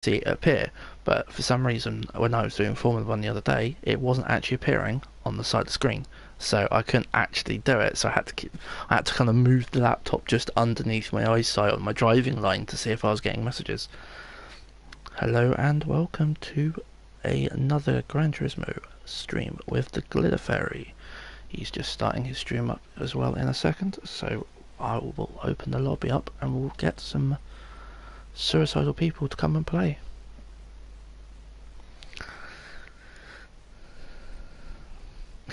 see it appear, but for some reason when I was doing Formula 1 the other day, it wasn't actually appearing on the side of the screen, so I couldn't actually do it. So I had to kind of move the laptop just underneath my eyesight on my driving line to see if I was getting messages. Hello and welcome to another Gran Turismo stream with the GlitterFairy. He's just starting his stream up as well in a second, so I will open the lobby up and we'll get some suicidal people to come and play.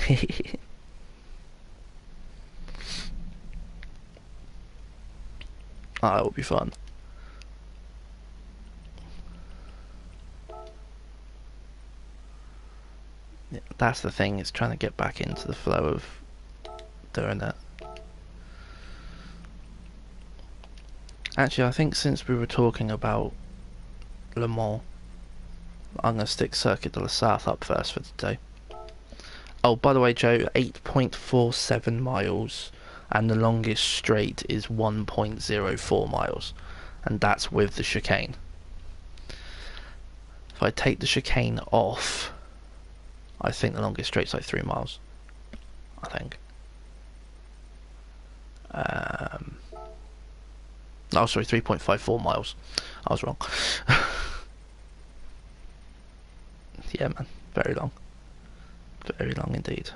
It will be fun. Yeah, that's the thing, it's trying to get back into the flow of doing that. Actually, I think since we were talking about Le Mans, I'm going to stick Circuit de la South up first for today. Oh, by the way, Joe, 8.47 miles, and the longest straight is 1.04 miles, and that's with the chicane. If I take the chicane off, I think the longest straight's like 3 miles. I think. Oh, sorry, 3.54 miles. I was wrong. Yeah, man, very long. Very long indeed.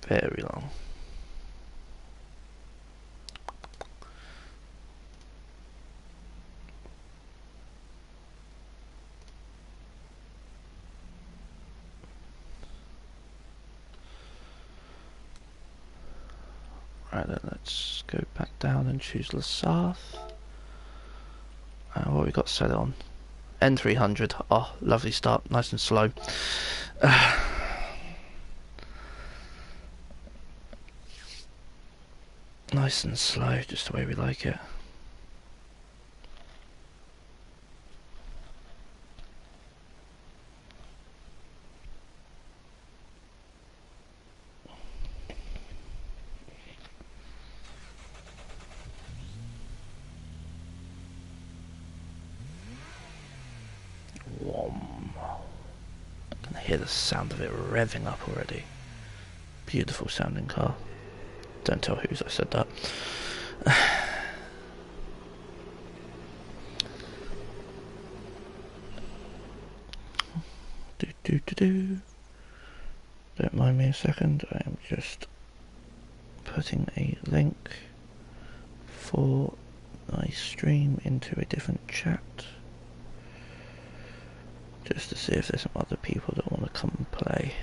Very long. Right then, let's go back down and choose La South. What we got set on? N300. Oh, lovely start, nice and slow. Nice and slow, just the way we like it. I can hear the sound of it revving up already. Beautiful sounding car. Don't tell whose I said that. Don't mind me a second, I am just putting a link for my stream into a different chat, just to see if there's some other people that want to come and play.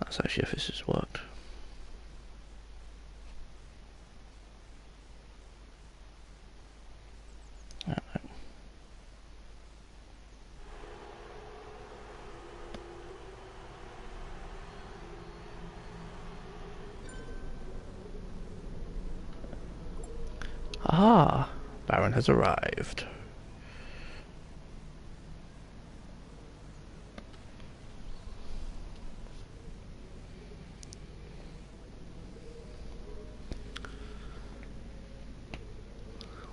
That's actually if this has worked. Ah, Baron has arrived.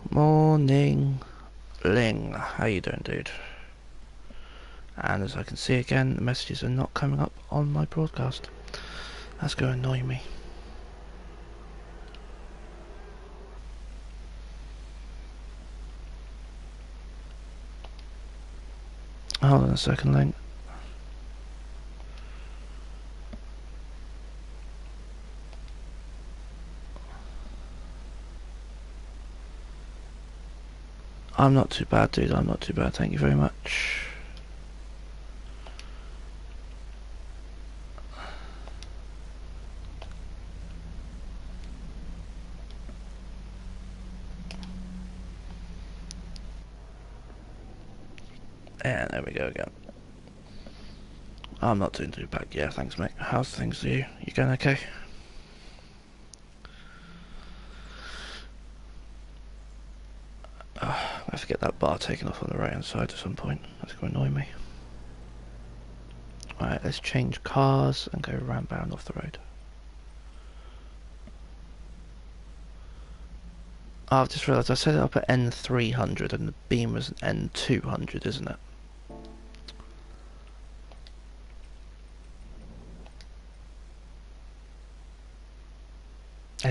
Morning, Ling. How you doing, dude? And as I can see again, the messages are not coming up on my broadcast. That's going to annoy me. Hold on a second, Ling. I'm not too bad, dude. I'm not too bad. Thank you very much. And there we go again. I'm not doing too bad. Yeah, thanks, mate. How's things with you? You going okay? have to get that bar taken off on the right hand side at some point. That's going to annoy me. Alright, let's change cars and go round off the road. Oh, I've just realised I set it up at N300 and the beam was N200, isn't it?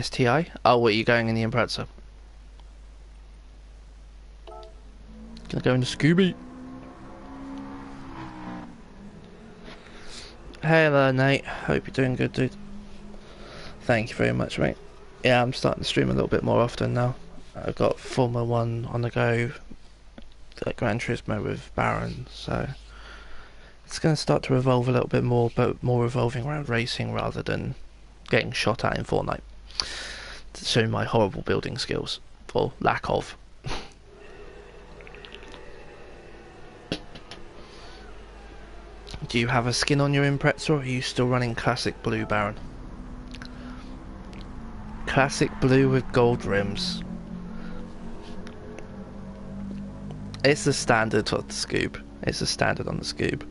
STI? Oh, what, are you going in the Impreza? Gonna go into Scooby. Hello, Nate. Hope you're doing good, dude. Thank you very much, mate. Yeah, I'm starting to stream a little bit more often now. I've got Formula 1 on the go, like Gran Turismo with Baron, so it's going to start to revolve a little bit more, but more revolving around racing rather than getting shot at in Fortnite. To show my horrible building skills, or lack of. Do you have a skin on your Impreza, or are you still running classic blue, Baron? Classic blue with gold rims. It's the standard on the Scoob. It's the standard on the Scoob.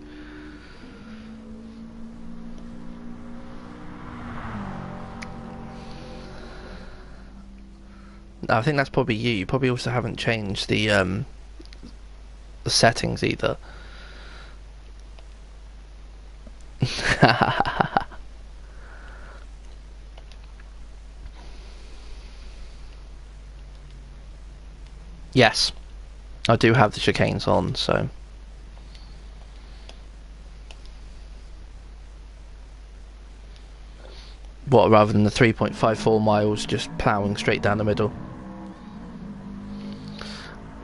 I think that's probably you. You probably also haven't changed the settings either. Yes, I do have the chicanes on, so. What, rather than the 3.54 miles just ploughing straight down the middle?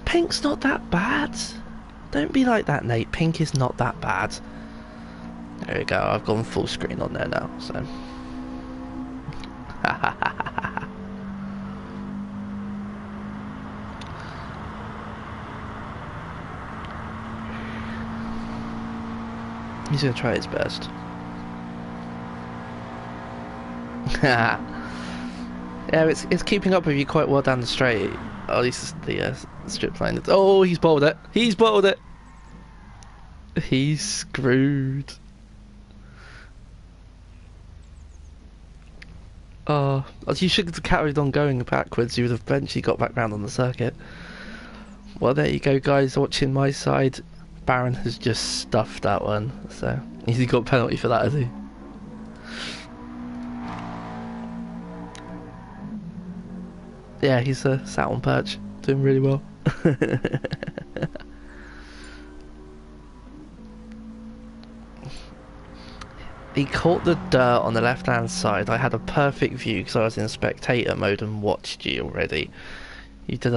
Pink's not that bad. Don't be like that, Nate. Pink is not that bad. There we go, I've gone full screen on there now, so. He's gonna try his best. Yeah, it's keeping up with you quite well down the straight. At least the strip line. Oh, he's bowled it. He's bowled it. He's screwed. Oh, you should have carried on going backwards. You would have eventually got back round on the circuit. Well, there you go, guys. Watching my side, Baron has just stuffed that one. So he's got a penalty for that, has he? Yeah, he's sat on perch, doing really well. He caught the dirt on the left hand side. I had a perfect view because I was in spectator mode and watched you already. You did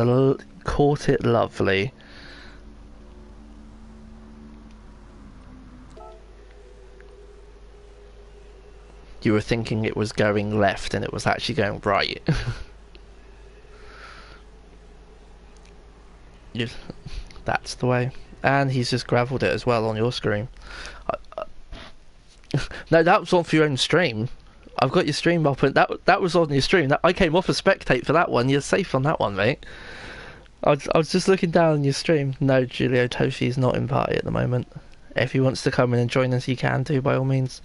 caught it lovely. You were thinking it was going left and it was actually going right. That's the way. And he's just gravelled it as well on your screen. No, that was on for your own stream. I've got your stream up, and that was on your stream. I came off a spectate for that one. You're safe on that one, mate. I was just looking down on your stream. No, Julio Tofi is not in party at the moment. If he wants to come in and join us, he can do, by all means.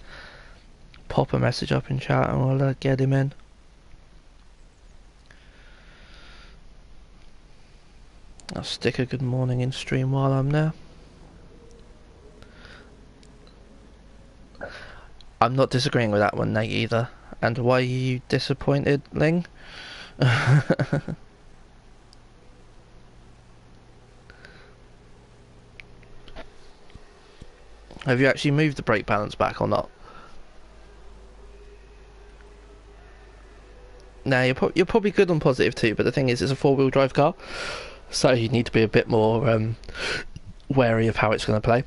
Pop a message up in chat and we'll get him in. I'll stick a good morning in stream while I'm there. I'm not disagreeing with that one, Nate, either. And why are you disappointed, Ling? Have you actually moved the brake balance back or not? No, you're probably good on positive too, but the thing is, it's a four-wheel drive car, so you need to be a bit more wary of how it's going to play.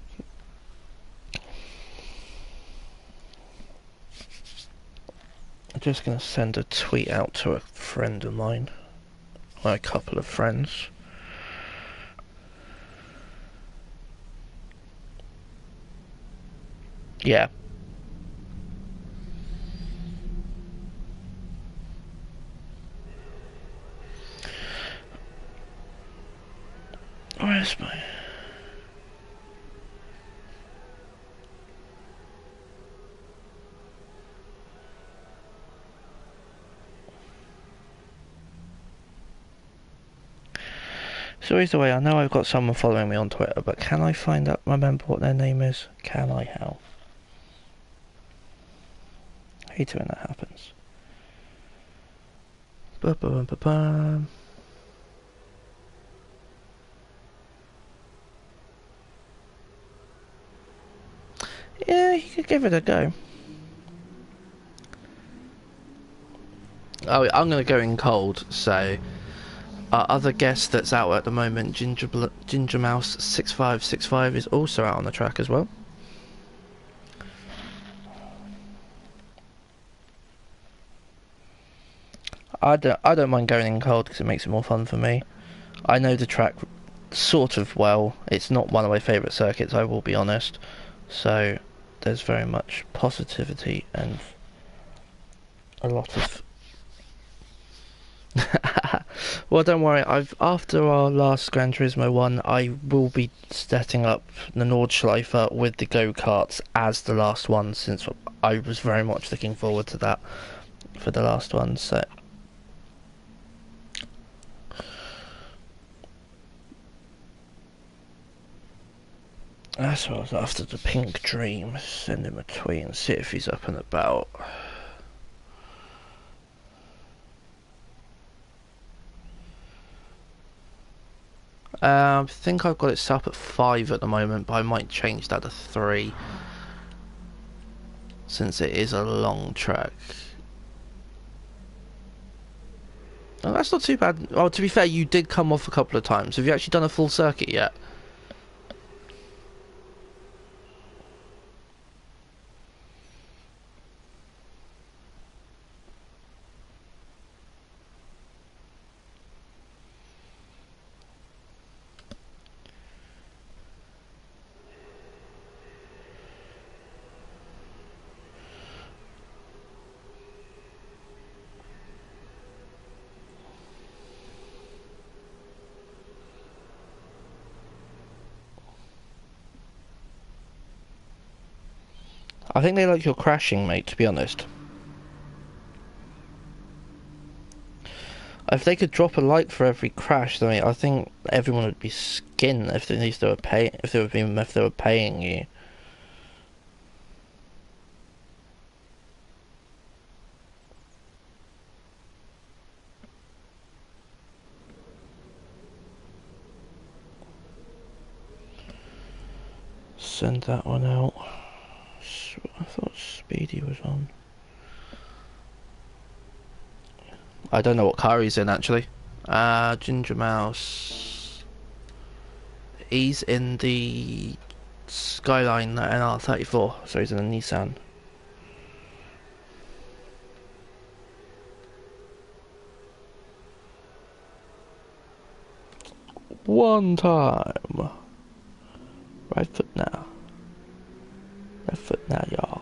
I'm just going to send a tweet out to a friend of mine, or a couple of friends. Yeah. So either way, I know I've got someone following me on Twitter, but can I remember what their name is? Can I help? I hate it when that happens. Ba-ba-ba-ba-bum. Yeah, you could give it a go. Oh, I'm going to go in cold, so our other guest that's out at the moment, Ginger Mouse 6565, is also out on the track as well. I don't mind going in cold because it makes it more fun for me. I know the track sort of well. It's not one of my favourite circuits, I will be honest. So there's very much positivity and a lot of well, don't worry. After our last Gran Turismo one, I will be setting up the Nordschleife with the go-karts as the last one, since I was very much looking forward to that for the last one. So that's what I was after. The Pink Dream. Send him a tweet and see if he's up and about. I think I've got it set up at 5 at the moment, but I might change that to 3 since it is a long track. Oh, that's not too bad. Oh, to be fair, you did come off a couple of times. Have you actually done a full circuit yet? I think they like your crashing, mate, to be honest. If they could drop a like for every crash, then I think everyone would be skinned if they were paying you. Send that one out. I thought Speedy was on. I don't know what car he's in actually. Ginger Mouse. He's in the Skyline NR34, so he's in a Nissan. One time. Right foot now. Left foot now, y'all.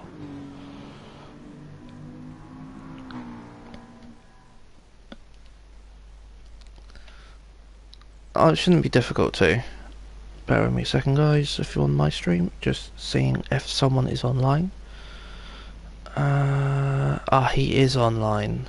Oh, it shouldn't be difficult to. Bear with me a second, guys. If you're on my stream, just seeing if someone is online. He is online.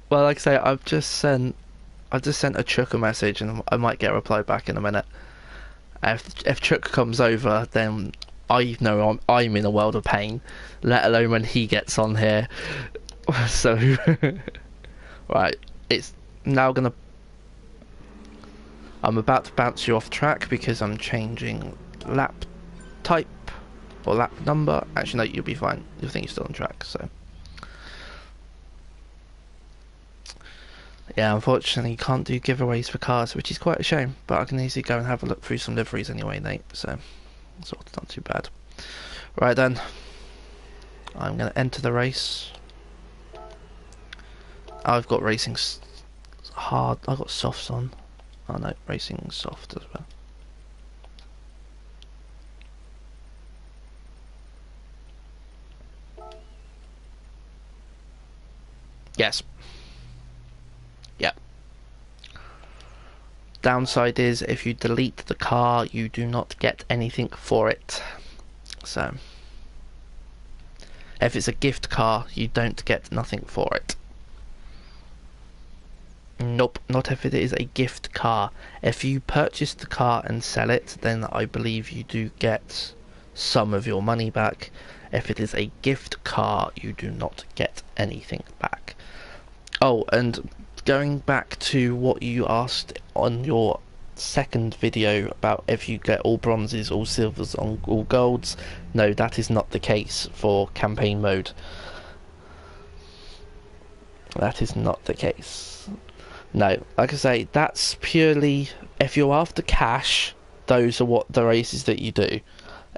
Well, like I say, I've just sent a Chuck a message, and I might get a reply back in a minute. If Chuck comes over, then I know I'm in a world of pain, let alone when he gets on here. So, right, it's now gonna. I'm about to bounce you off track because I'm changing lap type or lap number. Actually, no, you'll be fine. You'll think you're still on track. So, yeah, unfortunately, you can't do giveaways for cars, which is quite a shame. But I can easily go and have a look through some liveries anyway, Nate. So, it's not too bad. Right then, I'm going to enter the race. I've got racing hard. I've got softs on. Oh no, racing soft as well. Yes. Yep. Downside is if you delete the car, you do not get anything for it. So, if it's a gift car, you don't get nothing for it. Nope, not if it is a gift car. If you purchase the car and sell it, then I believe you do get some of your money back. If it is a gift car, you do not get anything back. Oh, and going back to what you asked on your second video about if you get all bronzes, all silvers, all golds, no, that is not the case for campaign mode. That is not the case. No, like I say, that's purely if you're after cash, those are what the races that you do.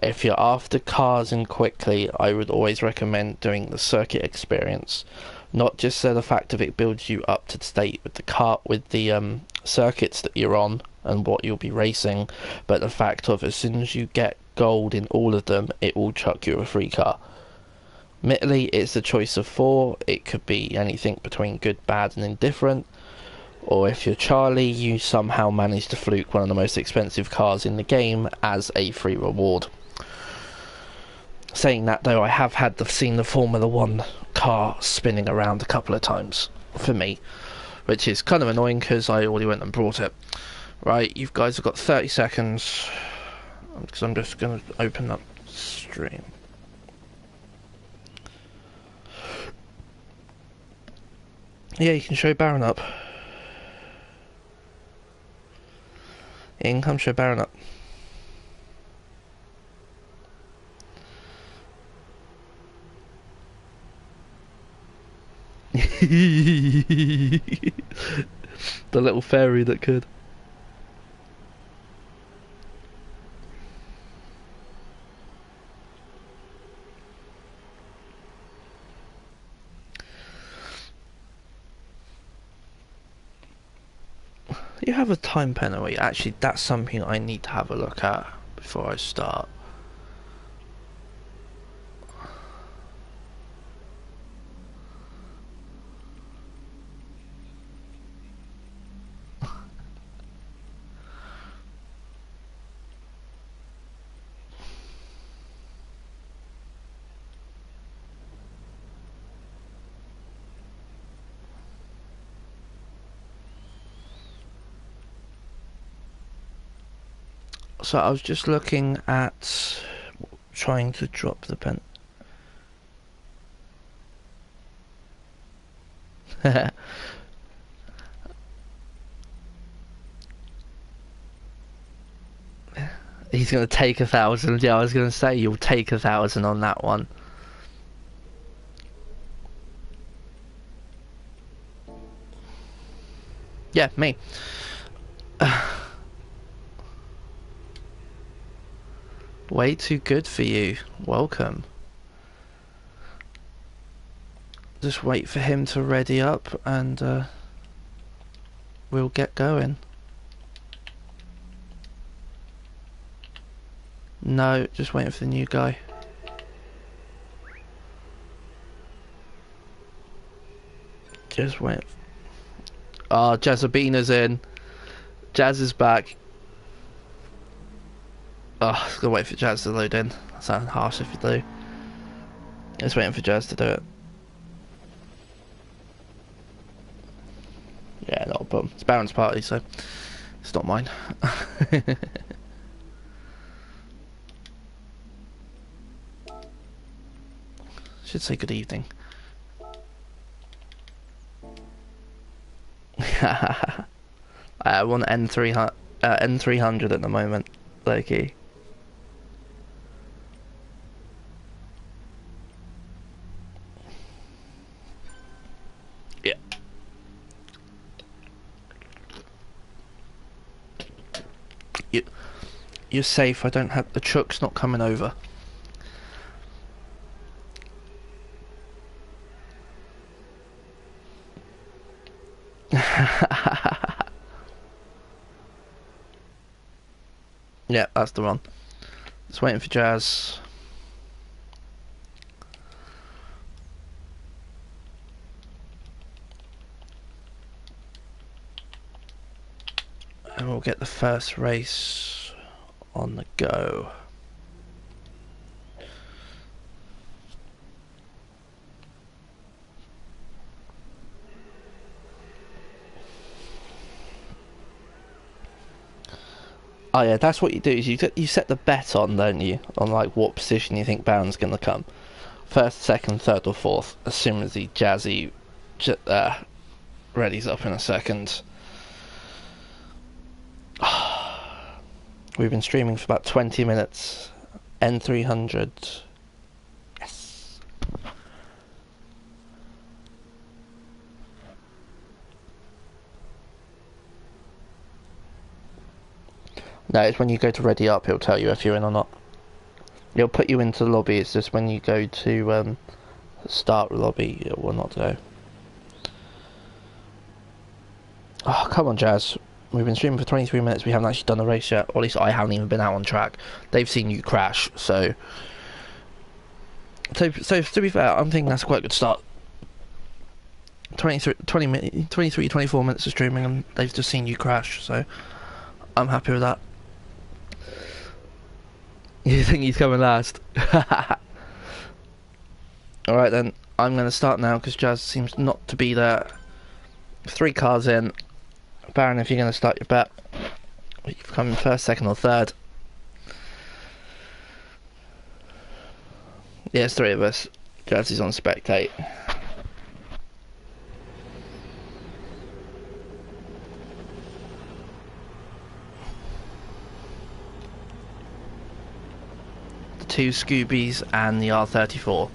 If you're after cars and quickly, I would always recommend doing the circuit experience. Not just so the fact of it builds you up to date with the car, with the circuits that you're on and what you'll be racing, but the fact of as soon as you get gold in all of them, it will chuck you a free car. Admittedly, it's a choice of 4. It could be anything between good, bad, and indifferent. Or if you're Charlie, you somehow manage to fluke one of the most expensive cars in the game as a free reward. Saying that though, I have seen the Formula 1 car spinning around a couple of times for me, which is kind of annoying because I already went and brought it. Right, you guys have got 30 seconds because I'm just going to open up stream. Yeah, you can show Baron up. Yeah, you can come show Baron up. The little fairy that could. You have a time penalty. Actually, that's something I need to have a look at before I start. So I was just looking at trying to drop the pen. He's going to take 1,000. Yeah, I was going to say you'll take 1,000 on that one. Yeah, me. Way too good for you. Welcome. Just wait for him to ready up and we'll get going. No, just waiting for the new guy. Just wait. Oh, Jazzabina's in. Jazz is back. Oh, I was gonna wait for Jazz to load in. That sounds harsh if you do. Just waiting for Jazz to do it. Yeah, not a problem. It's Baron's party, so it's not mine. Should say good evening. I want N300 at the moment, Loki. Yeah. You're safe. I don't have the truck's not coming over. Yeah, that's the one. Just waiting for Jazz. And we'll get the first race on the go. Oh yeah, that's what you do, is you set the bet on, don't you? On like what position you think Baron's going to come. First, second, third or fourth, as soon as the Jazzy readies up in a second. We've been streaming for about 20 minutes. N300. Yes. No, it's when you go to ready up, it'll tell you if you're in or not. It'll put you into the lobby, it's just when you go to start the lobby, it will not go. Oh, come on, Jazz. We've been streaming for 23 minutes, we haven't actually done a race yet, or at least I haven't even been out on track. They've seen you crash, so to be fair, I'm thinking that's quite a good start. 23, 24 minutes of streaming and they've just seen you crash, so I'm happy with that. You think he's coming last? Alright then, I'm going to start now because Jazz seems not to be there. 3 cars in. Baron, if you're going to start your bet, you've come in first, second or third. Yeah, it's 3 of us. Jazz is on spectate. The 2 Scoobies and the R34.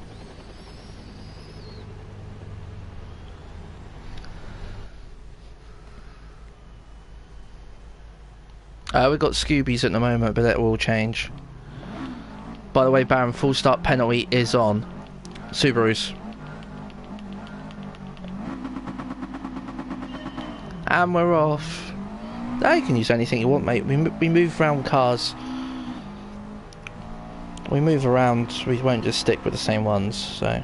We've got Scoobies at the moment, but that will change. By the way, Baron, full start penalty is on. Subarus. And we're off. Now you can use anything you want, mate. We move around cars. We move around, we won't just stick with the same ones, so...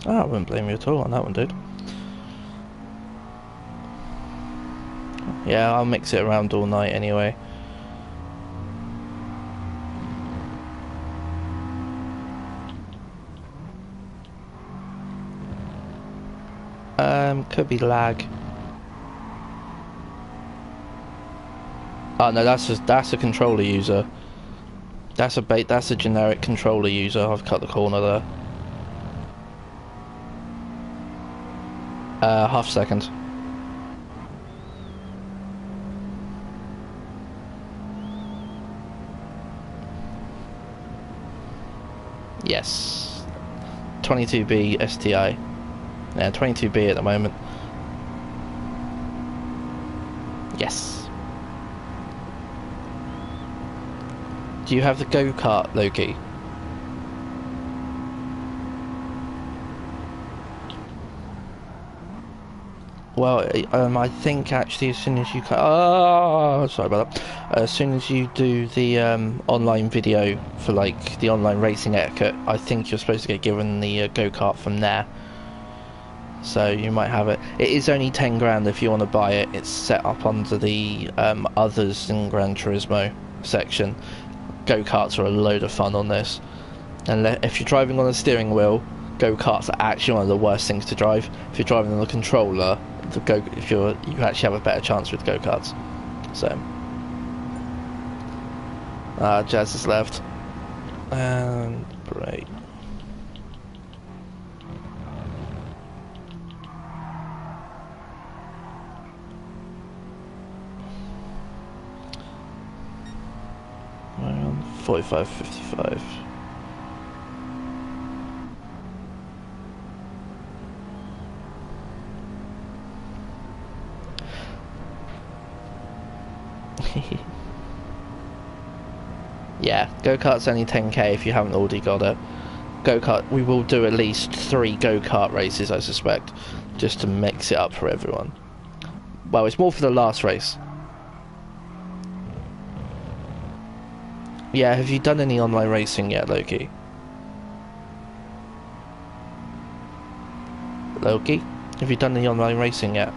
Oh, I wouldn't blame you at all on that one, dude. Yeah, I'll mix it around all night anyway. Could be lag. Oh no, that's a controller user. That's a generic controller user. I've cut the corner there. Half second. Yes. 22B STI. Yeah, 22B at the moment. Yes. Do you have the go-kart, Loki? Well, I think actually as soon as you sorry about that. As soon as you do the online video for like the online racing etiquette, I think you're supposed to get given the go-kart from there. So you might have it. It is only 10 grand if you want to buy it. It's set up under the others in Gran Turismo section. Go-karts are a load of fun on this. And if you're driving on a steering wheel, go-karts are actually one of the worst things to drive. If you're driving on a controller, you actually have a better chance with go-karts. So, Jazz has left, and brake. Around 45-55. Yeah, go-kart's only 10k if you haven't already got it. Go-kart, we will do at least 3 go-kart races, I suspect, just to mix it up for everyone. Well, it's more for the last race. Yeah, have you done any online racing yet, Loki? Loki? Have you done any online racing yet?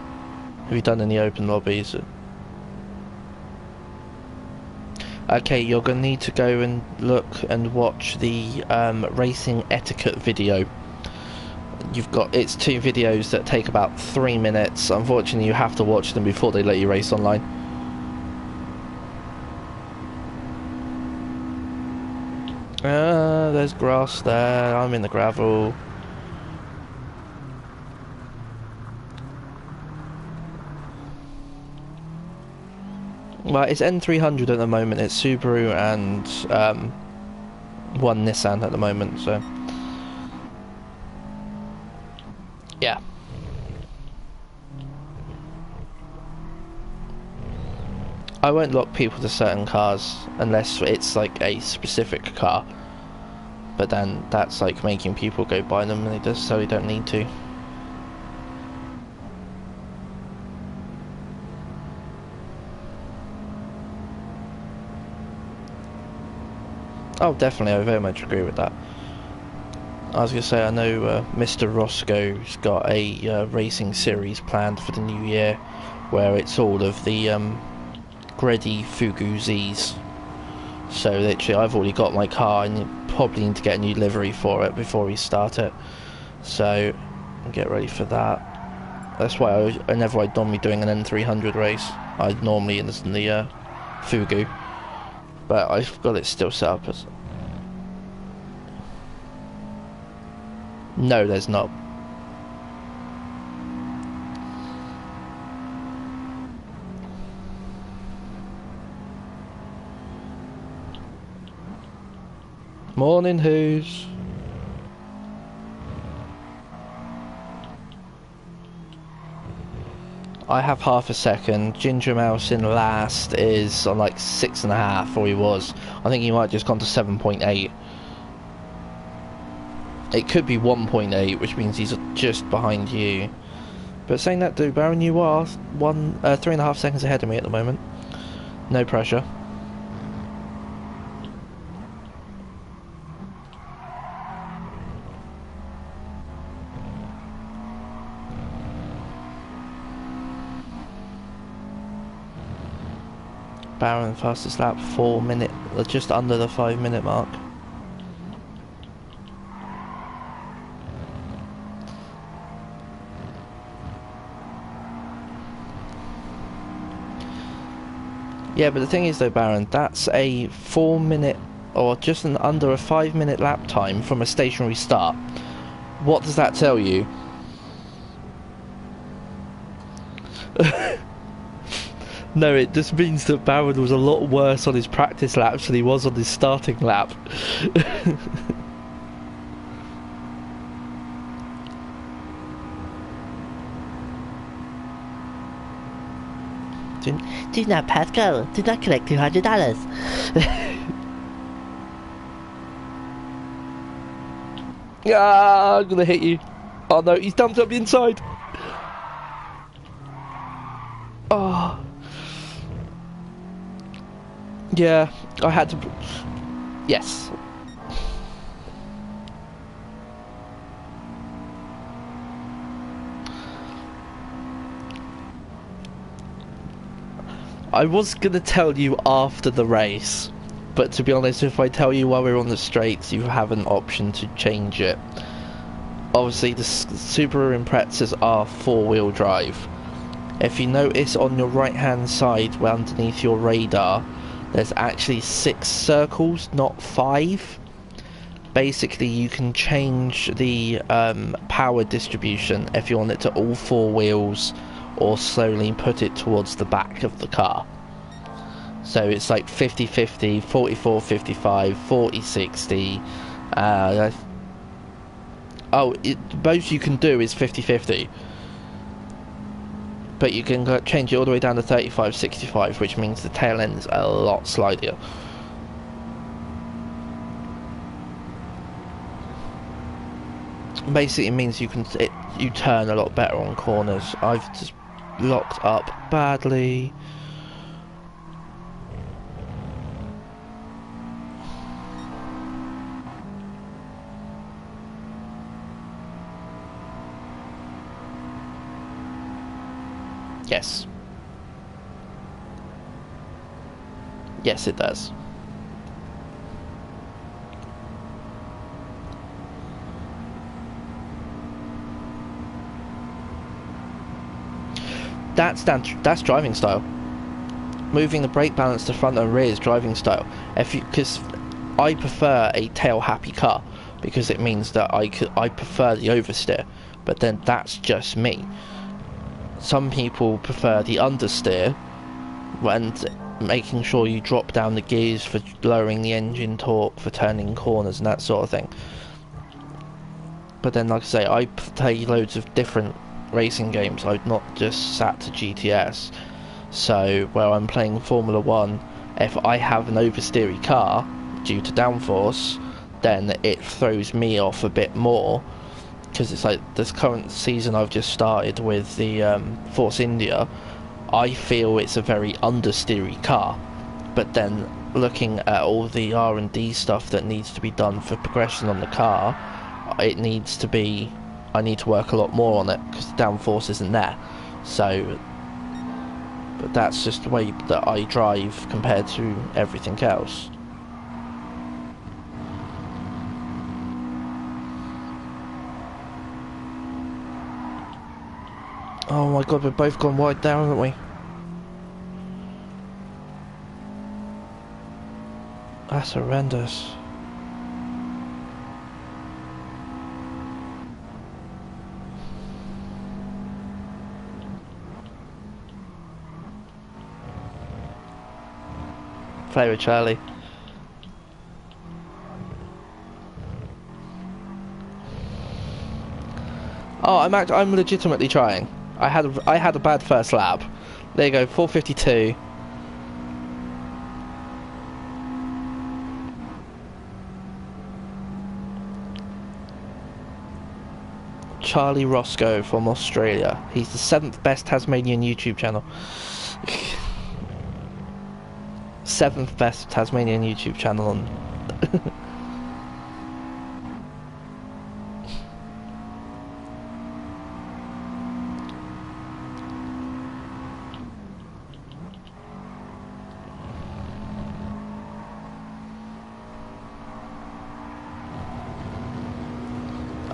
Have you done any open lobbies? Okay, you're going to need to go and look and watch the racing etiquette video. It's 2 videos that take about 3 minutes. Unfortunately, you have to watch them before they let you race online. There's grass there. I'm in the gravel. Well, it's N300 at the moment. It's Subaru and one Nissan at the moment, so yeah. I won't lock people to certain cars unless it's like a specific car, but then that's like making people go buy them and they just so they don't need to. Oh, definitely, I very much agree with that. I was going to say, I know Mr. Roscoe's got a racing series planned for the new year, where it's all of the Greddy Fuguzis. So literally, I've already got my car, and you probably need to get a new livery for it before we start it. So, get ready for that. That's why whenever I'd normally doing an N300 race, I'd normally in the Fugu. But I've got it still set up as... No, there's not. Morning, who's? I have half a second. Ginger Mouse in last is on like 6.5, or he was. I think he might have just gone to 7.8. It could be 1.8, which means he's just behind you. But saying that, dude, Baron, you are 3.5 seconds ahead of me at the moment. No pressure. Baron fastest lap, 4 minute, just under the 5 minute mark. Yeah, but the thing is though, Baron, that's a 4 minute or just under a 5 minute lap time from a stationary start. What does that tell you? No, it just means that Baron was a lot worse on his practice laps than he was on his starting lap. Do not, Pascal. Do not collect $200. Ah, I'm gonna hit you. Oh no, he's dumped up the inside. Oh. Yeah, I had to... Yes. I was gonna tell you after the race, but to be honest, if I tell you while we're on the straights, you have an option to change it. Obviously, the Subaru Imprezas are four-wheel drive. If you notice on your right-hand side, where underneath your radar, there's actually 6 circles, not 5. Basically, you can change the power distribution if you want it to all 4 wheels, or slowly put it towards the back of the car. So it's like 50-50, 44-55, 40-60. Most you can do is 50-50. But you can change it all the way down to 35-65, which means the tail end is a lot slidier. Basically, it means you turn a lot better on corners. I've just locked up badly. Yes. Yes, it does. That's driving style. Moving the brake balance to front and rear is driving style. Because I prefer a tail happy car, because it means that I prefer the oversteer. But then that's just me. Some people prefer the understeer, and making sure you drop down the gears for lowering the engine torque for turning corners and that sort of thing. But then, like I say, I play loads of different racing games. I've not just sat to GTS. So where I'm playing Formula 1, if I have an oversteery car due to downforce, then it throws me off a bit more, because it's like this current season I've just started with the Force India. I feel it's a very understeery car, but then looking at all the R&D stuff that needs to be done for progression on the car, I need to work a lot more on it, because the downforce isn't there. So, but that's just the way that I drive compared to everything else. Oh my god, we've both gone wide there, haven't we? That's horrendous. Play with Charlie. Oh, I'm legitimately trying. I had a bad first lap. There you go, 4:52. Charlie Rosco from Australia. He's the 7th best Tasmanian YouTube channel. 7th best Tasmanian YouTube channel on.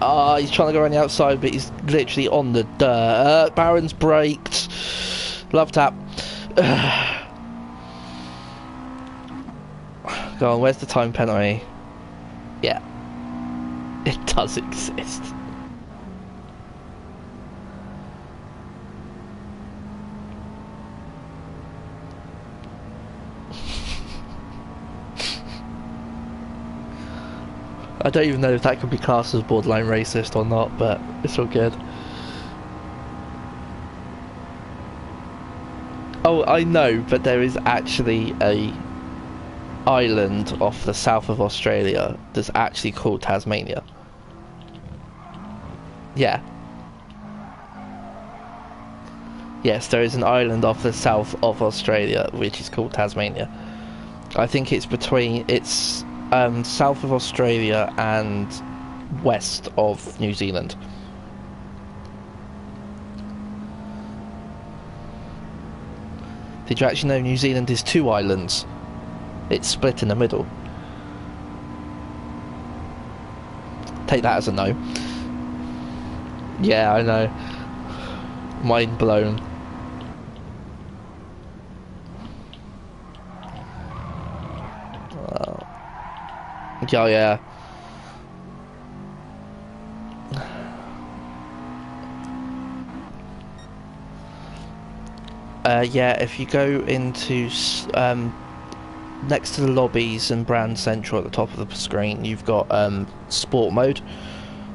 Oh, he's trying to go around the outside, but he's literally on the dirt. Baron's braked. Love tap. Go on, where's the time penalty? Yeah. It does exist. I don't even know if that could be classed as borderline racist or not, but it's all good. Oh, I know, but there is actually a island off the south of Australia that's actually called Tasmania. Yeah. Yes, there is an island off the south of Australia which is called Tasmania. I think it's south of Australia and west of New Zealand. Did you actually know New Zealand is 2 islands? It's split in the middle. Take that as a no. Yeah, I know. Mind blown. Yeah. Yeah, if you go into next to the lobbies and brand central at the top of the screen, you've got sport mode.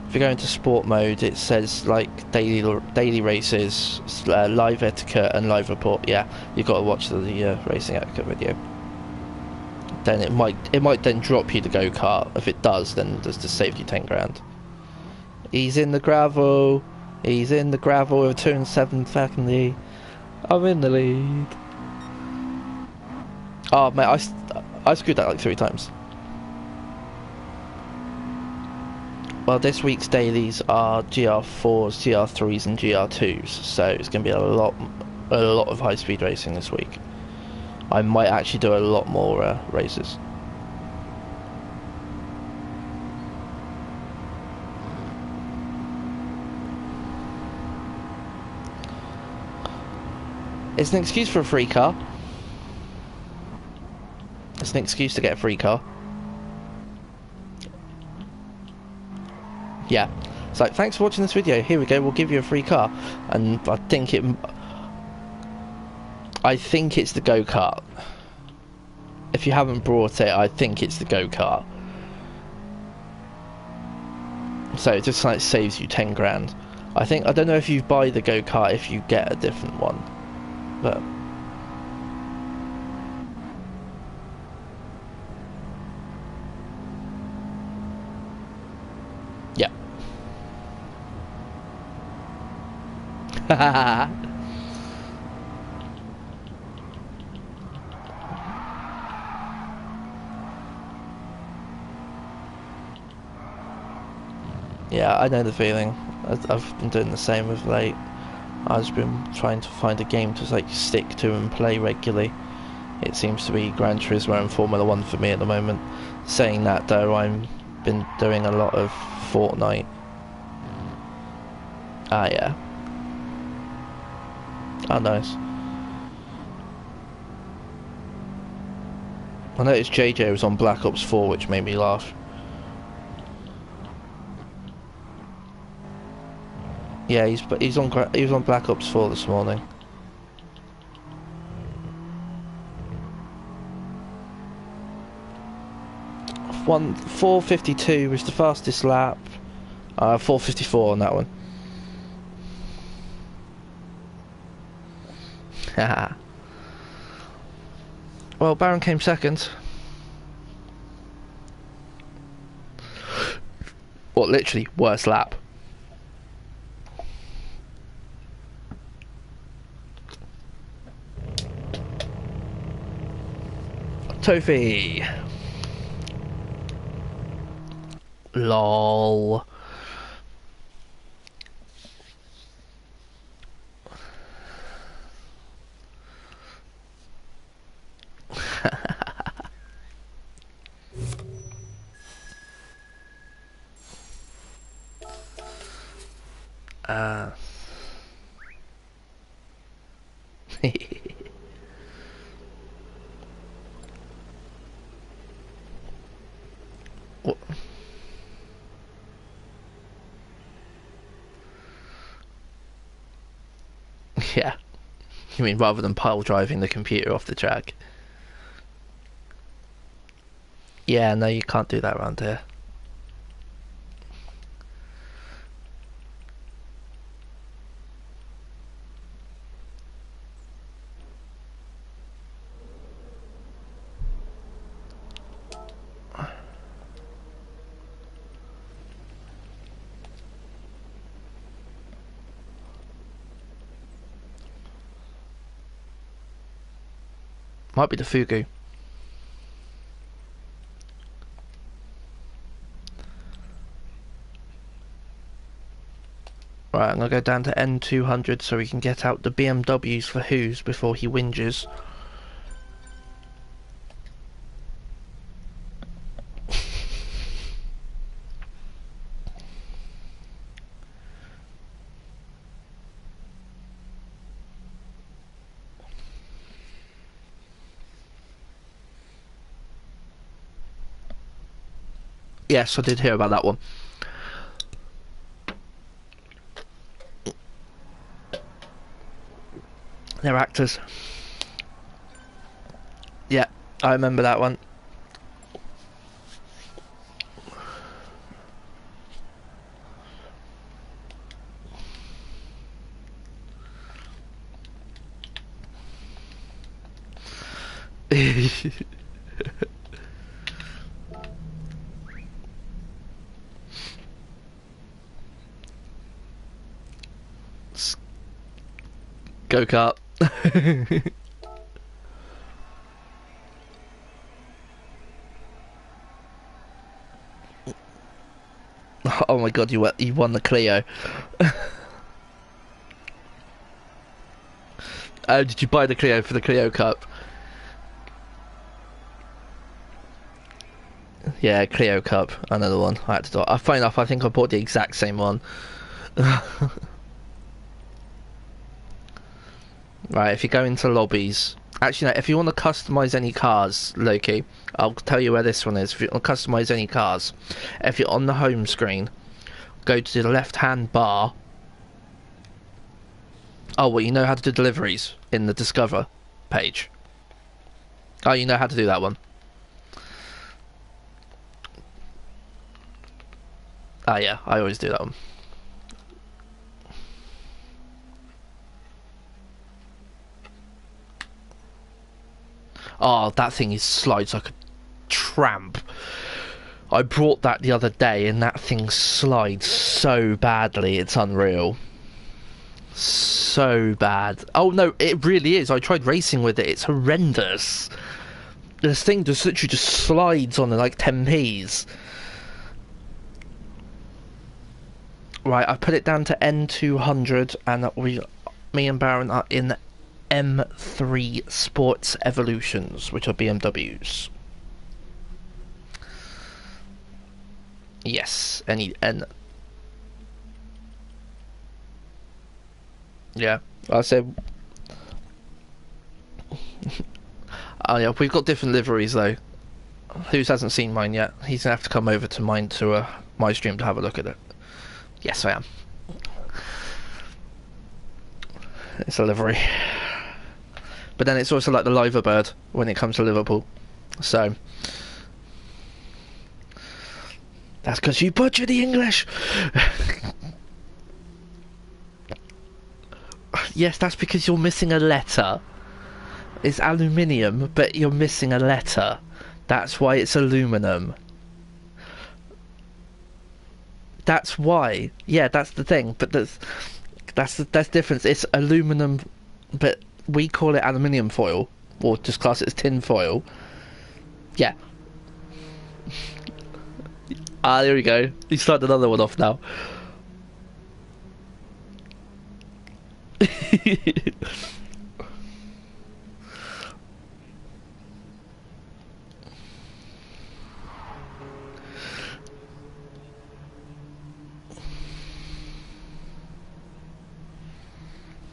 If you go into sport mode, it says like daily races, live etiquette and live report. Yeah, you've got to watch the racing etiquette video. Then it might then drop you the go-kart. If it does, then there's just saved you 10 grand. He's in the gravel. He's in the gravel with 2 and 7 seconds. I'm in the lead. Oh mate, I screwed that like 3 times. Well, this week's dailies are GR4s, GR3s and GR2s, so it's going to be a lot of high-speed racing this week. I might actually do a lot more races. It's an excuse for a free car. It's an excuse to get a free car. Yeah. It's like, thanks for watching this video. Here we go, we'll give you a free car. And I think it's the go-kart. If you haven't brought it, I think it's the go-kart. So it just like saves you 10 grand. I don't know if you buy the go-kart if you get a different one. But yeah. Yeah, I know the feeling. I've been doing the same with late. I've been trying to find a game to like stick to and play regularly. It seems to be Gran Turismo and Formula 1 for me at the moment. Saying that though, I've been doing a lot of Fortnite. Ah yeah. Oh nice. I noticed JJ was on Black Ops 4, which made me laugh. Yeah, he's on Black Ops 4 this morning. — 4:52 was the fastest lap. 4:54 on that one. Haha. Well, Baron came second. What, literally, worst lap. Tofi. Lol. What? Yeah. You mean rather than pile driving the computer off the track? Yeah, no, you can't do that around here. Might be the Fugu. Right, I'm gonna go down to N200 so we can get out the BMWs for Who's before he whinges. Yes, I did hear about that one. They're actors. Yeah, I remember that one. Go kart. Oh my god, you won the Clio. Oh, did you buy the Clio for the Clio Cup? Yeah, Clio Cup, another one. I had to do. Funny enough, I think I bought the exact same one. Right, if you go into lobbies, actually, no, if you want to customize any cars, Loki, I'll tell you where this one is. If you want to customize any cars, if you're on the home screen, go to the left-hand bar. Oh, well, you know how to do deliveries in the Discover page. Oh, you know how to do that one. Ah, yeah, I always do that one. Oh, that thing slides like a tramp. I brought that the other day and that thing slides so badly, it's unreal. So bad. Oh no, it really is. I tried racing with it, it's horrendous. This thing just literally just slides on like 10p's. Right, I put it down to N200 and me and Baron are in M3 Sports Evolutions, which are BMWs. Yes, N. Yeah, I said. Oh yeah, we've got different liveries though. Who's hasn't seen mine yet? He's gonna have to come over to mine to my stream to have a look at it. Yes, I am. It's a livery. But then it's also like the liver bird when it comes to Liverpool. So that's because you butchered the English. Yes, that's because you're missing a letter. It's aluminium, but you're missing a letter. That's why it's aluminum. That's why. Yeah, that's the thing. But that's the difference. It's aluminum, but we call it aluminium foil, or just class it as tin foil. Yeah. Ah, there we go. You started another one off now.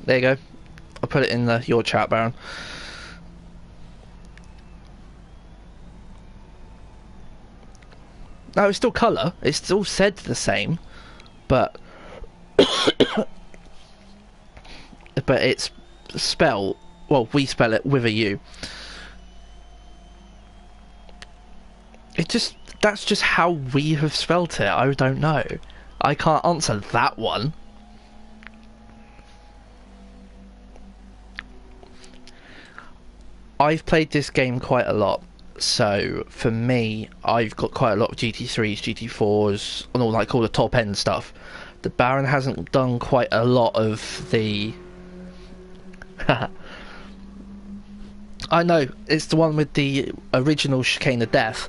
There you go. I'll put it in your chat, Baron. No, it's still colour. It's still said the same, but but it's spelled. Well, we spell it with a U. That's just how we have spelt it. I don't know. I can't answer that one. I've played this game quite a lot, so for me, I've got quite a lot of GT3s, GT4s, and all the top end stuff. The Baron hasn't done quite a lot of the. I know, it's the one with the original Chicane of Death.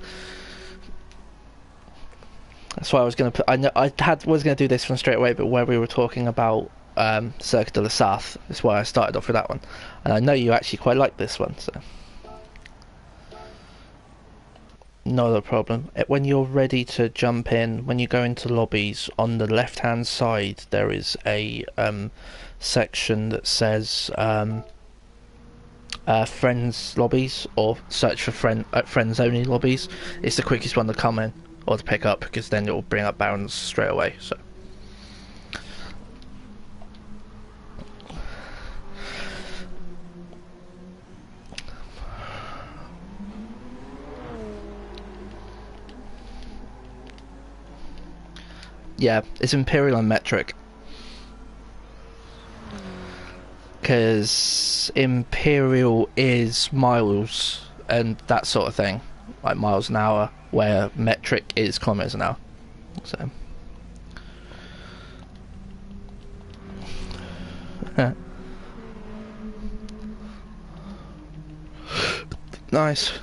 That's why I was going to put. I know was going to do this one straight away, but where we were talking about Cirque de la South, that's why I started off with that one. And I know you actually quite like this one, so not a problem. When you're ready to jump in, when you go into lobbies, on the left-hand side there is a section that says friends lobbies, or search for friends only lobbies. It's the quickest one to come in or to pick up, because then it will bring up Barons straight away. So yeah, it's Imperial and metric, because Imperial is miles and that sort of thing, like miles an hour, where metric is kilometers an hour. So nice.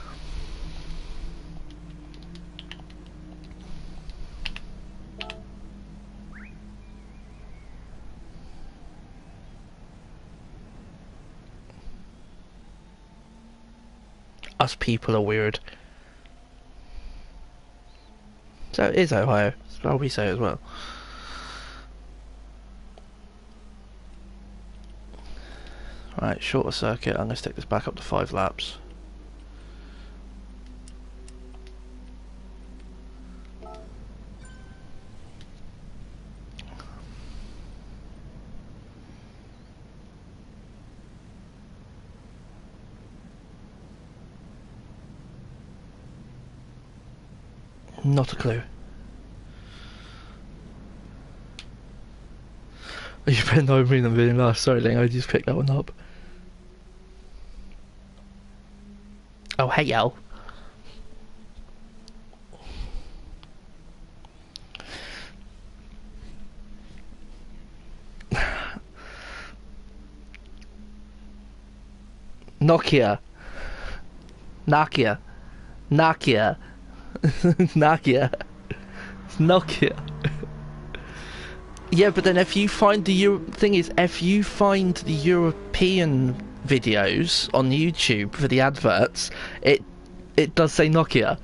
Us people are weird. So it is Ohio. That's what we say as well. Right, shorter circuit. I'm going to stick this back up to 5 laps. Not a clue. You better know me than being last. Sorry, Ling, I just picked that one up. Oh, hey, yo. Nokia. Nokia. Nokia. Nokia. Nokia. Yeah, but then if you find thing is, if you find the European videos on YouTube for the adverts, it does say Nokia.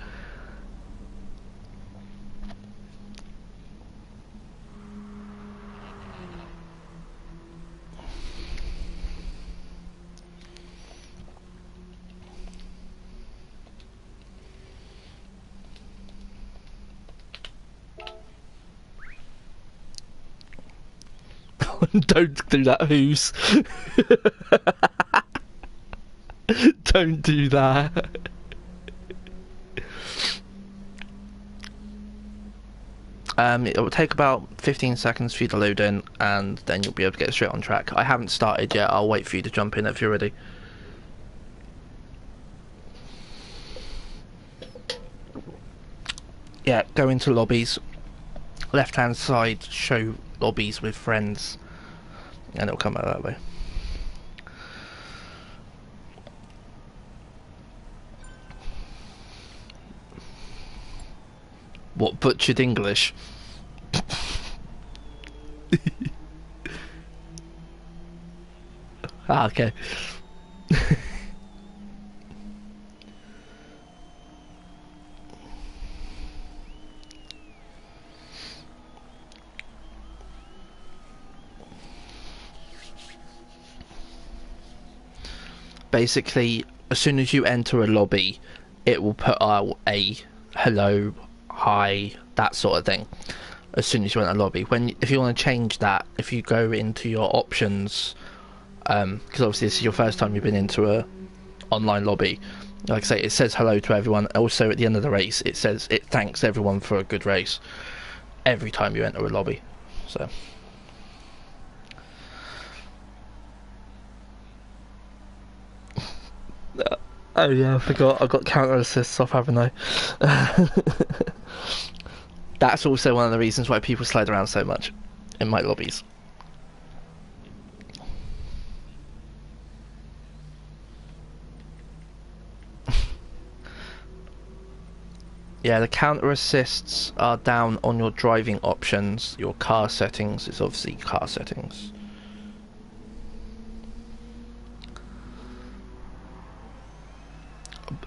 Don't do that, Who's. Don't do that. It will take about 15 seconds for you to load in, and then you'll be able to get straight on track. I haven't started yet. I'll wait for you to jump in if you're ready. Yeah, go into lobbies. Left hand side, show lobbies with friends, and it'll come out that way. What, butchered English? Ah, okay. Basically, as soon as you enter a lobby, it will put out a hello, hi, that sort of thing. As soon as you enter a lobby, if you want to change that, if you go into your options, because obviously this is your first time you've been into a online lobby, like I say, it says hello to everyone. Also, at the end of the race, it says it thanks everyone for a good race every time you enter a lobby. So. Oh yeah, I forgot. I've got counter assists off, haven't I? That's also one of the reasons why people slide around so much in my lobbies. Yeah, the counter assists are down on your driving options. Your car settings is obviously car settings.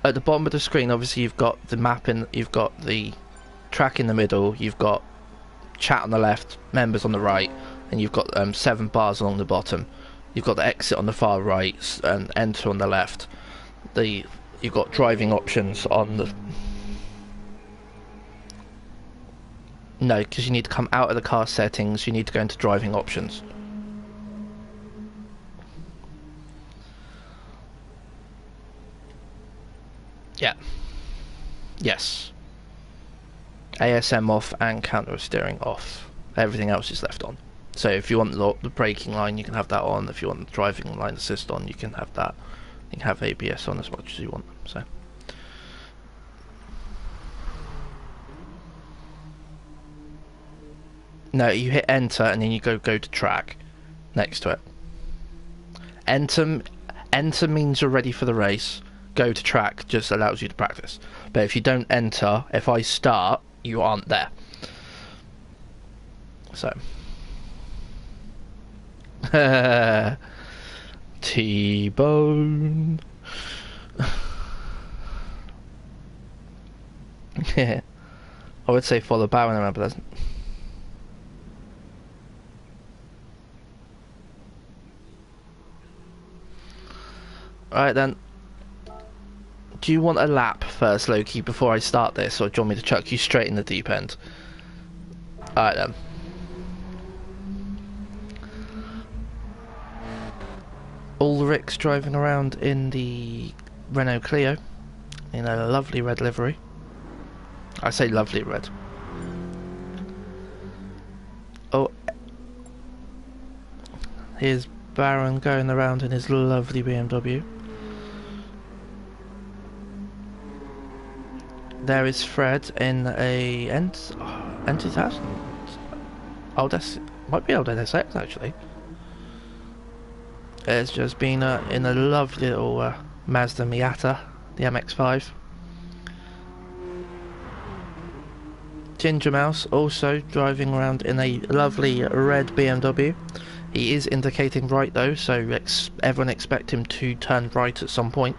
At the bottom of the screen, obviously you've got the map in, you've got the track in the middle, you've got chat on the left, members on the right, and you've got 7 bars along the bottom. You've got the exit on the far right and enter on the left. You've got driving options on the... No, because you need to come out of the car settings, you need to go into driving options. Yeah. Yes. ASM off and counter steering off. Everything else is left on. So if you want the braking line, you can have that on. If you want the driving line assist on, you can have that. You can have ABS on as much as you want. So. No, you hit enter and then you go to track next to it. Enter means you're ready for the race. Go to track just allows you to practice. But if you don't enter, if I start, you aren't there. So. T-bone. Yeah. I would say follow Baron, but that's... Alright then. Do you want a lap first, Loki, before I start this, or do you want me to chuck you straight in the deep end? Alright then. Ulrich's driving around in the Renault Clio in a lovely red livery. I say lovely red. Oh, here's Baron going around in his lovely BMW. There is Fred in a N2000. Old S, might be old NSX actually. It's just been in a lovely little Mazda Miata, the MX-5. Ginger Mouse also driving around in a lovely red BMW. He is indicating right though, so everyone expect him to turn right at some point.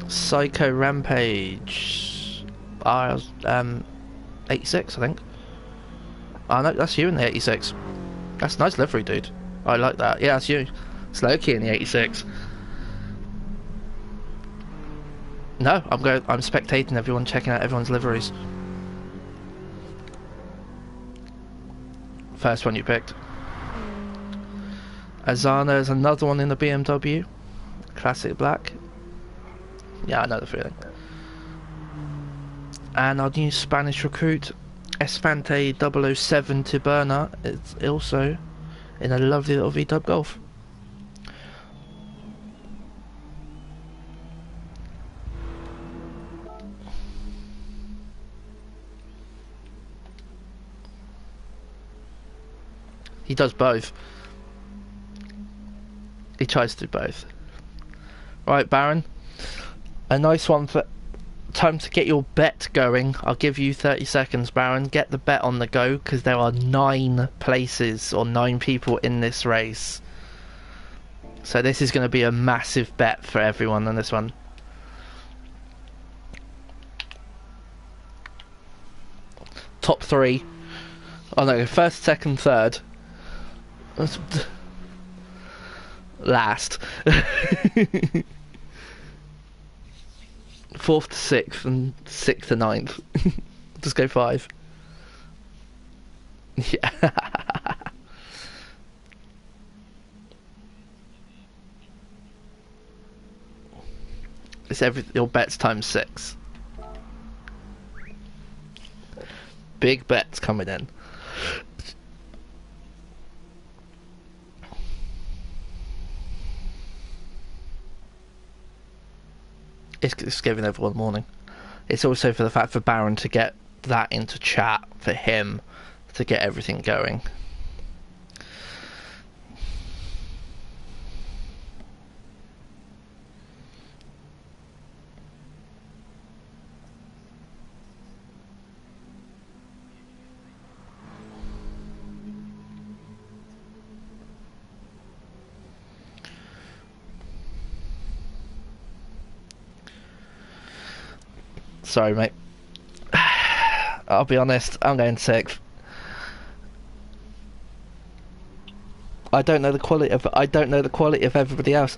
Psycho Rampage, 86 I think. Oh no, that's you in the 86. That's a nice livery, dude. I like that. Yeah, that's you. It's Loki in the 86. No, I'm spectating everyone, checking out everyone's liveries. First one you picked. Azana is another one in the BMW. Classic black. Yeah, I know the feeling. And our new Spanish recruit, Esfante 007 Tiberna, is also in a lovely little V-dub Golf. He does both. He tries to do both. Right, Baron. A nice one for... Time to get your bet going. I'll give you 30 seconds, Baron. Get the bet on the go, because there are 9 places or 9 people in this race. So this is going to be a massive bet for everyone on this one. Top 3. Oh no, first, second, third. Last. 4th to 6th and 6th to 9th. Just go 5. Yeah. It's your bets times 6. Big bets coming in. It's giving everyone morning. It's also for the fact for Baron to get that into chat, for him to get everything going. sorry, mate. I'll be honest, I'm going 6th. I don't know the quality of everybody else.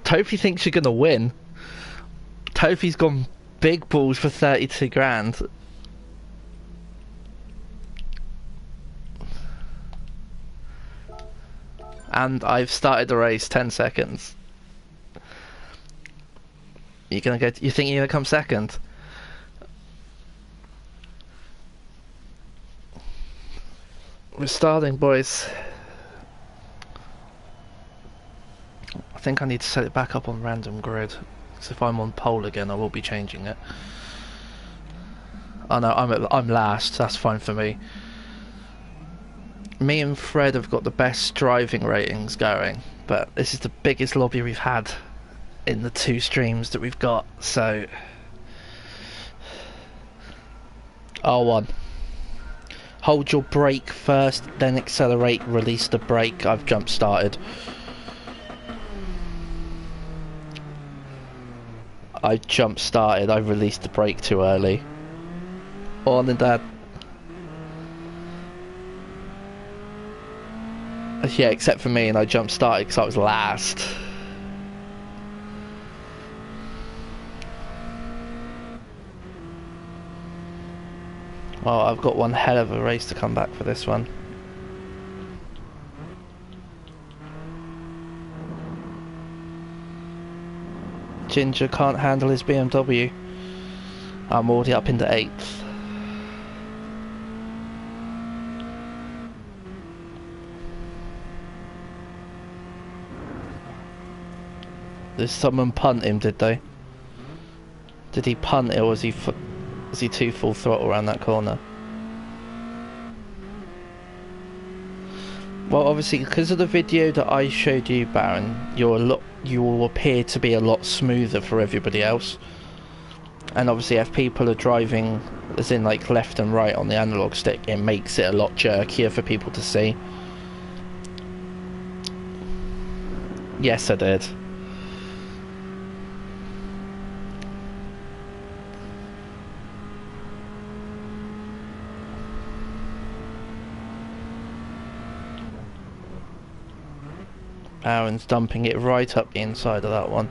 Tofi thinks you're gonna win. Tofi's gone big balls for 32 grand. And I've started the race 10 seconds. You think you're gonna come second? We're starting, boys. I think I need to set it back up on random grid, because if I'm on pole again I will be changing it. Oh no, I'm last, that's fine for me. Me and Fred have got the best driving ratings going, but this is the biggest lobby we've had in the 2 streams that we've got, so... R1. Hold your brake first, then accelerate, release the brake. I've jump started. I released the brake too early. On and Dad. Yeah, except for me, and I jump started because I was last. Well, I've got one hell of a race to come back for this one. Ginger can't handle his BMW. I'm already up into 8th. Did someone punt him, did they? Did he punt it, or was he too full throttle around that corner? Well, obviously, because of the video that I showed you, Baron, you will appear to be a lot smoother for everybody else. And obviously, if people are driving, as in like left and right on the analog stick, it makes it a lot jerkier for people to see. Yes, I did. Aaron's dumping it right up the inside of that one.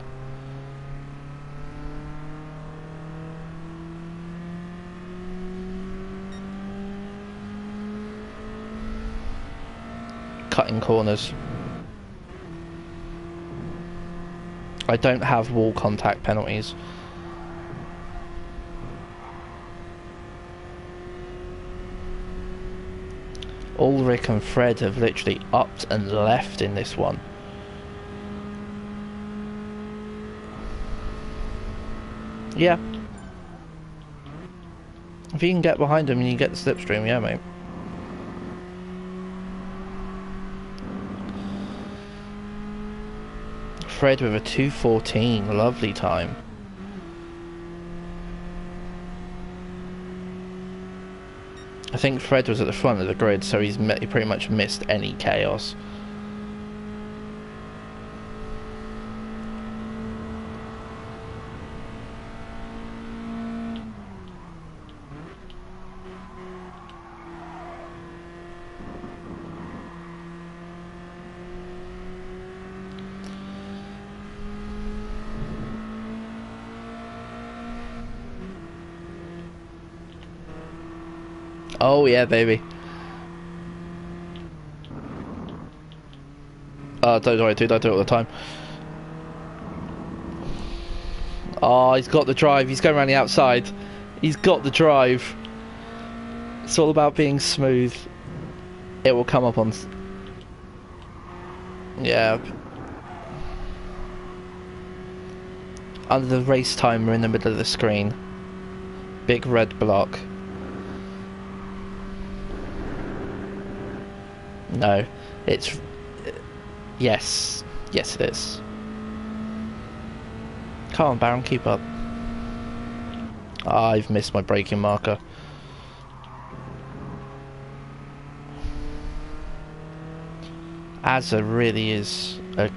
Cutting corners. I don't have wall contact penalties. Ulrich and Fred have literally upped and left in this one. Yeah. If you can get behind him and you get the slipstream, yeah, mate. Fred with a 2:14, lovely time. I think Fred was at the front of the grid, so he pretty much missed any chaos. Oh yeah, baby. Don't worry, dude, I do it all the time. Oh, he's got the drive. He's going around the outside. He's got the drive. It's all about being smooth. It will come up on... Yeah. Under the race timer in the middle of the screen. Big red block. No, it's... Yes. Yes, it is. Come on, Baron, keep up. I've missed my braking marker. Azza really is a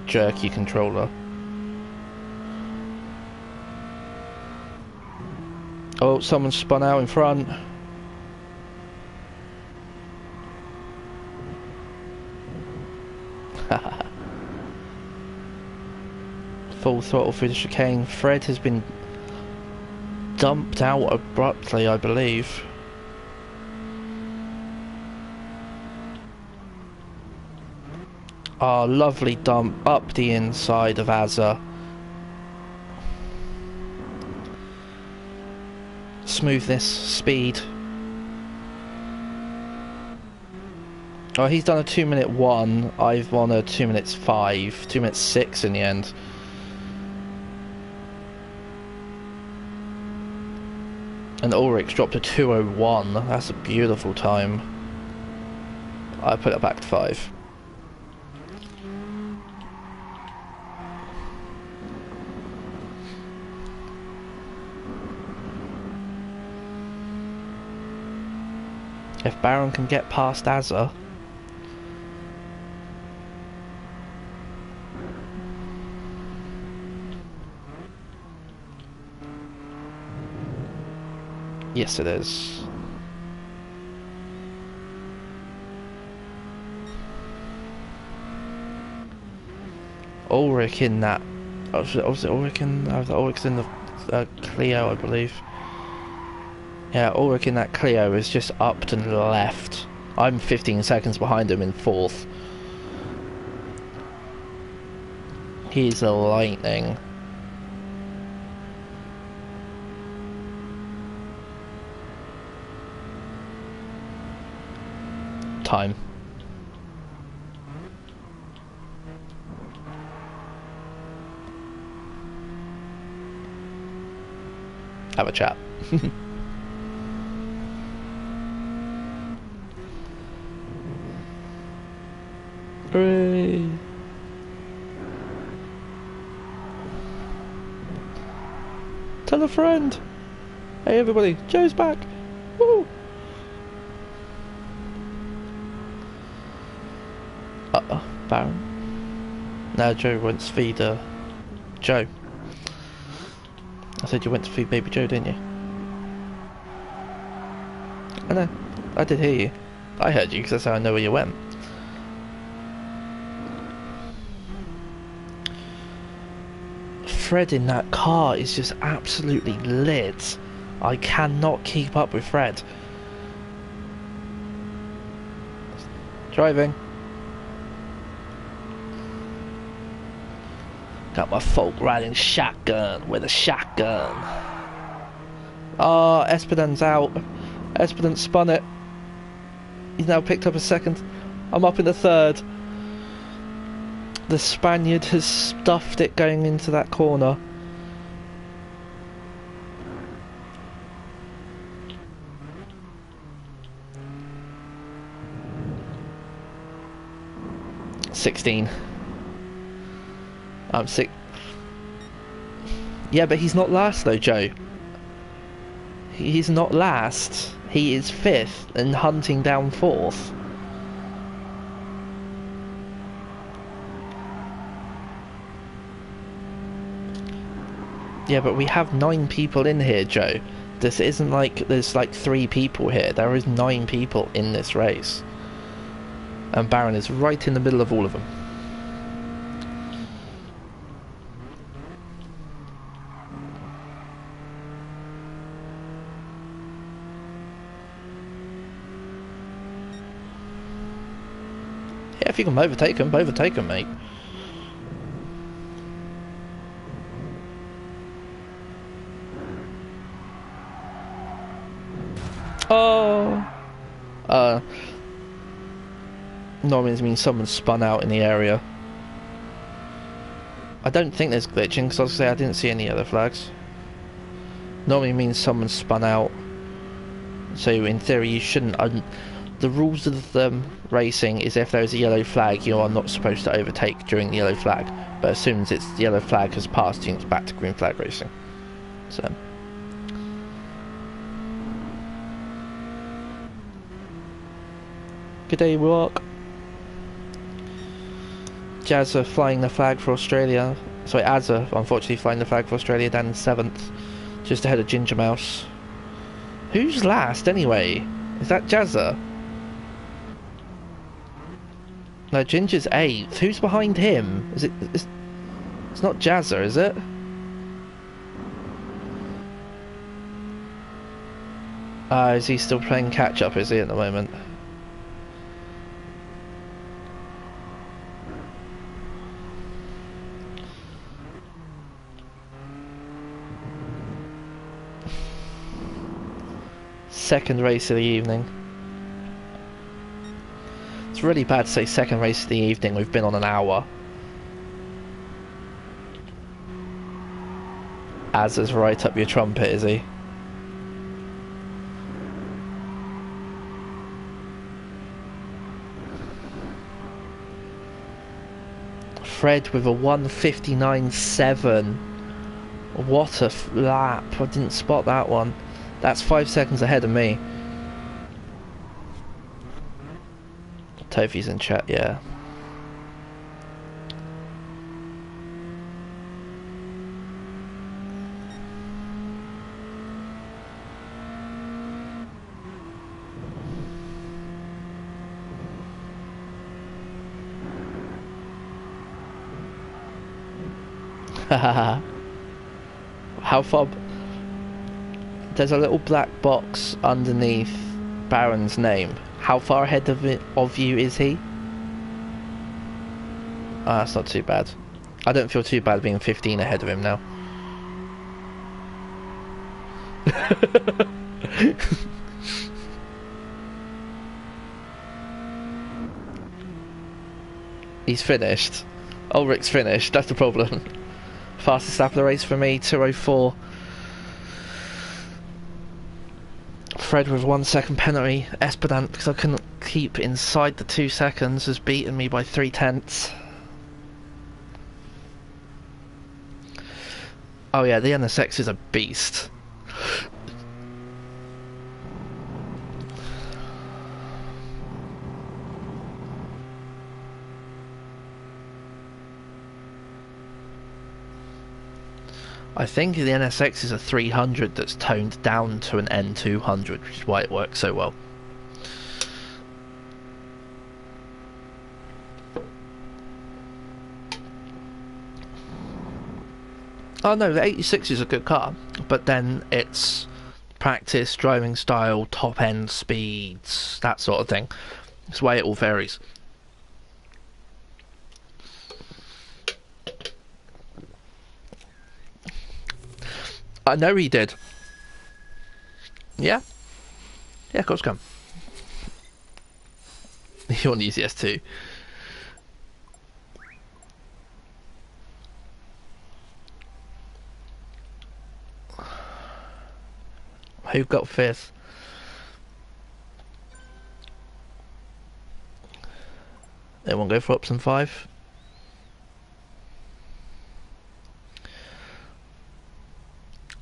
jerky controller. Oh, someone spun out in front. Full throttle through the chicane. Fred has been dumped out abruptly, I believe. Oh, lovely dump up the inside of Azza. Smoothness, speed. Oh, he's done a 2-minute 1. I've won a 2 minutes 5, 2 minutes 6 in the end. And Ulrich's dropped a 2:01. That's a beautiful time. I put it back to 5. If Baron can get past Azza, yes it is. Ulrich in that. Was it Ulrich in? Ulrich's in the Clio, I believe. Yeah, Ulrich in that Clio is just up to the left. I'm 15 seconds behind him in 4th. He's a lightning. Time. Have a chat. Hooray! Tell a friend! Hey everybody, Joe's back! Woo! Uh-oh, Baron. No, Joe went to feed, Joe. I said you went to feed baby Joe, didn't you? I know, I did hear you. I heard you because that's how I know where you went. Fred in that car is just absolutely lit. I cannot keep up with Fred. Driving. Got my folk riding shotgun with a shotgun. Oh, Espeden's out. Espeden spun it. He's now picked up a 2nd. I'm up in the 3rd. The Spaniard has stuffed it going into that corner. $16. I'm sick. Yeah, but he's not last though, Joe. He's not last. He is 5th and hunting down 4th. Yeah, but we have 9 people in here, Joe. This isn't like there's like 3 people here. There is 9 people in this race. And Baron is right in the middle of all of them. Yeah, if you can overtake him, mate. Oh! Normally means someone spun out in the area. I don't think there's glitching, because I was going to say I didn't see any other flags. Normally means someone spun out. So in theory you shouldn't... the rules of racing is if there is a yellow flag, you are not supposed to overtake during the yellow flag. But as soon as the yellow flag has passed, it's back to green flag racing. So... Good day, walk. Jazza flying the flag for Australia. Sorry, Azza, unfortunately, flying the flag for Australia down in 7th. Just ahead of Ginger Mouse. Who's last anyway? Is that Jazza? No, Ginger's 8th. Who's behind him? Is it? It's not Jazza, is it? Is he still playing catch up? Is he at the moment? Second race of the evening. It's really bad to say second race of the evening. We've been on an hour. Azza's right up your trumpet, is he? Fred with a 1:59.7. What a lap. I didn't spot that one. That's 5 seconds ahead of me. Tofi's in chat, yeah. How far? There's a little black box underneath Baron's name. How far ahead of you is he? Ah, that's not too bad. I don't feel too bad being 15 ahead of him now. He's finished. Ulrich's finished, that's the problem. Fastest lap of the race for me, 2:04. Fred with 1 second penalty. Espedant, because I couldn't keep inside the 2 seconds, has beaten me by 3/10. Oh yeah, the NSX is a beast. I think the NSX is a 300 that's toned down to an N200, which is why it works so well. Oh no, the 86 is a good car, but then it's practice, driving style, top end speeds, that sort of thing. It's the way it all varies. I know he did. Yeah? Yeah, of course, come. You want to use the S2? Who got 5th? Anyone go for option 5?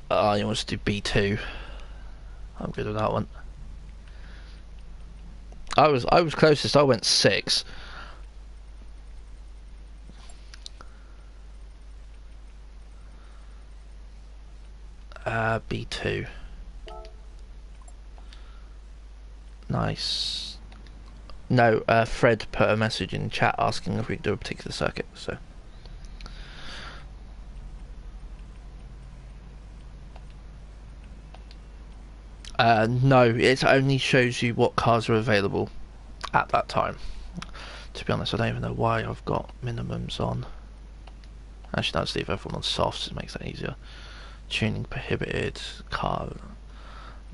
You want to do B2? I'm good with that one. I was closest. I went 6. B2. Nice. No, Fred put a message in chat asking if we could do a particular circuit, so. No, it only shows you what cars are available at that time. To be honest, I don't even know why I've got minimums on. Actually, no, let's leave everyone on softs, it makes that easier. Tuning prohibited, car.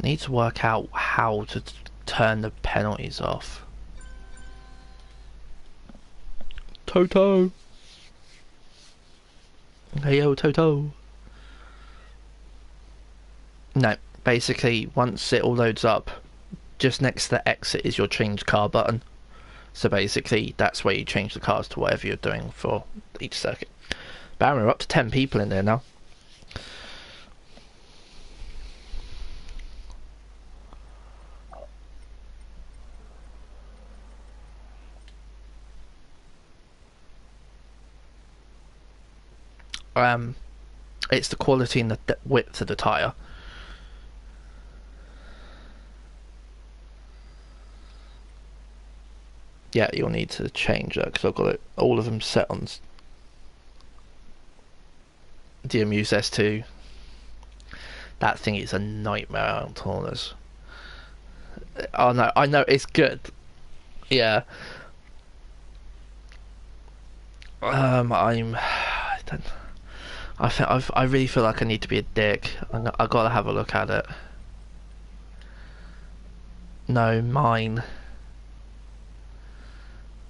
Need to work out how to turn the penalties off. Toto! Hey yo, Toto! No, basically, once it all loads up, just next to the exit is your change car button. So basically, that's where you change the cars to whatever you're doing for each circuit. Bam, we're up to 10 people in there now. It's the quality and the width of the tyre. Yeah, you'll need to change that because I've got it, all of them set on DMU's S2. That thing is a nightmare out on corners. Oh no, I know it's good. Yeah. I really feel like I need to be a dick. I gotta have a look at it. No, mine.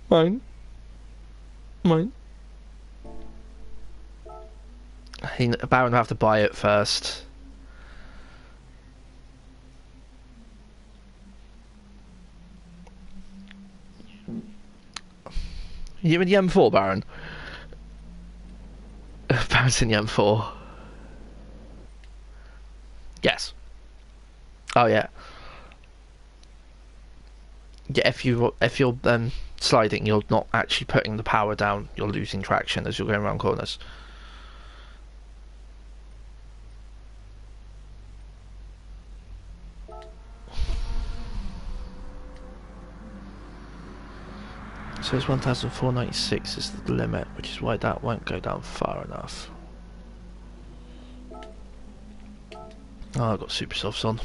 Mine. Baron will have to buy it first. You in the M4, Baron? Baron's in the M4. Yes. Oh yeah. Yeah, if you're sliding, you're not actually putting the power down. You're losing traction as you're going around corners. So it's 1,496 is the limit, which is why that won't go down far enough. Oh, I've got super softs on.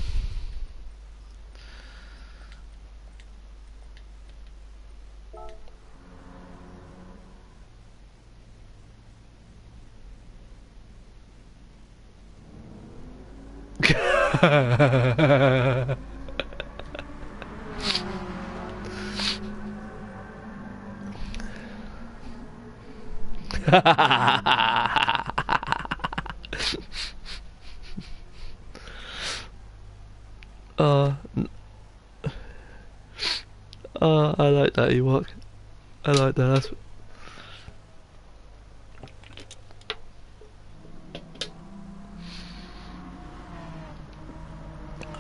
I like that, Ewok. I like that.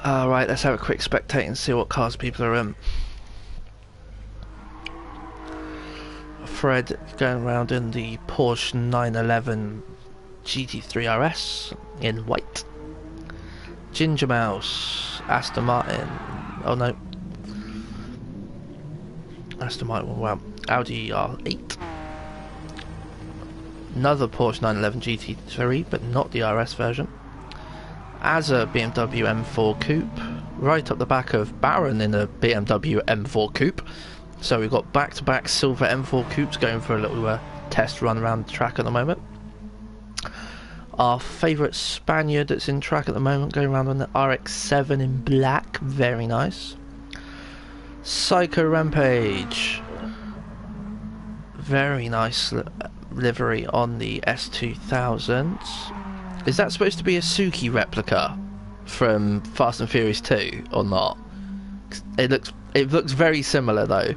Right, let's have a quick spectate and see what cars people are in. Fred going around in the Porsche 911 GT3 RS in white. Ginger Mouse, Aston Martin. Oh no. Aston Martin, well, Audi R8. Another Porsche 911 GT3, but not the RS version. As a BMW M4 Coupe, right up the back of Baron in a BMW M4 Coupe. So we've got back-to-back silver M4 Coupes going for a little test run around the track at the moment. Our favourite Spaniard that's in track at the moment, going around on the RX-7 in black, very nice. Psycho Rampage, very nice livery on the S2000. Is that supposed to be a Suki replica from Fast and Furious 2 or not? It looks very similar though.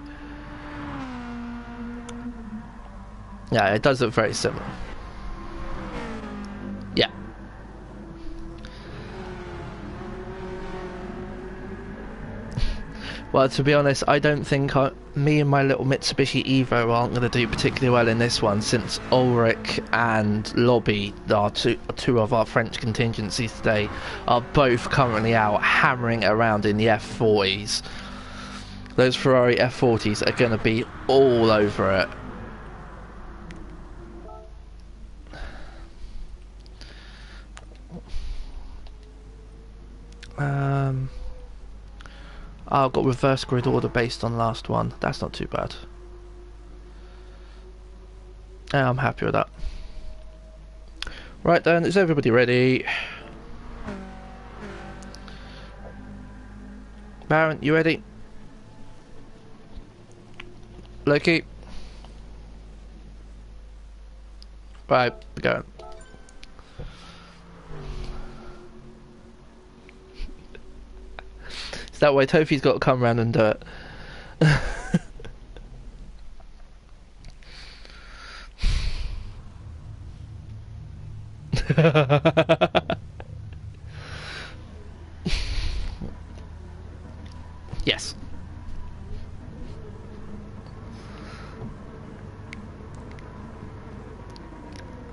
Yeah, it does look very similar. Yeah. Well, to be honest, I don't think me and my little Mitsubishi Evo aren't going to do particularly well in this one, since Ulrich and Lobby, our two of our French contingencies today, are both currently out hammering around in the F40s. Those Ferrari F40s are going to be all over it. I've got reverse grid order based on last one. That's not too bad. Yeah, I'm happy with that. Right then, is everybody ready? Baron, you ready? Loki? Right, we're going. Is that why Tofi's got to come around and do it? Yes.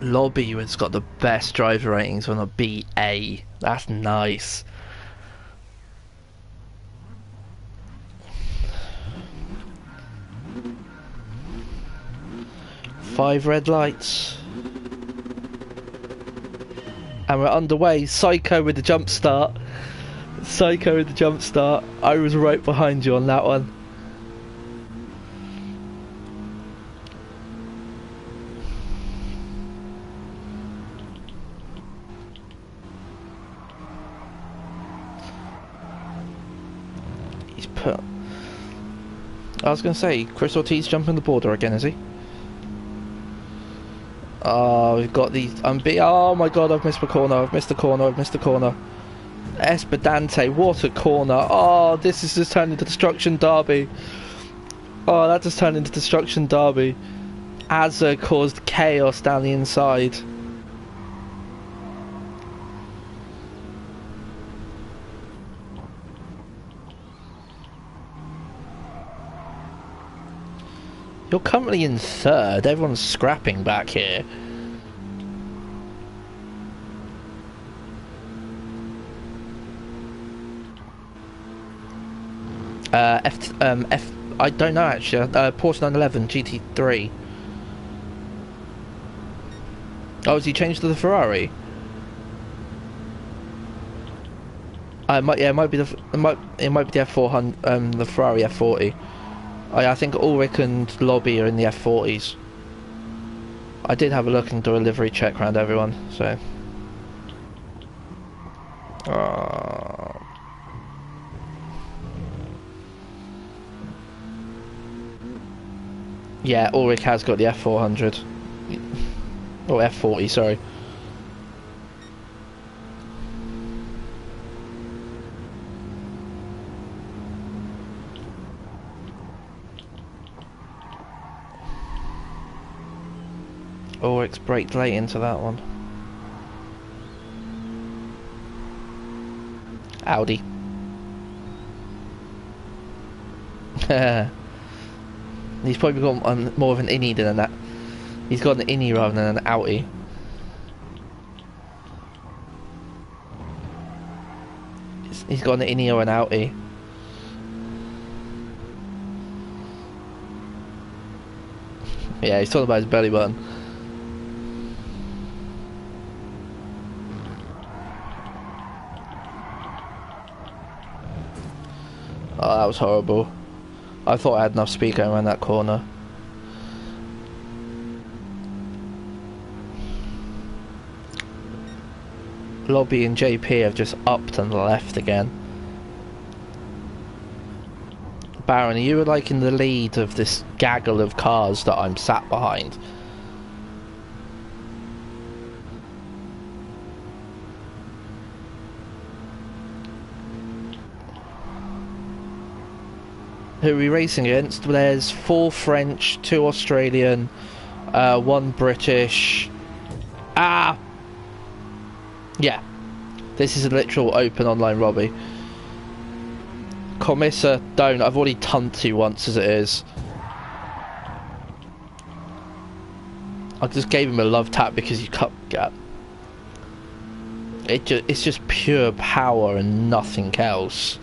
Lobby has got the best driver ratings on a BA. That's nice. 5 red lights. And we're underway. Psycho with the jump start. Psycho with the jump start. I was right behind you on that one. He's put... I was going to say, Chris Ortiz jumping the border again, is he? Oh, we've got these... oh my god, I've missed the corner. I've missed the corner. I've missed the corner. Espedante, what a corner. Oh, this is just turned into Destruction Derby. Oh, that just turned into Destruction Derby. Azza caused chaos down the inside. You're currently in 3rd. Everyone's scrapping back here. I don't know actually. Porsche 911 GT3. Oh, has he changed to the Ferrari? It might be the F400, the Ferrari F40. I think Ulrich and Lobby are in the F40s. I did have a look and do a livery check around everyone, so. Yeah, Ulrich has got the F400. Or F40, sorry. Ulrich's braked late into that one. Audi. He's probably got more of an innie than that. He's got an innie rather than an outie. He's got an innie or an outie. Yeah, he's talking about his belly button. Oh, that was horrible. I thought I had enough speed going around that corner. Lobby and JP have just upped and left again. Baron, you were like in the lead of this gaggle of cars that I'm sat behind. Who are we racing against? There's 4 French, 2 Australian, 1 British. Ah! Yeah. This is a literal open online Robbie. Commissa, don't. I've already tunned you once as it is. I just gave him a love tap because you cut gap. It's just pure power and nothing else.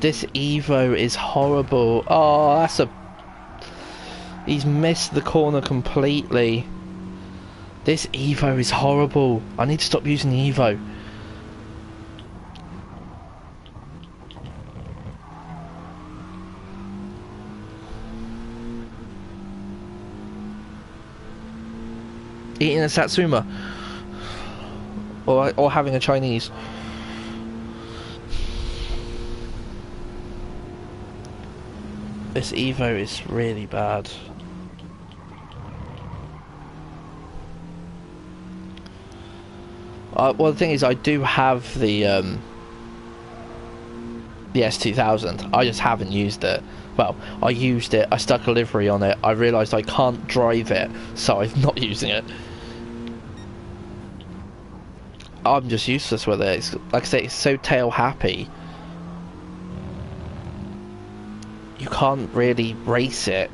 This Evo is horrible. Oh, that's a... He's missed the corner completely. This Evo is horrible. I need to stop using the Evo. Eating a Satsuma. Or having a Chinese. This Evo is really bad. Well, the thing is, I do have the S2000. I just haven't used it. Well, I used it, I stuck a livery on it, I realised I can't drive it, so I'm not using it. I'm just useless with it. It's, like I say, it's so tail happy. You can't really race it.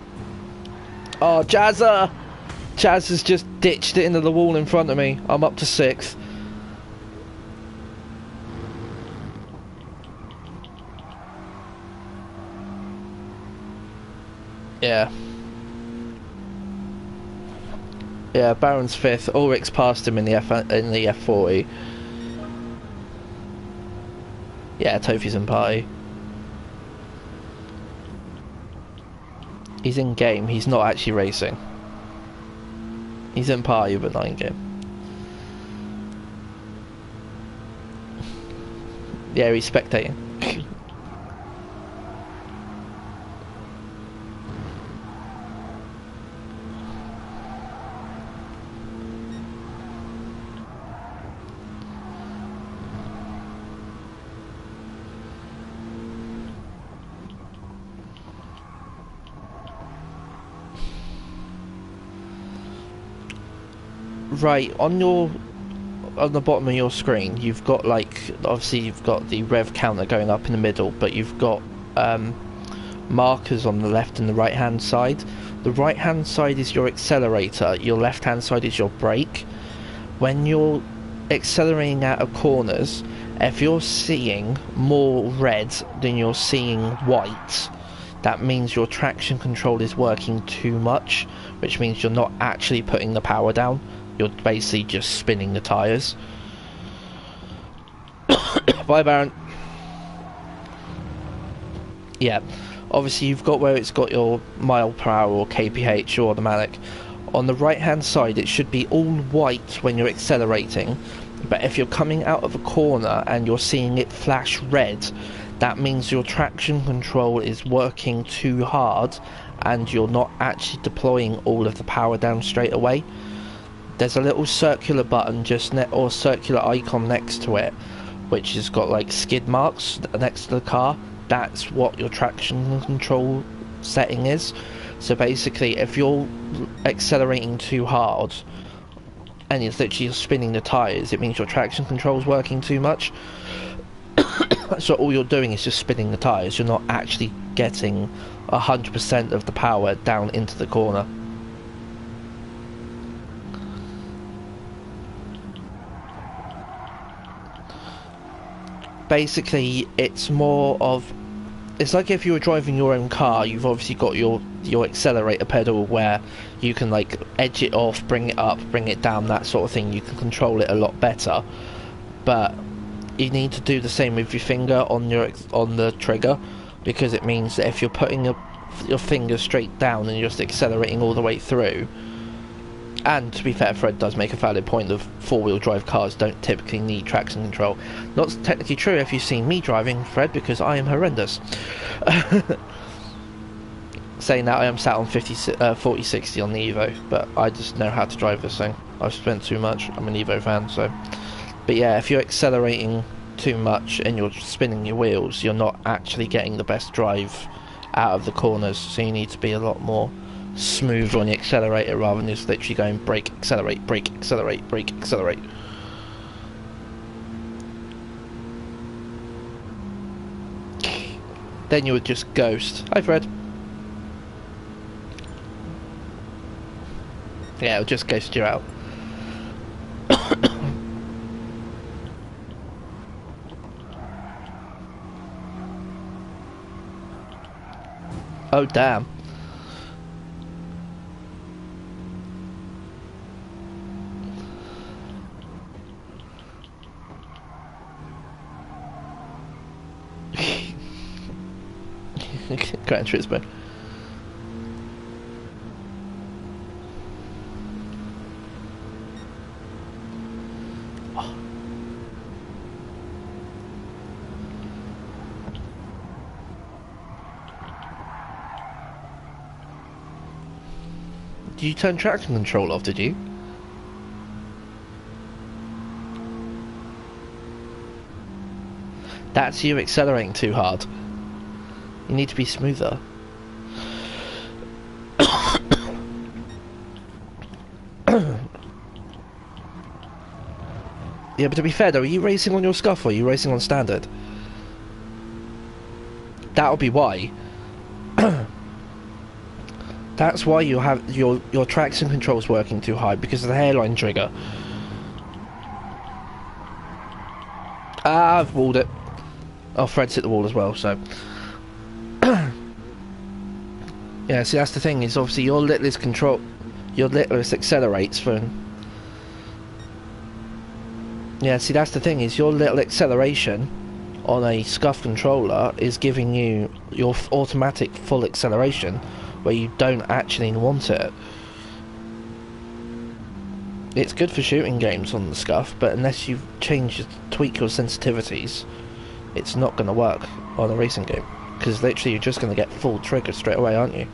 Oh, Jazza! Chaz has just ditched it into the wall in front of me. I'm up to 6th. Yeah. Yeah, Baron's 5th. Ulrich's passed him in the F40. Yeah, Tofi's in party. He's in game, he's not actually racing. He's in party but not in game. Yeah, he's spectating. Right, on the bottom of your screen, you've got like, obviously you've got the rev counter going up in the middle, but you've got markers on the left and the right hand side. The right hand side is your accelerator, your left hand side is your brake. When you're accelerating out of corners, if you're seeing more red than you're seeing white, that means your traction control is working too much, which means you're not actually putting the power down. You're basically just spinning the tyres. Bye, Baron. Yeah, obviously you've got where it's got your mile per hour or kph or automatic. On the right hand side it should be all white when you're accelerating, but if you're coming out of a corner and you're seeing it flash red, that means your traction control is working too hard and you're not actually deploying all of the power down straight away. There's a little circular button or circular icon next to it, which has got like skid marks next to the car. That's what your traction control setting is. So basically, if you're accelerating too hard and it's literally spinning the tyres, it means your traction control is working too much. So all you're doing is just spinning the tyres. You're not actually getting 100% of the power down into the corner. Basically, it's more of, it's like if you were driving your own car, you've obviously got your accelerator pedal where you can like edge it off, bring it up, bring it down, that sort of thing. You can control it a lot better, but you need to do the same with your finger on the trigger, because it means that if you're putting your finger straight down and you're just accelerating all the way through. And to be fair, Fred does make a valid point of four-wheel drive cars don't typically need traction control. Not technically true if you've seen me driving, Fred, because I am horrendous. Saying that, I am sat on 4060 on the Evo, but I just know how to drive this thing. I've spent too much. I'm an Evo fan, so. But yeah, if you're accelerating too much and you're spinning your wheels, you're not actually getting the best drive out of the corners, so you need to be a lot more smooth on the accelerator rather than just literally going brake, accelerate, brake, accelerate, brake, accelerate. Then you would just ghost. Hi, Fred. Yeah, it'll just ghost you out. Oh, damn. Gran Turismo. Oh. Did you turn traction control off, did you? That's you accelerating too hard. You need to be smoother. Yeah, but to be fair though, are you racing on your scuff or are you racing on standard? That'll be why. That's why you have your traction controls working too high, because of the hairline trigger. Ah, I've walled it. Oh, Fred's hit the wall as well, so... Yeah, see, that's the thing, is obviously your littlest control... Your littlest accelerates for... Yeah, see, that's the thing, is your little acceleration on a scuff controller is giving you your automatic full acceleration, where you don't actually want it. It's good for shooting games on the scuff, but unless you tweak your sensitivities, it's not going to work on a racing game, because literally you're just going to get full trigger straight away, aren't you?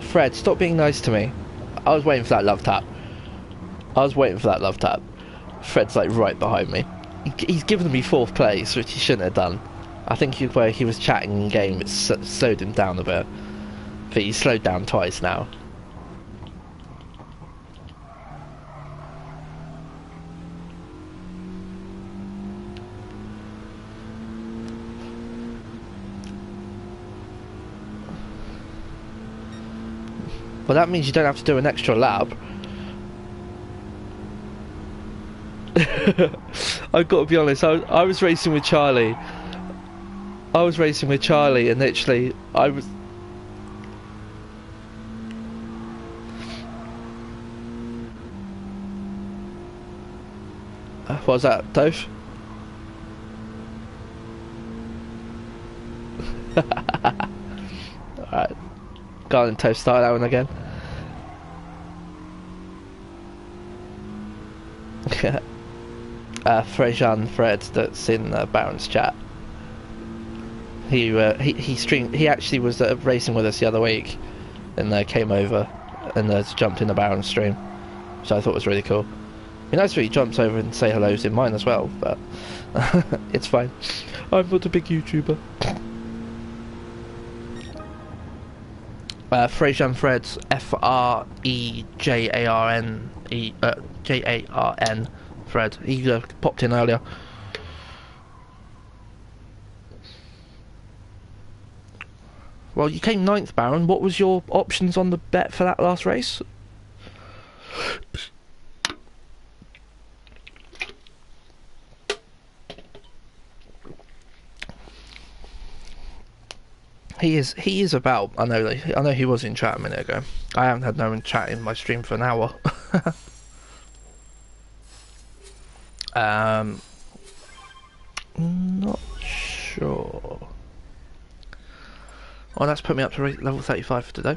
Fred, stop being nice to me. I was waiting for that love tap. Fred's like right behind me. He's given me 4th place, which he shouldn't have done. I think where he was chatting in game, it slowed him down a bit. But he's slowed down twice now. Well, that means you don't have to do an extra lap. I've got to be honest, I was racing with Charlie. And literally, I was... what was that, Dove? Alright. Garden Toast, start that one again. Fred, that's in Baron's chat. He streamed. He actually was racing with us the other week, and came over and jumped in the Baron's stream, so I thought it was really cool. It'd be nice if he jumps over and say hellos in mine as well, but it's fine. I'm not a big YouTuber. Frejan Fred's Frejarn Fred. He popped in earlier. Well, you came 9th, Baron. What was your options on the bet for that last race? He is about. I know he was in chat a minute ago. I haven't had no one chat in my stream for an hour. Not sure. Oh, that's put me up to level 35 for today.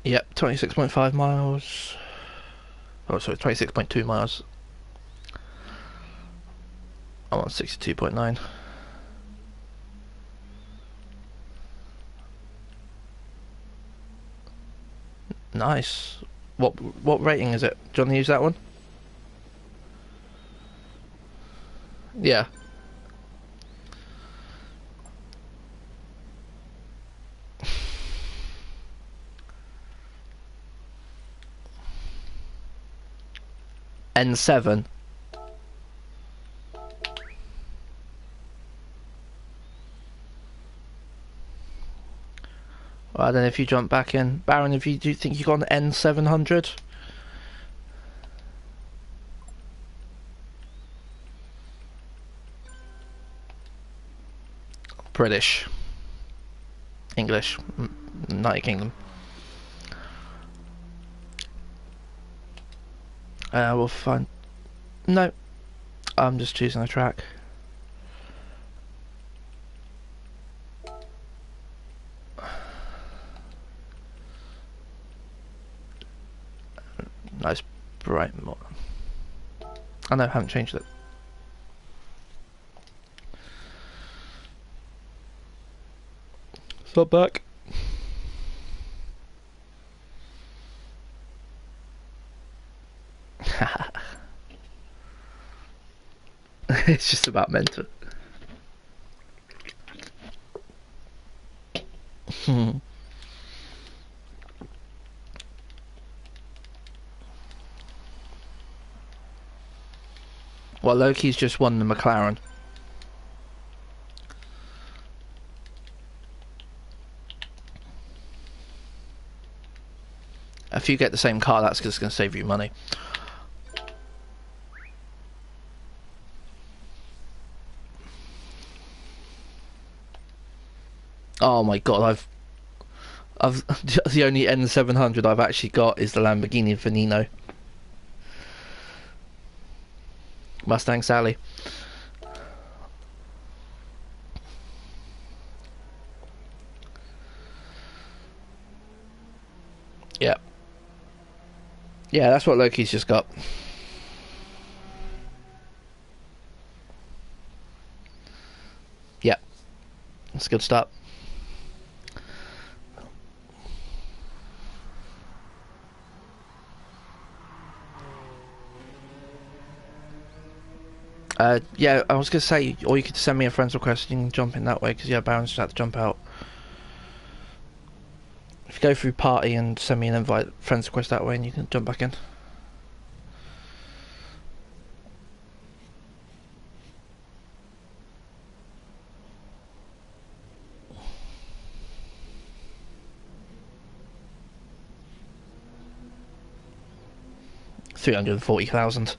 Yep, 26.5 miles. Oh, sorry, 26.2 miles. I'm on 62.9. Nice. What rating is it? Do you want to use that one? Yeah. N7. Well, then if you jump back in, Baron, do you think you got an N700? British, English, United Kingdom. We'll find. No, I'm just choosing a track. Nice bright more. I know, I haven't changed it. Stop back. It's just about mental. Well, Loki's just won the McLaren. If you get the same car, that's just going to save you money. Oh my god, I've the only N700 I've actually got is the Lamborghini Veneno. Mustang Sally. Yep. Yeah, that's what Loki's just got. Yep. That's a good start. Yeah, I was going to say, or you could send me a friend's request and you can jump in that way, because yeah, Baron's just had to jump out. If you go through party and send me an invite, friend's request that way, and you can jump back in. $340,000.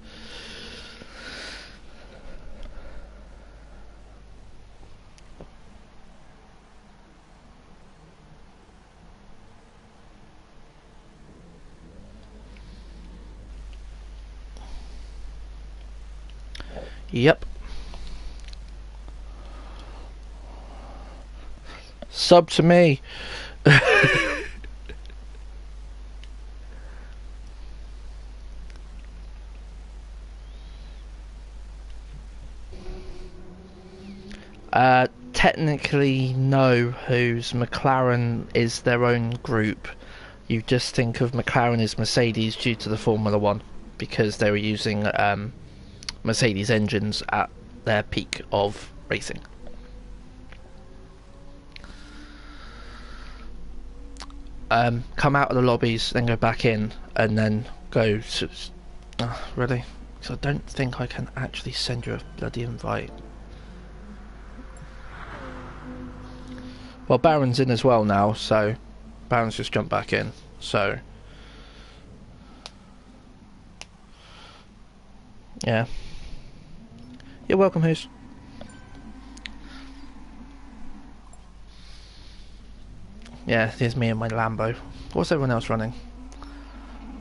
Yep. Sub to me. Technically no, whose McLaren is their own group. You just think of McLaren as Mercedes due to the Formula 1, because they were using Mercedes engines at their peak of racing. Come out of the lobbies, then go back in, and then go to... really? Because I don't think I can actually send you a bloody invite. Well, Baron's in as well now, so Baron's just jumped back in, so yeah. You're welcome, Who's. Yeah, there's me and my Lambo. What's everyone else running?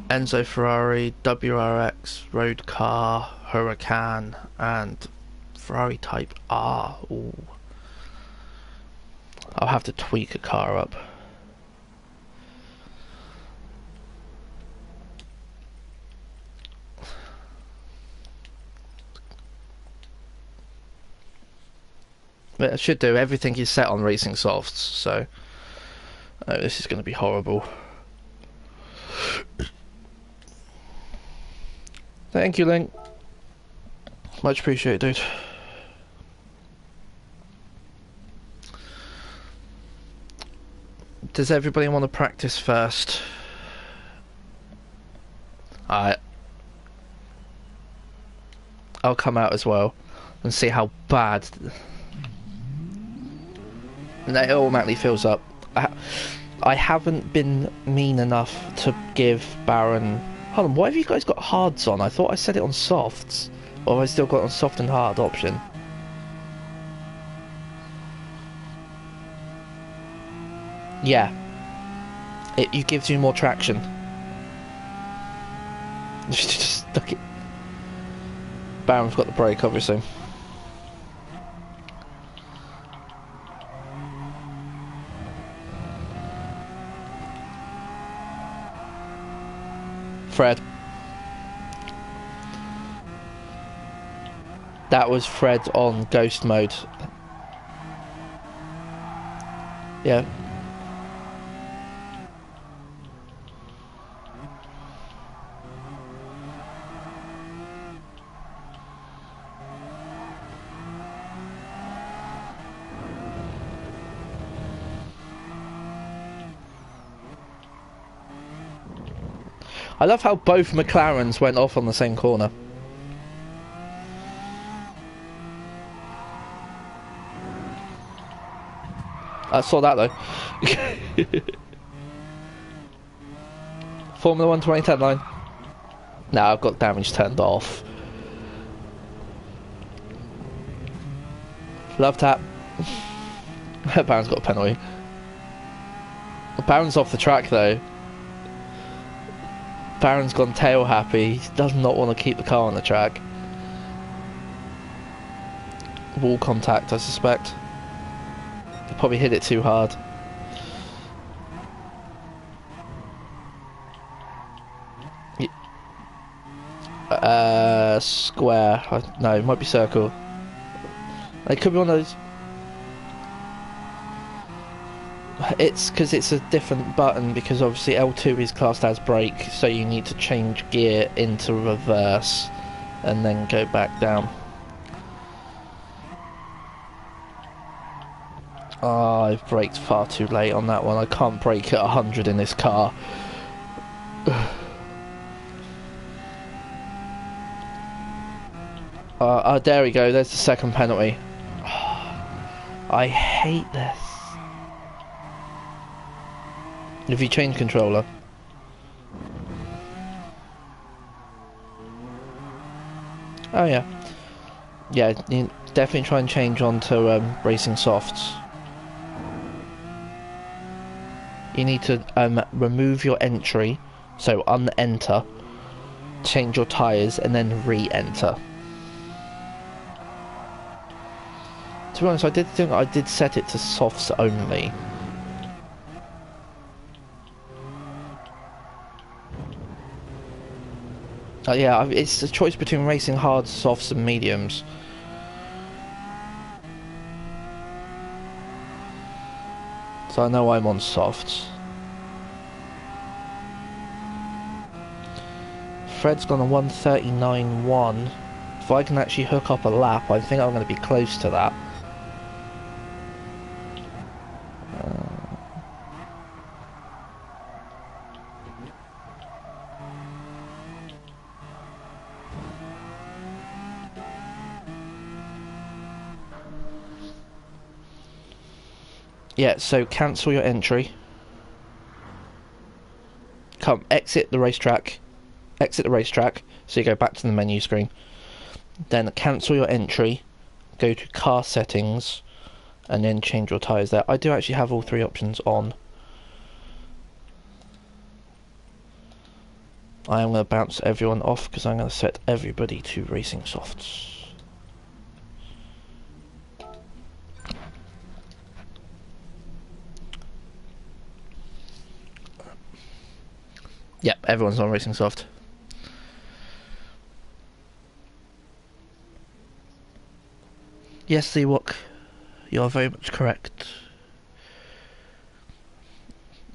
Enzo Ferrari, WRX, Road Car, Huracan, and Ferrari Type R. Ooh. I'll have to tweak a car up. But it should do. Everything is set on racing softs, so this is going to be horrible. Thank you, Link. Much appreciated, dude. Does everybody want to practice first? Alright. I'll come out as well and see how bad. And it automatically fills up. I haven't been mean enough to give Baron... Hold on, why have you guys got hards on? I thought I set it on softs. Or have I still got it on soft and hard option? Yeah. It gives you more traction. Just stuck it. Baron's got the brake, obviously. Fred. That was Fred on ghost mode. Yeah. I love how both McLarens went off on the same corner. I saw that though. Formula 1 2010 line. Now I've got damage turned off. Love tap. Baron's got a penalty. Baron's off the track though. Baron's gone tail happy. He does not want to keep the car on the track. Wall contact, I suspect. He probably hit it too hard. Square. No, it might be circle. It could be one of those. It's because it's a different button, because obviously L2 is classed as brake, so you need to change gear into reverse and then go back down. Oh, I've braked far too late on that one. I can't brake at 100 in this car. There we go, there's the second penalty. I hate this. If you change controller. Oh yeah. Yeah, you definitely try and change onto racing softs. You need to remove your entry, so un-enter, change your tyres and then re-enter. To be honest, I did think I did set it to softs only. Yeah, it's a choice between racing hards, softs and mediums. So I know I'm on softs. Fred's gone a 1:39.1. If I can actually hook up a lap, I think I'm going to be close to that. Yeah, so cancel your entry. Come, exit the racetrack. Exit the racetrack, so you go back to the menu screen. Then cancel your entry, go to car settings, and then change your tyres there. I do actually have all three options on. I am going to bounce everyone off because I'm going to set everybody to racing softs. Yep, everyone's on racing soft. Yes, Ewok, you are very much correct.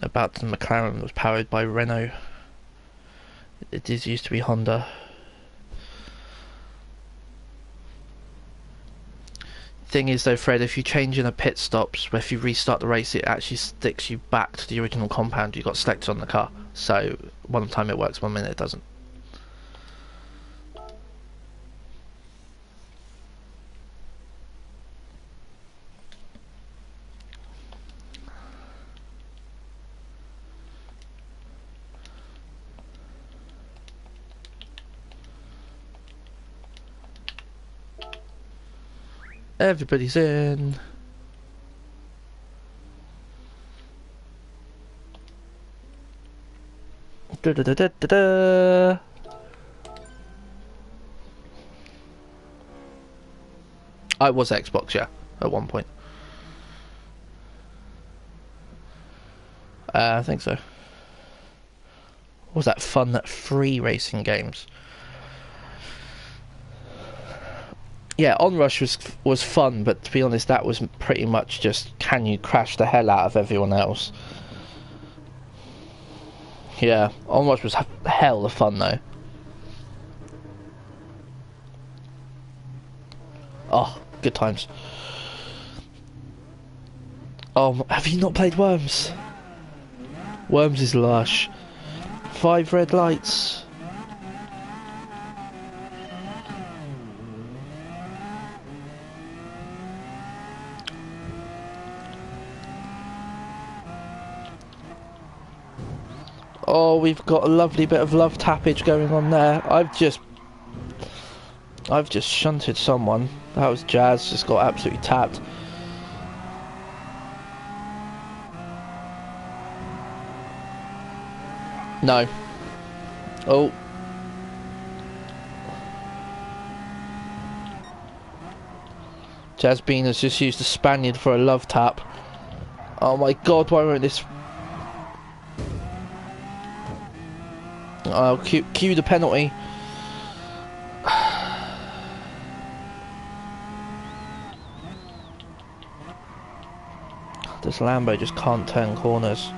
About the McLaren was powered by Renault. It is used to be Honda. Thing is though, Fred, if you change in a pit stops, if you restart the race, it actually sticks you back to the original compound you got selected on the car. So one time it works, 1 minute it doesn't. Everybody's in. Da da da da da da. I was Xbox, yeah, at one point. I think so. What was that fun, that free racing games? Yeah, Onrush was fun, but to be honest, that was pretty much just can you crash the hell out of everyone else. Yeah, Onrush was hell of fun though. Oh, good times. Oh, have you not played Worms? Worms is lush. 5 red lights. Oh, we've got a lovely bit of love tappage going on there. I've just shunted someone. That was Jazz, just got absolutely tapped. No. Oh. Jazz Bean has just used the Spaniard for a love tap. Oh my god, why won't this... I'll cue the penalty. This Lambo just can't turn corners.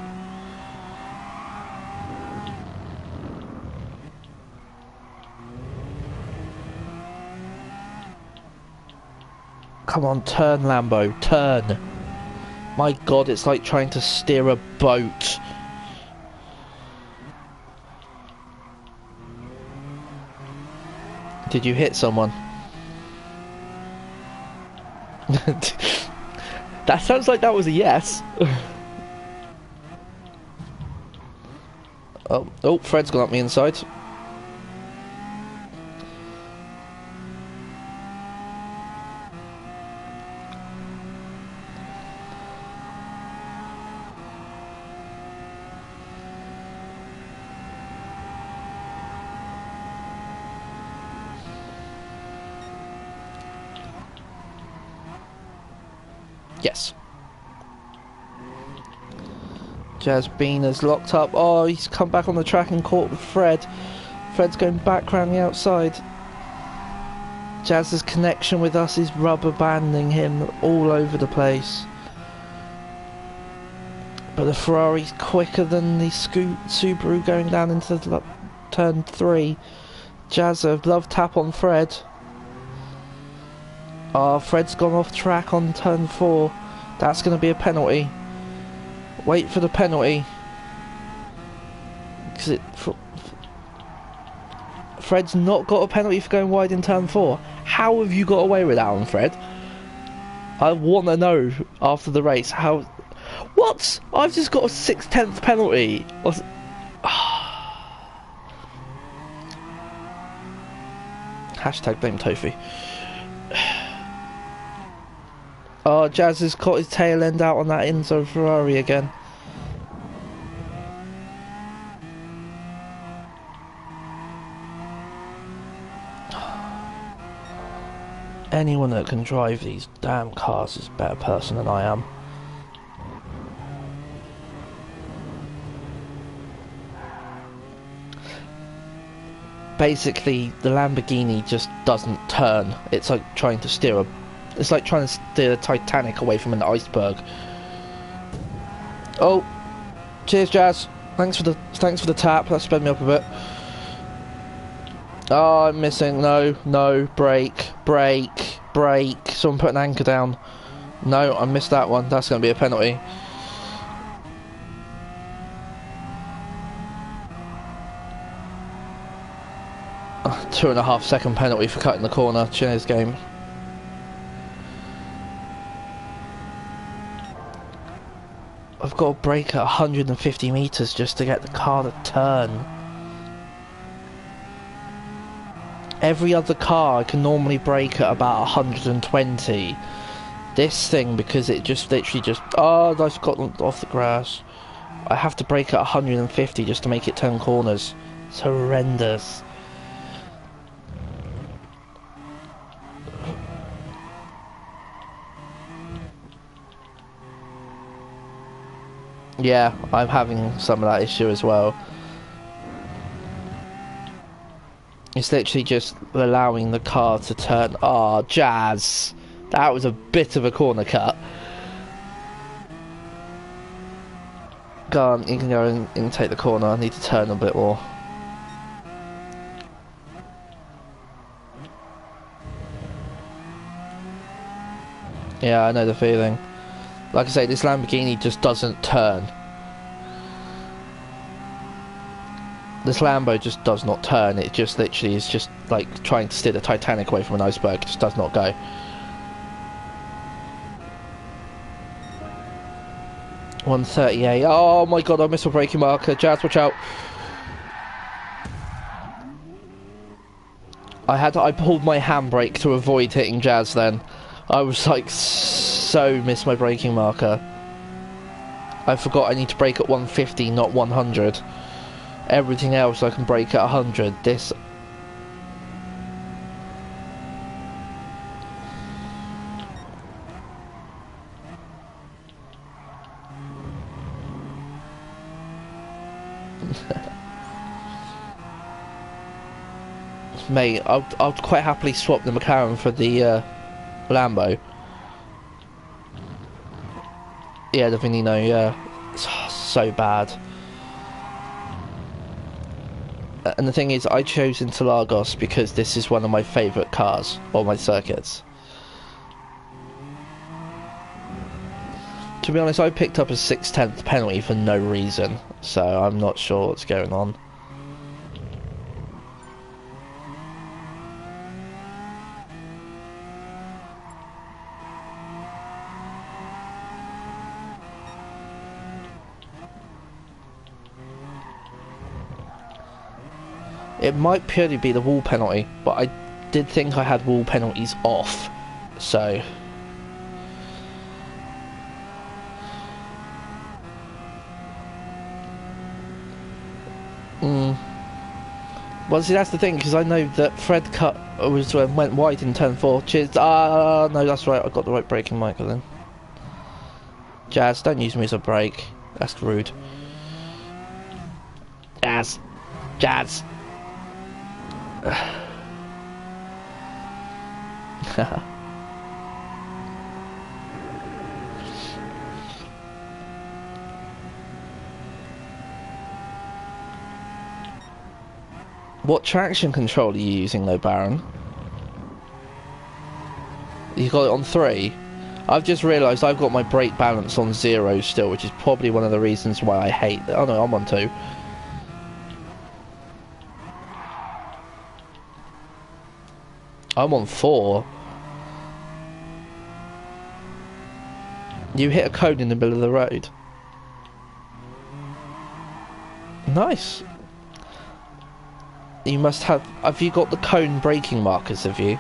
Come on, turn Lambo, turn. My god, it's like trying to steer a boat. Did you hit someone? That sounds like that was a yes. Oh, Fred's gone up the inside. Yes. Jazz Bean is locked up. Oh, he's come back on the track and caught with Fred. Fred's going back round the outside. Jazz's connection with us is rubber banding him all over the place. But the Ferrari's quicker than the Subaru going down into turn 3. Jazz a love tap on Fred. Oh, Fred's gone off track on turn 4. That's going to be a penalty. Wait for the penalty. Because Fred's not got a penalty for going wide in turn 4. How have you got away with that one, Fred? I want to know after the race how... What? I've just got a 6/10 penalty. Hashtag blame Tofu. Oh, Jazz has caught his tail end out on that Enzo Ferrari again. Anyone that can drive these damn cars is a better person than I am. Basically, the Lamborghini just doesn't turn. It's like trying to steer a... It's like trying to steer the Titanic away from an iceberg. Oh, cheers, Jazz. Thanks for the tap. That sped me up a bit. Oh, I'm missing. No, brake. Someone put an anchor down. No, I missed that one. That's going to be a penalty. Oh, 2.5 second penalty for cutting the corner. Cheers, game. I've got to brake at 150 meters just to get the car to turn. Every other car I can normally brake at about 120. This thing, because it just literally just... Oh, I've got off the grass. I have to brake at 150 just to make it turn corners. It's horrendous. Yeah, I'm having some of that issue as well. It's literally just allowing the car to turn. Ah, Jazz! That was a bit of a corner cut. Go on, you can go and take the corner. I need to turn a bit more. Yeah, I know the feeling. Like I say, this Lamborghini just doesn't turn. This Lambo just does not turn. It just literally is just like trying to steer the Titanic away from an iceberg. It just does not go. 138. Oh my god, I missed a braking marker. Jazz, watch out. I pulled my handbrake to avoid hitting Jazz then. I was like so missed my braking marker. I forgot I need to brake at 150, not 100. Everything else I can brake at 100. This... Mate, I'll quite happily swap the McLaren for the Lambo. Yeah, the Veneno, yeah. It's so bad. And the thing is, I chose Interlagos because this is one of my favourite cars on my circuits. To be honest, I picked up a 6/10 penalty for no reason, so I'm not sure what's going on. It might purely be the wall penalty, but I did think I had wall penalties off, so... Well, see, that's the thing, because I know that Fred went wide in turn 4. Cheers. No, that's right, I got the right braking marker then. Jazz, don't use me as a brake. That's rude. Jazz. Jazz. What traction control are you using though, Baron? You got it on 3? I've just realised I've got my brake balance on 0 still, which is probably one of the reasons why I hate... Oh no, I'm on 2. I'm on 4. You hit a cone in the middle of the road. Nice. You must have... Have you got the cone braking markers, have you?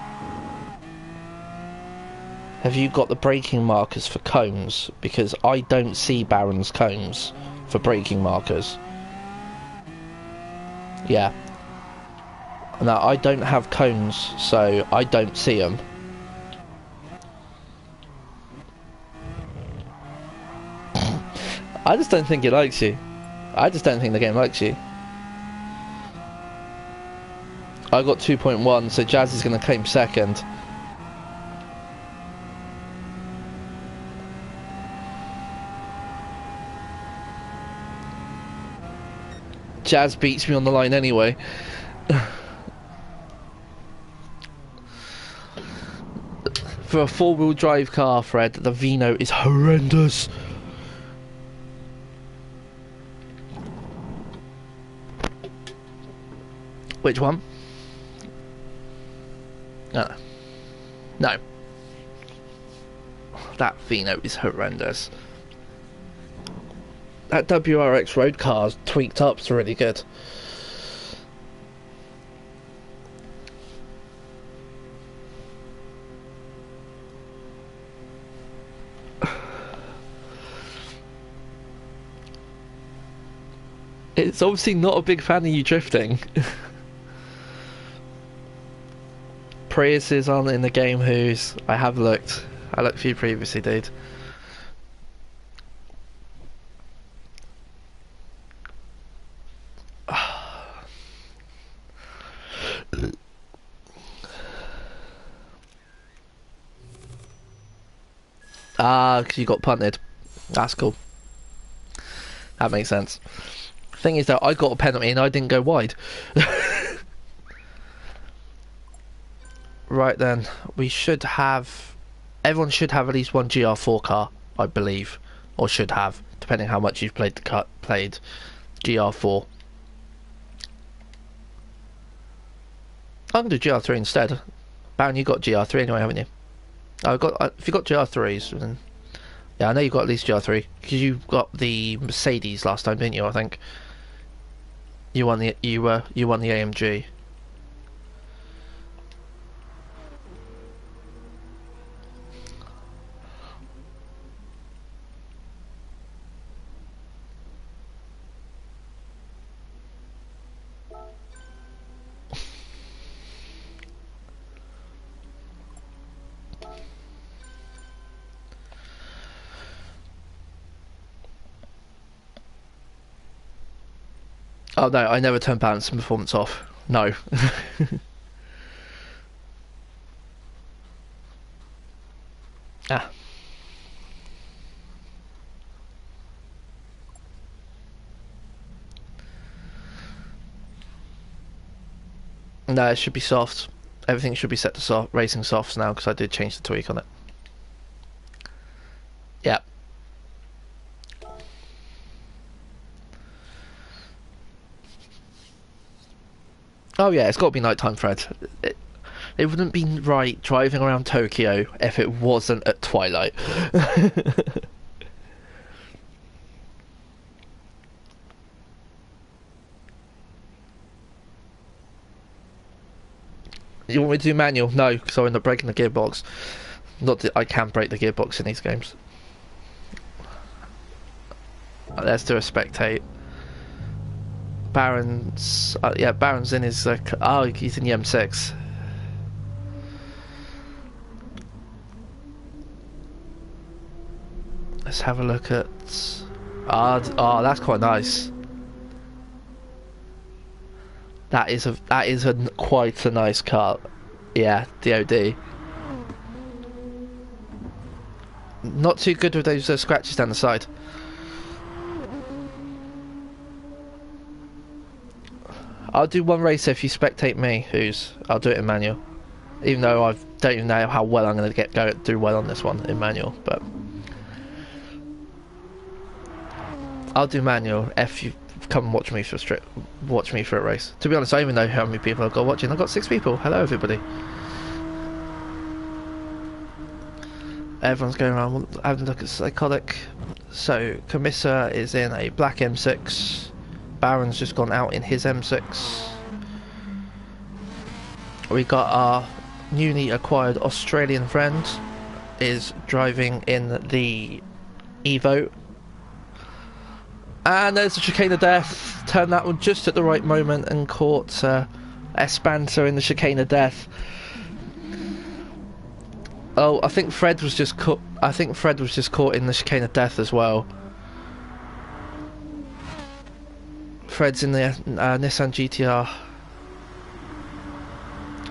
Have you got the braking markers for cones? Because I don't see Baron's cones for braking markers. Yeah. No, I don't have cones, so I don't see them. I just don't think it likes you. I just don't think the game likes you. I got 2.1, so Jazz is going to claim second. Jazz beats me on the line anyway. For a four-wheel drive car, Fred, the Vino is horrendous. Which one? No. No. That Vino is horrendous. That WRX road car's tweaked up, it's really good. It's obviously not a big fan of you drifting. Priuses aren't in the game, who's... I have looked. I looked for you previously, dude. Ah, because you got punted. That's cool. That makes sense. Thing is, though, I got a penalty and I didn't go wide. Right then, we should have... Everyone should have at least one GR4 car, I believe. Or should have, depending how much you've played GR4. I'm going to do GR3 instead. Baron, you got GR3 anyway, haven't you? If you got GR3s, then... Yeah, I know you got at least GR3, because you got the Mercedes last time, didn't you, I think? You won the AMG. Oh no, I never turn balance and performance off. No. Ah. No, it should be soft. Everything should be set to soft, racing softs now, because I did change the tweak on it. Yeah. Oh yeah, it's got to be nighttime, Fred. It wouldn't be right driving around Tokyo if it wasn't at twilight. You want me to do manual? No, because I end up breaking the gearbox. Not that I can break the gearbox in these games. Let's do a spectate. Baron's... yeah, Baron's in his... oh, he's in the M6. Let's have a look at... oh, that's quite nice. That is quite a nice car. Yeah, DOD. Not too good with those scratches down the side. I'll do one race if you spectate me, I'll do it in manual. Even though I don't even know how well I'm going to do well on this one in manual, but... I'll do manual if you come and watch me for a race. To be honest, I don't even know how many people I've got watching. I've got 6 people. Hello, everybody. Everyone's going around having a look at Psychotic. So, Commissa is in a black M6. Baron's just gone out in his M6. We got our newly acquired Australian friend is driving in the Evo. And there's a chicane of death. Turned that one just at the right moment and caught Espanto in the chicane of death. Oh, I think Fred was just caught. I think Fred was just caught in the chicane of death as well. Fred's in the Nissan GTR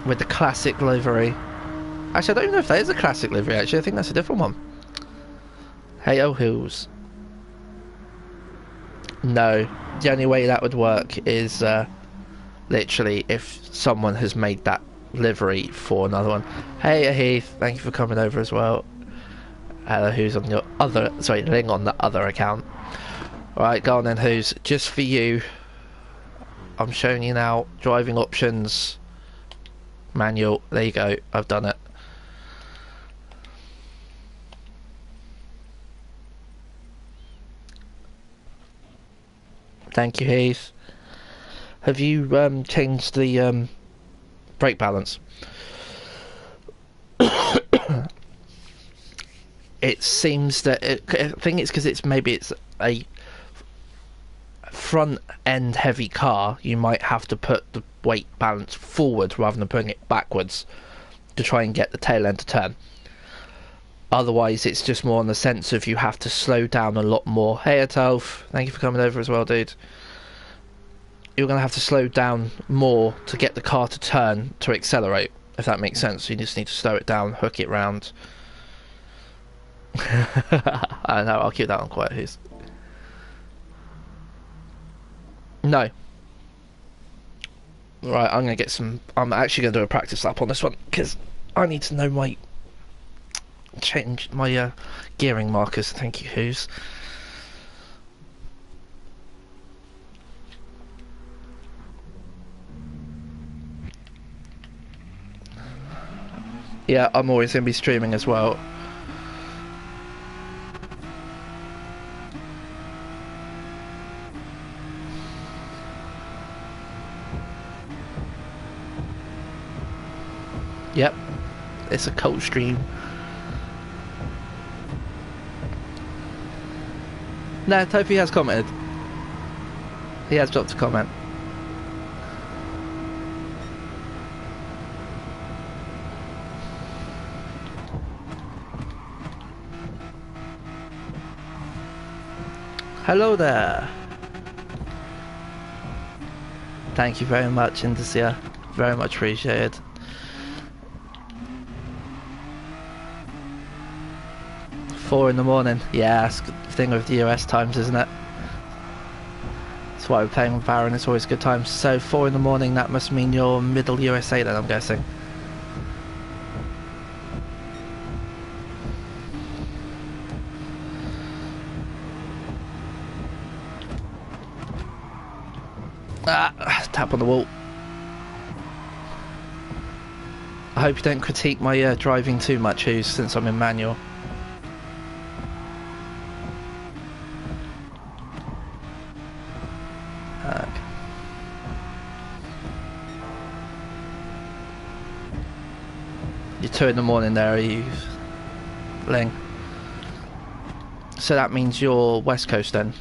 with the classic livery. Actually, I don't even know if that is a classic livery. Actually, I think that's a different one. Hey, oh hills. No, the only way that would work is literally if someone has made that livery for another one. Hey Heath, thank you for coming over as well. Who's on your other, sorry, Ling on the other account. Alright, go on then, who's just for you. I'm showing you now driving options, manual. There you go, I've done it. Thank you, Heath. Have you changed the brake balance? It seems that I think it's because maybe it's a front end heavy car. You might have to put the weight balance forward rather than putting it backwards to try and get the tail end to turn. Otherwise, it's just more on the sense of you have to slow down a lot more. Hey, Atolf, thank you for coming over as well, dude. You're going to have to slow down more to get the car to turn to accelerate, if that makes sense. You just need to slow it down, hook it round. I know, I'll keep that on quiet. Who's? No. Right, I'm gonna get some. I'm actually gonna do a practice lap on this one because I need to know my change my gearing markers. Thank you, Who's. Yeah, I'm always gonna be streaming as well. Yep, it's a cold stream. No, Tofi has commented. He has dropped a comment. Hello there. Thank you very much, Indesia. Very much appreciated. Four in the morning. Yeah, that's the thing with the US times, isn't it? That's why we're playing with Baron. It's always good times. So 4 in the morning. That must mean you're middle USA then, I'm guessing. Ah, tap on the wall. I hope you don't critique my driving too much, Who's, since I'm in manual. You're 2 in the morning there, are you, Ling? So that means you're West Coast then?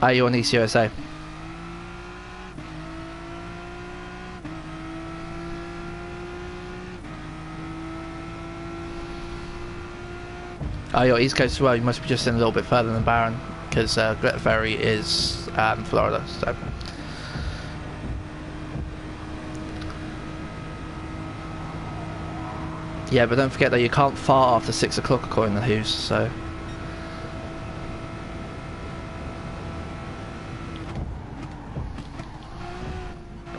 Are you on East USA? Oh, you're East Coast as well. You must be just in a little bit further than Baron, because GlitterFairy is Florida, so... Yeah, but don't forget that you can't fart after 6 o'clock according to Who's, so...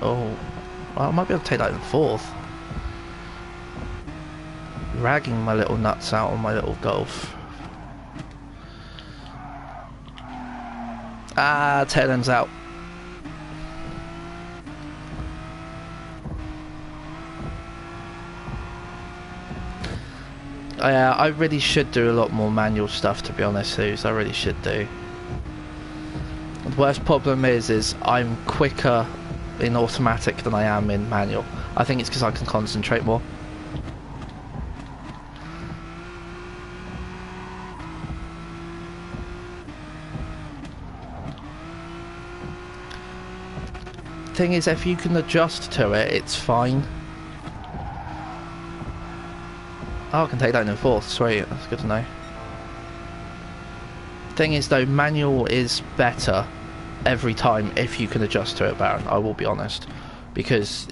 Oh, well, I might be able to take that in 4th. Ragging my little nuts out on my little Golf. Ah, tail ends out. Yeah, I really should do a lot more manual stuff, to be honest, Suze. I really should do. The worst problem is I'm quicker in automatic than I am in manual. I think it's because I can concentrate more. Thing is, if you can adjust to it, it's fine. Oh, I can take that in 4th, sweet, that's good to know. Thing is though, manual is better every time if you can adjust to it, Baron, I will be honest. Because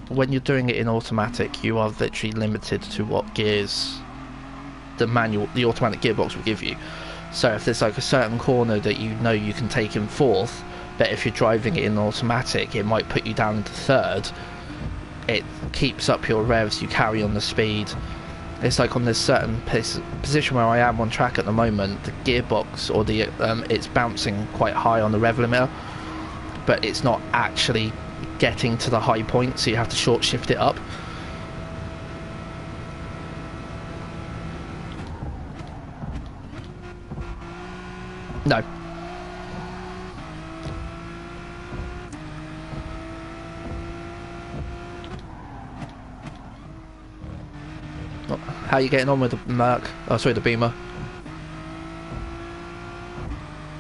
when you're doing it in automatic, you are literally limited to what gears the automatic gearbox will give you. So if there's like a certain corner that you know you can take in 4th, but if you're driving it in automatic, it might put you down into 3rd. It keeps up your revs, you carry on the speed. It's like on this certain position where I am on track at the moment, the gearbox or the it's bouncing quite high on the rev limiter, but it's not actually getting to the high point, so you have to short shift it up. No. How are you getting on with the Merc? Oh, sorry, the Beamer.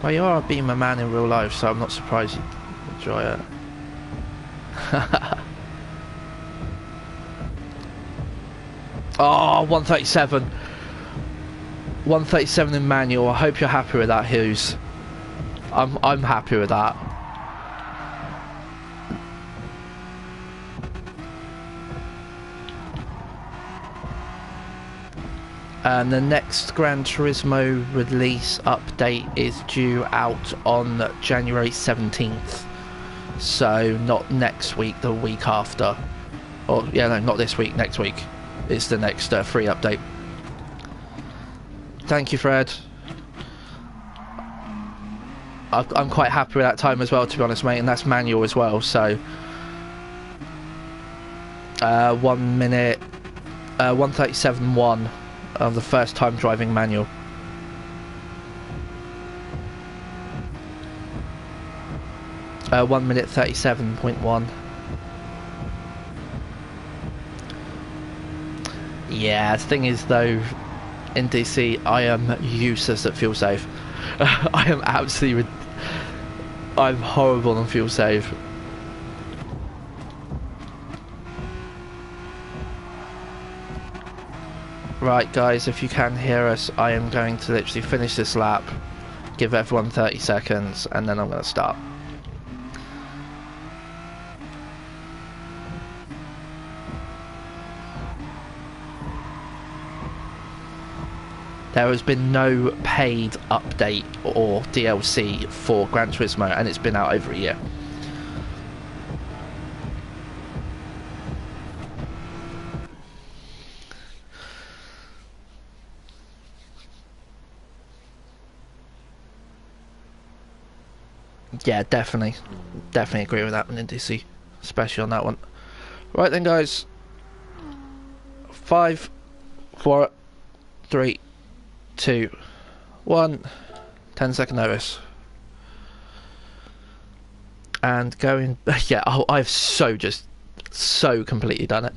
Well, you are a Beamer man in real life, so I'm not surprised you enjoy it. Oh, 137. 137 in manual. I hope you're happy with that, Hughes. I'm happy with that. And the next Gran Turismo release update is due out on January 17th. So not next week, the week after. Or, yeah, no, not this week, next week. It's the next free update. Thank you, Fred. I'm quite happy with that time as well, to be honest, mate, and that's manual as well, so... 1 minute... 1:37.1 of the first time driving manual. Uh, 1 minute 37.1. Yeah, the thing is though, in DC, I am useless at fuel save. I am absolutely... I'm horrible on fuel save. Right guys, if you can hear us, I am going to literally finish this lap, give everyone 30 seconds, and then I'm going to start. There has been no paid update or DLC for Gran Turismo, and it's been out over a year. Yeah, definitely agree with that one in DC, especially on that one. Right then guys, 5, 4, 3, 2, 1, 10-second notice. And going, yeah, oh, I've so completely done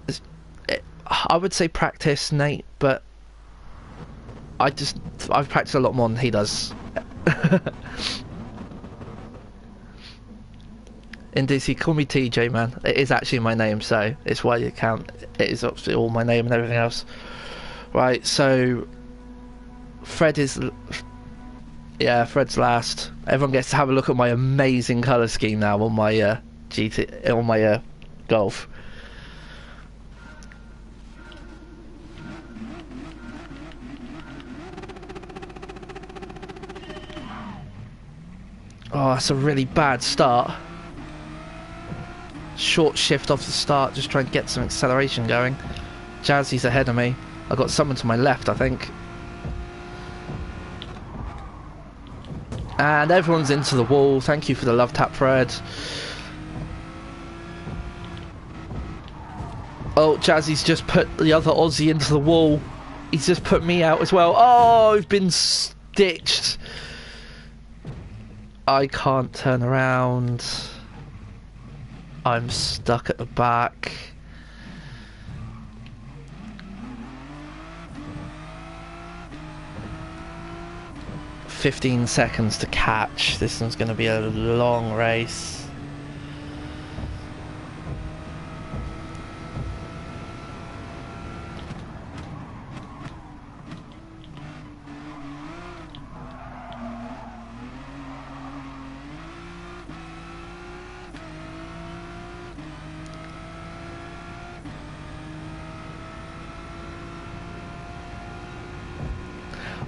it. I would say practice, Nate, but I've practiced a lot more than he does. In DC, call me TJ, man. It is actually my name, so it's why you count. It is obviously all my name and everything else. Right, so Fred is... Yeah, Fred's last. Everyone gets to have a look at my amazing colour scheme now on my Golf. Oh, that's a really bad start. Short shift off the start, just trying to get some acceleration going. Jazzy's ahead of me. I've got someone to my left, I think. And everyone's into the wall. Thank you for the love tap, Fred. Oh, Jazzy's just put the other Aussie into the wall. He's just put me out as well. Oh, I've been stitched. I can't turn around. I'm stuck at the back. "15 seconds to catch." This one's going to be a long race.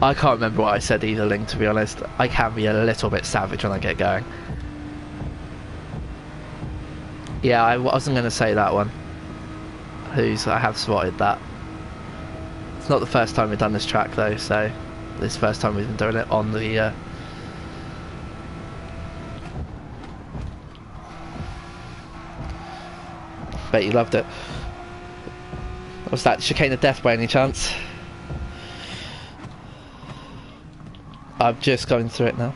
I can't remember what I said either, Link, to be honest. I can be a little bit savage when I get going. Yeah, I wasn't going to say that one. I have spotted that. It's not the first time we've done this track though, so this is the first time we've been doing it on the Bet you loved it. Was that chicane of death by any chance? I'm just going through it now.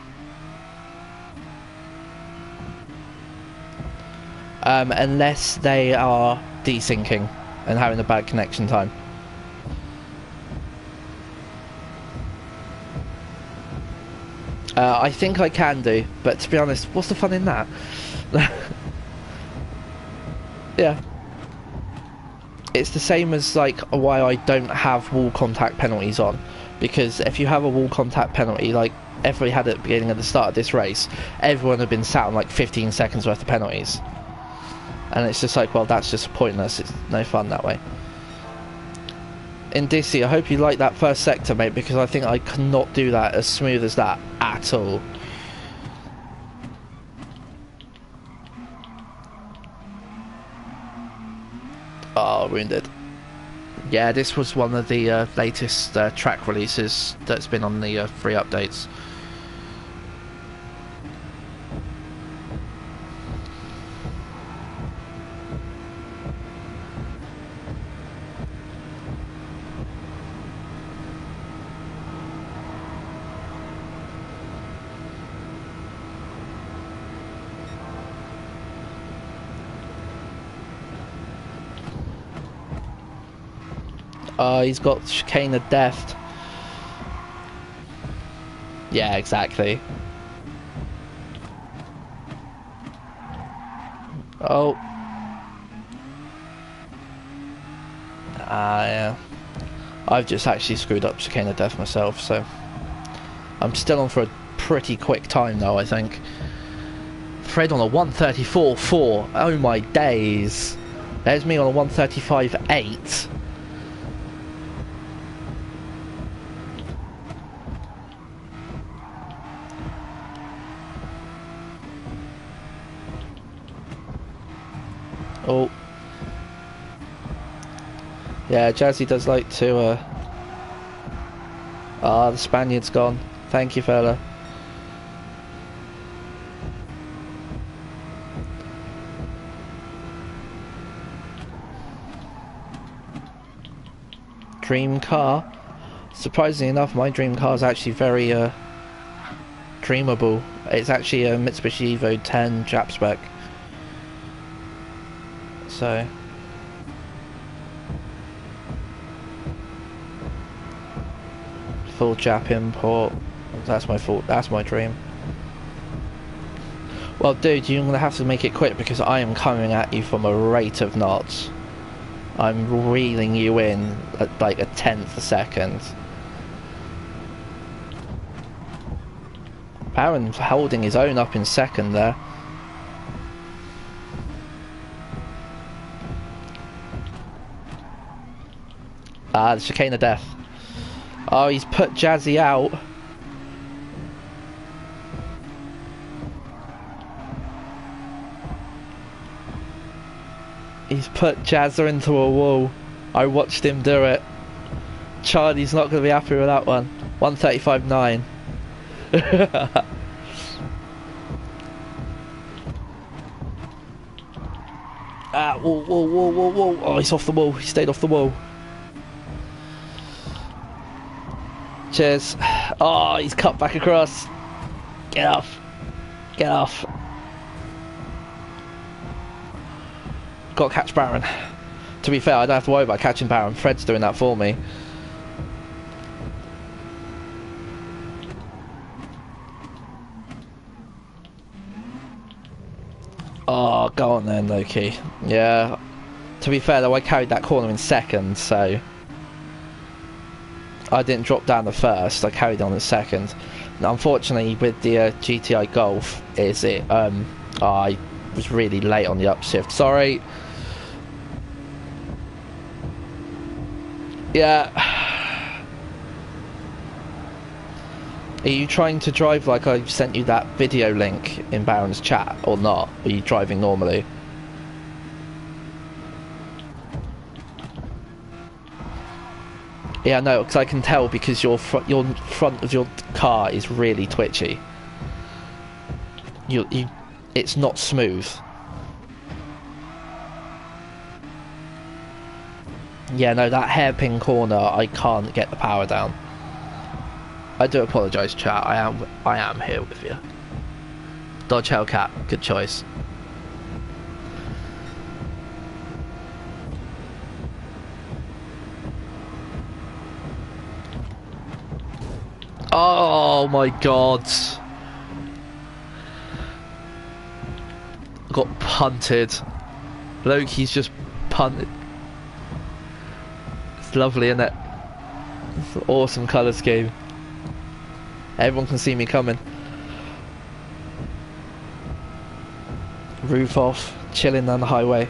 Unless they are desyncing and having a bad connection time. I think I can do, but to be honest, what's the fun in that? Yeah. It's the same as like why I don't have wall contact penalties on. Because if you have a wall contact penalty, like everybody had at the beginning of the start of this race, everyone had been sat on like 15 seconds worth of penalties. And it's just like, well, that's just pointless. It's no fun that way. in DC, I hope you like that first sector, mate, because I think I cannot do that as smooth as that at all. Oh, wounded. Yeah, this was one of the latest track releases that's been on the free updates. He's got chicane of death. Yeah, exactly. Oh. Yeah. I've just actually screwed up chicane of death myself, so I'm still on for a pretty quick time though, I think. Fred on a 134.4. Oh my days. There's me on a 135.8. Oh. Yeah, Jazzy does like to, the Spaniard's gone. Thank you, fella. Dream car. Surprisingly enough, my dream car is actually very, dreamable. It's actually a Mitsubishi Evo 10 Jap spec. So full Jap import. That's my fault. That's my dream. Well, dude, you're gonna have to make it quick because I am coming at you from a rate of knots. I'm reeling you in at like a tenth a second. Baron's holding his own up in second there. The chicane of death. Oh, he's put Jazzy out. He's put Jazza into a wall. I watched him do it. Charlie's not going to be happy with that one. 135.9. Whoa, whoa, whoa, whoa, whoa. Oh, he's off the wall. He stayed off the wall. Cheers. Oh, he's cut back across. Get off. Get off. Got to catch Baron. To be fair, I don't have to worry about catching Baron. Fred's doing that for me. Oh, go on then, Loki. Yeah. To be fair though, I carried that corner in second, so I didn't drop down the first. I carried on in second. Now, unfortunately, with the GTI Golf, I was really late on the upshift. Sorry. Yeah. Are you trying to drive like I sent you that video link in Baron's chat, or not? Are you driving normally? Yeah, no, because I can tell because your front of your car is really twitchy. It's not smooth. Yeah, no, that hairpin corner, I can't get the power down. I do apologise, chat. I am here with you. Dodge Hellcat, good choice. Oh my god. Got punted. Loki's just punted. It's lovely, isn't it? It's an awesome colour scheme. Everyone can see me coming. Roof off, chilling down the highway.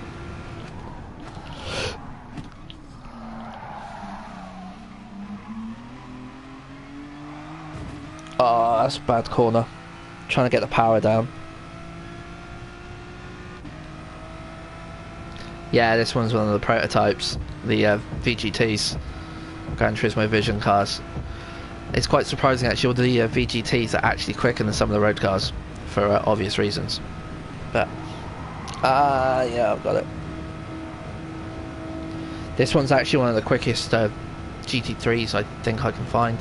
that's a bad corner. Trying to get the power down. Yeah, this one's one of the prototypes. The VGTs. Gran Turismo Vision cars. It's quite surprising actually, all the VGTs are actually quicker than some of the road cars. For obvious reasons. But... yeah, I've got it. This one's actually one of the quickest GT3s I think I can find.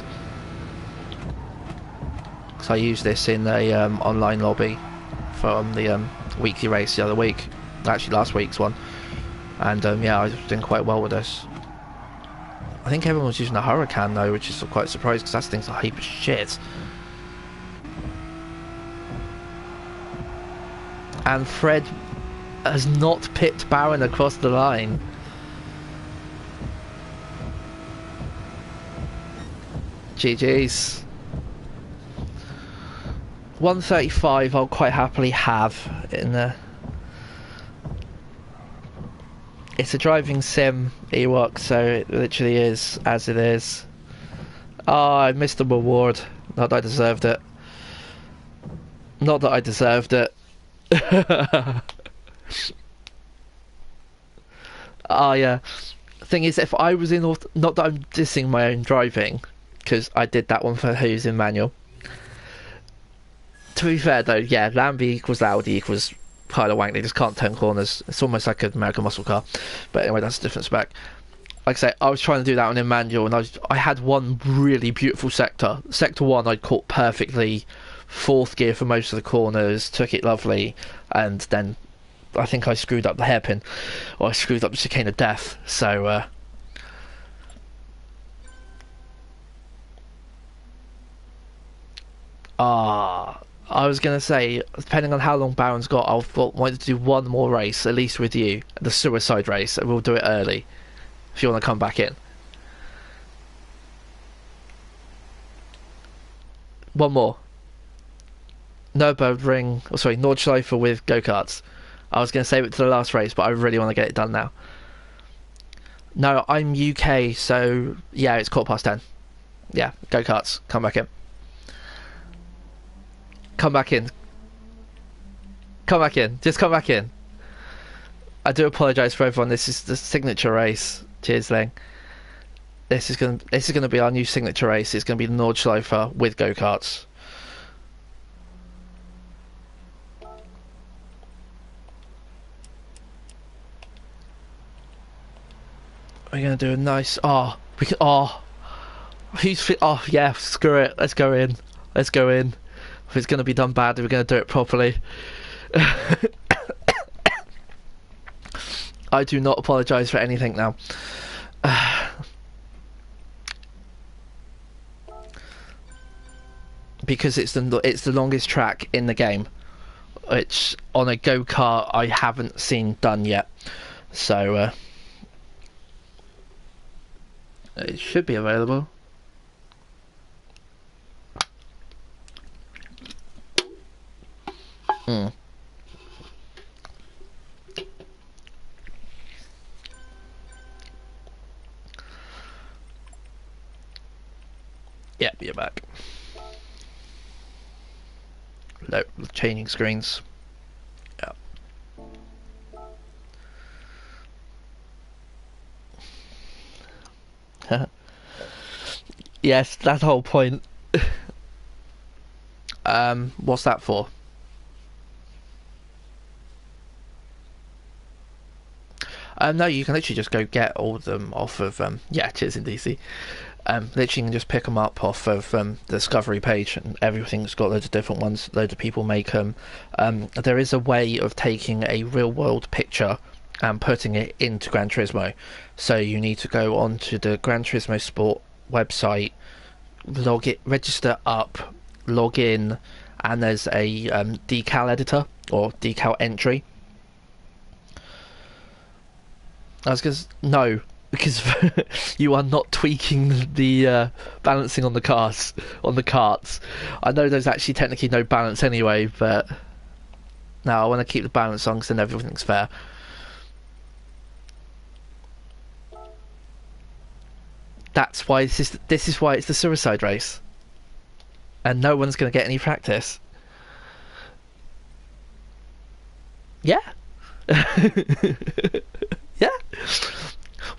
So I used this in a online lobby from the weekly race the other week. Actually last week's one. And yeah, I was doing quite well with this. I think everyone was using a Huracan though, which is quite surprised because that thing's a heap of shit. And Fred has not picked Baron across the line. GG's. 135 I'll quite happily have in the... It's a driving sim, Ewok, so it literally is as it is. Oh, I missed the reward. Not that I deserved it. Not that I deserved it. Oh yeah. Thing is, if I was in... Not that I'm dissing my own driving, because I did that one for who's in manual. To be fair though, yeah, Lamby equals Audi equals pile of wank. They just can't turn corners. It's almost like an American muscle car. But anyway, that's a different spec. Like I say, I was trying to do that one in manual, and I had one really beautiful sector. Sector 1 I'd caught perfectly, fourth gear for most of the corners, took it lovely, and then I think I screwed up the hairpin, or I screwed up the chicane of death. So I was going to say, depending on how long Baron's got, I'll want to do one more race, at least with you, the suicide race, and we'll do it early, if you want to come back in. One more. Nürburgring, oh sorry, Nordschleife with go-karts. I was going to save it to the last race, but I really want to get it done now. No, I'm UK, so yeah, it's 10:15. Yeah, go-karts, come back in. Come back in. Come back in. Just come back in. I do apologise for everyone. This is the signature race. Cheers, Ling. This is gonna be our new signature race. It's gonna be the Nordschleife with go-karts. We're gonna do a nice. Oh, we can. Oh, who's fit? Oh, yeah. Screw it. Let's go in. Let's go in. If it's going to be done badly, we're going to do it properly. I do not apologise for anything now. Because it's the longest track in the game, which on a go-kart I haven't seen done yet. So it should be available. Yep, you're back. No, changing screens. Yeah. Yes, that's the whole point. What's that for? No, you can literally just go get all of them off of, yeah, cheers in DC. Literally you can just pick them up off of the Discovery page, and everything's got loads of different ones, loads of people make them. There is a way of taking a real world picture and putting it into Gran Turismo. So you need to go onto the Gran Turismo Sport website, register up, log in, and there's a decal editor, or decal entry. I was going to... No, because you are not tweaking the balancing on the cars, on the carts. I know there's actually technically no balance anyway, but... No, I want to keep the balance on because then everything's fair. That's why this is why it's the suicide race. and no one's going to get any practice. Yeah. Yeah.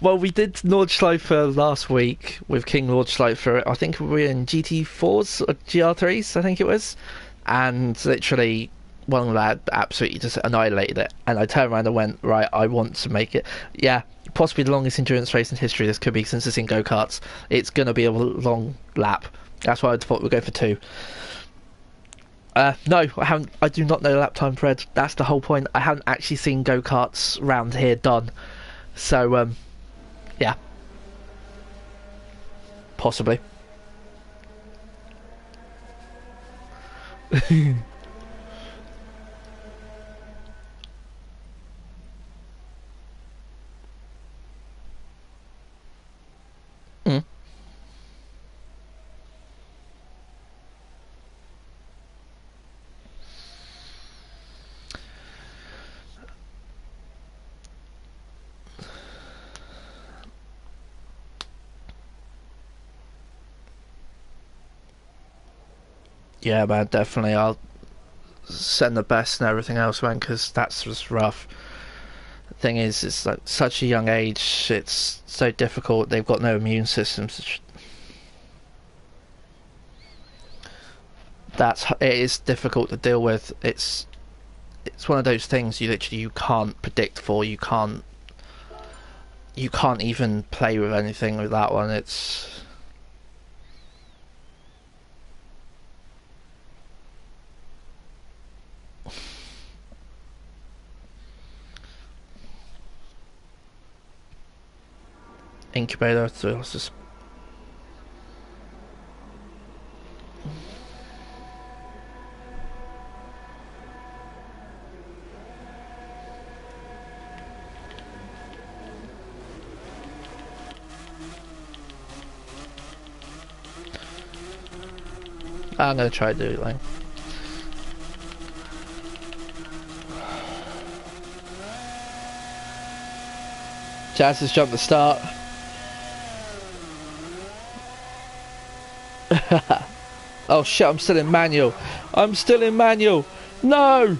Well, we did Nordschleifer last week with King Nordschleifer. I think we were in GT4s or GR3s, I think it was. And literally, one lad absolutely just annihilated it. And I turned around and went, right, I want to make it. Yeah, possibly the longest endurance race in history this could be since it's in go-karts. It's going to be a long lap. That's why I thought we'd go for 2. No, I haven't. I do not know lap time, Fred. That's the whole point. I haven't actually seen go-karts round here done. So, yeah. Possibly. Mm. Yeah, man, definitely. I'll send the best and everything else, man, because that's just rough. The thing is, it's like such a young age. It's so difficult. They've got no immune systems. It is difficult to deal with. It's one of those things you can't predict for. You can't even play with anything with that one. It's incubator. So it's just I'm gonna try to do it like. Jazz has jumped the start. Oh shit, I'm still in manual. I'm still in manual. No!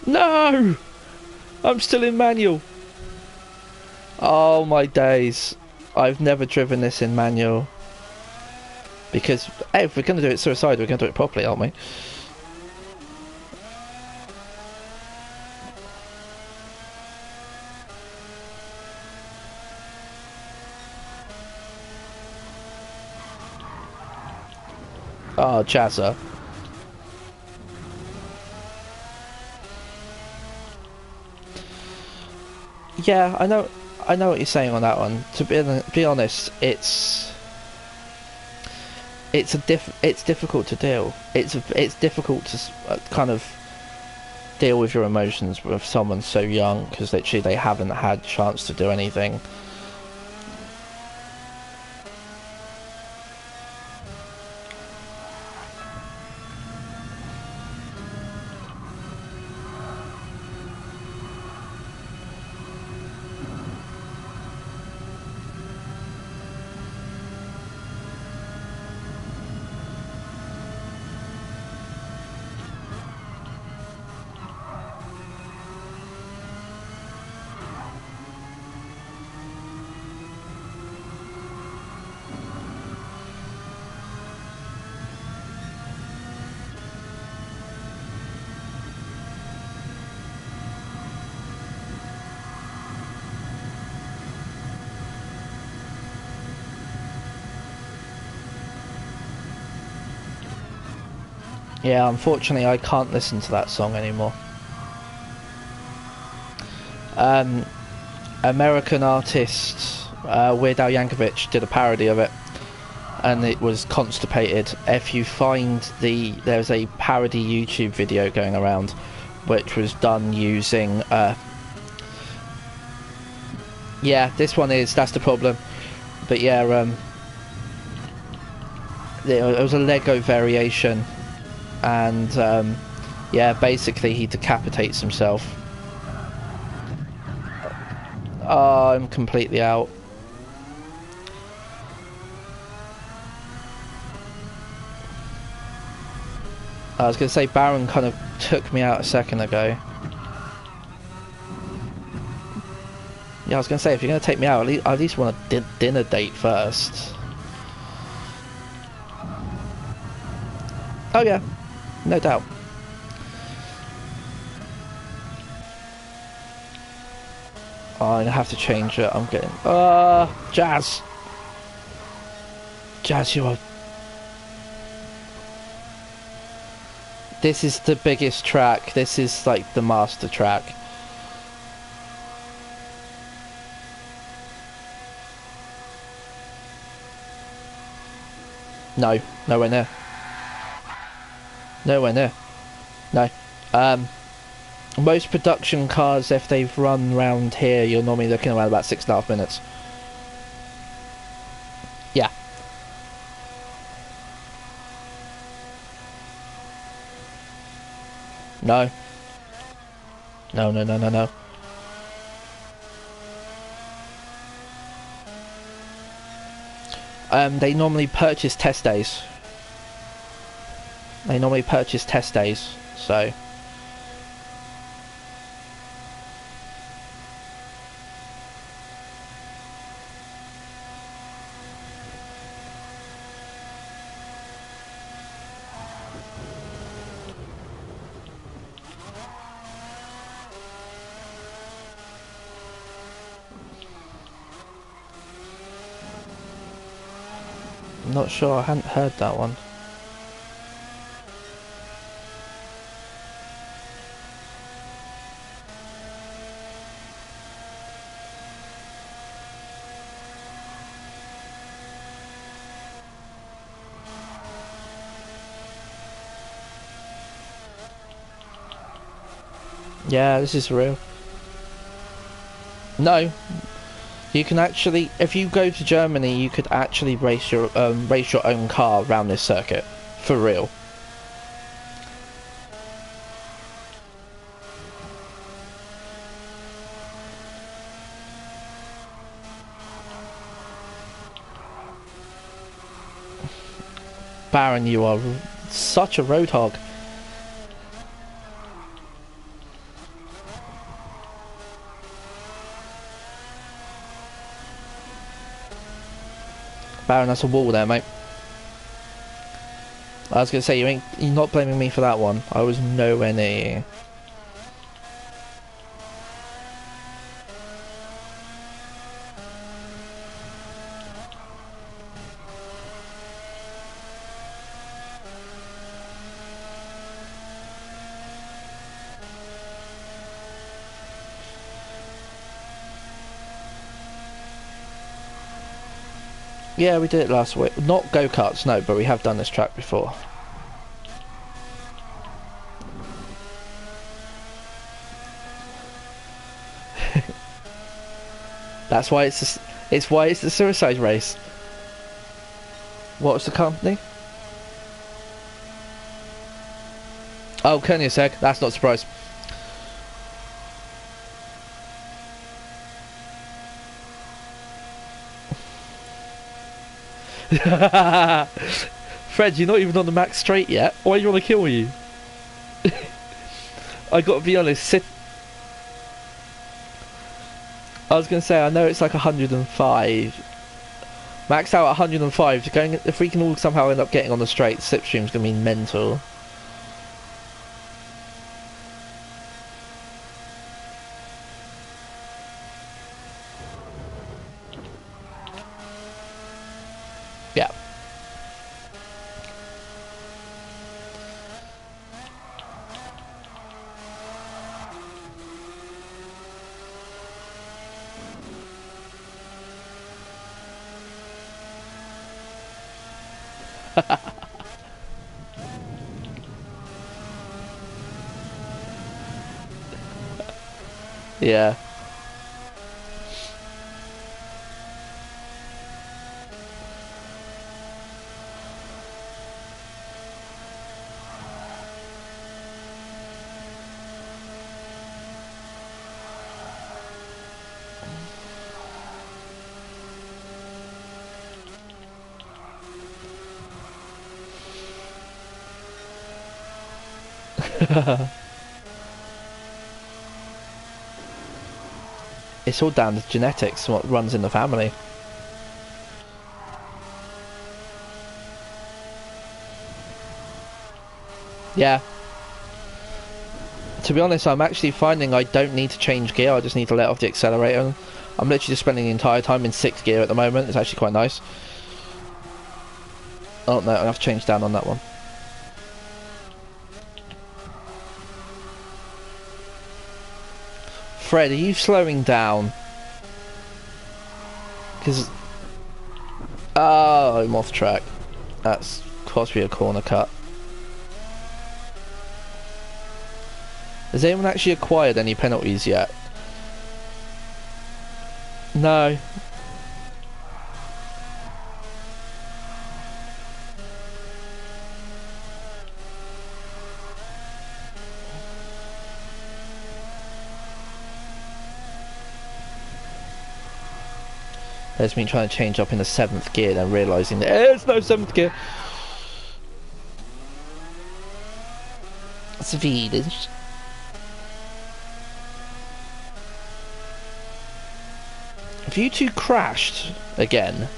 No! I'm still in manual. Oh my days. I've never driven this in manual. Because, hey, if we're going to do it suicide, we're going to do it properly, aren't we? Oh, Chazza. Yeah, I know what you're saying on that one. To be honest, it's difficult to deal. It's difficult to kind of deal with your emotions with someone so young, because literally they haven't had chance to do anything. Yeah, unfortunately I can't listen to that song anymore. American artist Weird Al Yankovic did a parody of it, and it was Constipated. If you find there's a parody YouTube video going around which was done using yeah, this one that's the problem. But yeah, it was a Lego variation, and yeah, basically he decapitates himself. Oh, I'm completely out. I was going to say Baron kind of took me out a second ago. Yeah, I was going to say, if you're going to take me out, I at least want a dinner date first. Oh yeah, no doubt. Oh, I'm going to have to change it. I'm getting... Jazz! Jazz, you are... This is the biggest track. This is like the master track. No, nowhere near. Nowhere near. No. Most production cars, if they've run round here, you're normally looking around about 6.5 minutes. Yeah. No. No, no, no, no, no. They normally purchase test days. They normally purchase test days, so... I'm not sure, I hadn't heard that one. Yeah, this is real. No. You can actually, if you go to Germany, you could actually race your own car around this circuit. For real. Baron, you are such a road hog. Baron, that's a wall there, mate. I was gonna say, you're not blaming me for that one. I was nowhere near you. Yeah, we did it last week. Not go-karts, no, but we have done this track before. That's why it's the suicide race. What's the company? Oh, Koenigsegg. That's not a surprise. Fred, you're not even on the max straight yet. Why do you want to kill you? I gotta be honest. I was gonna say, I know it's like 105. Max out at 105. If we can all somehow end up getting on the straight, slipstream's gonna be mental. Yeah. Yeah. It's all down to genetics, what runs in the family. Yeah. To be honest, I'm actually finding I don't need to change gear, I just need to let off the accelerator. I'm literally just spending the entire time in 6th gear at the moment, it's actually quite nice. Oh no, I have to change down on that one. Fred, are you slowing down? Because... Oh, I'm off track. That's possibly a corner cut. Has anyone actually acquired any penalties yet? No. There's me trying to change up in the 7th gear, then realising there's no 7th gear. Swedish. Have you two crashed again?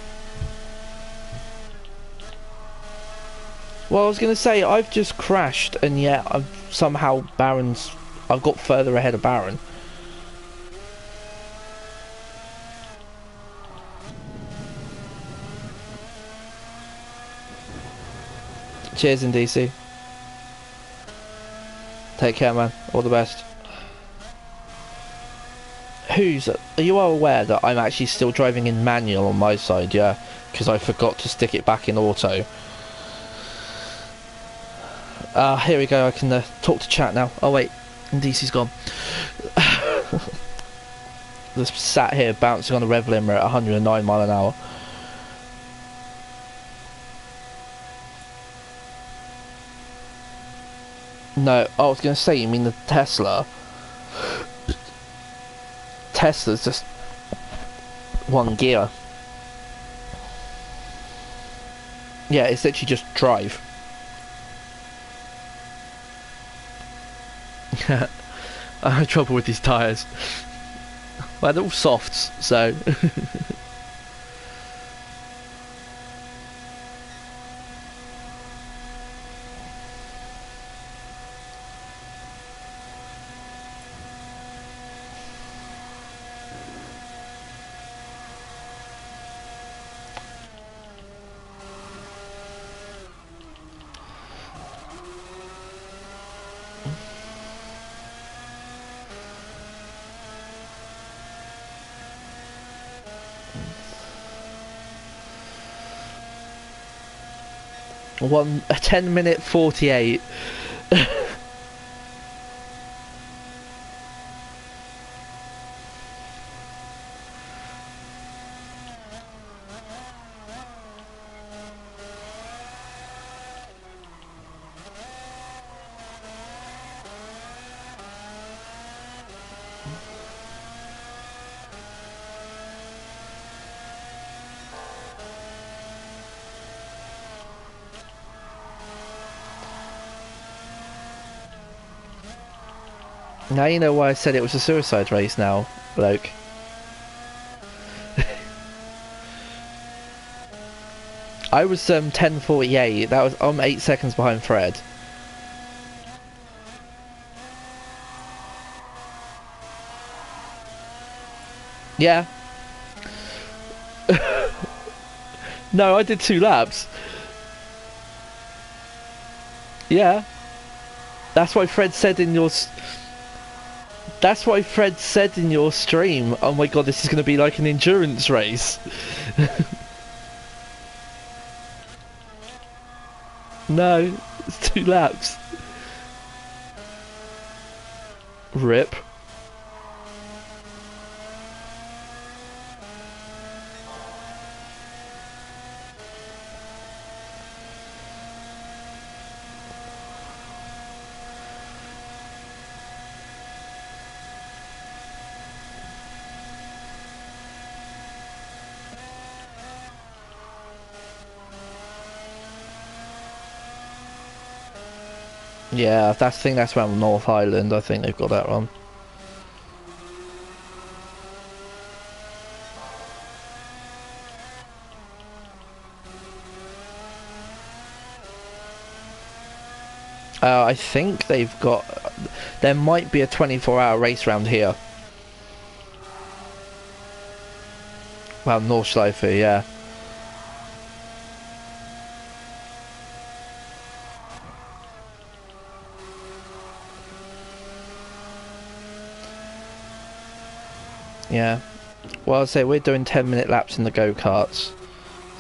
Well, I was going to say, I've just crashed, and yet I've somehow I've got further ahead of Baron. Cheers in DC. Take care, man. All the best. Are you all aware that I'm actually still driving in manual on my side, yeah? Because I forgot to stick it back in auto. Here we go, I can talk to chat now. Oh wait, DC's gone. Just sat here bouncing on the rev limiter at 109 mile an hour. No, I was going to say, you mean the Tesla? Tesla's just one gear. Yeah, it's literally just drive. I had trouble with these tyres. Well, they're all softs, so... a 10-minute 48. Now you know why I said it was a suicide race now, bloke. I was 10:48. That was I'm 8 seconds behind Fred. Yeah. No, I did 2 laps. Yeah. That's why Fred said in your stream, oh my god, this is going to be like an endurance race. No, it's 2 laps. Rip. Yeah, I think that's around North Island. I think they've got that one. I think they've got... There might be a 24-hour race round here. Well, North Schleifer, yeah. Yeah. Well, I'd say we're doing 10-minute laps in the go-karts.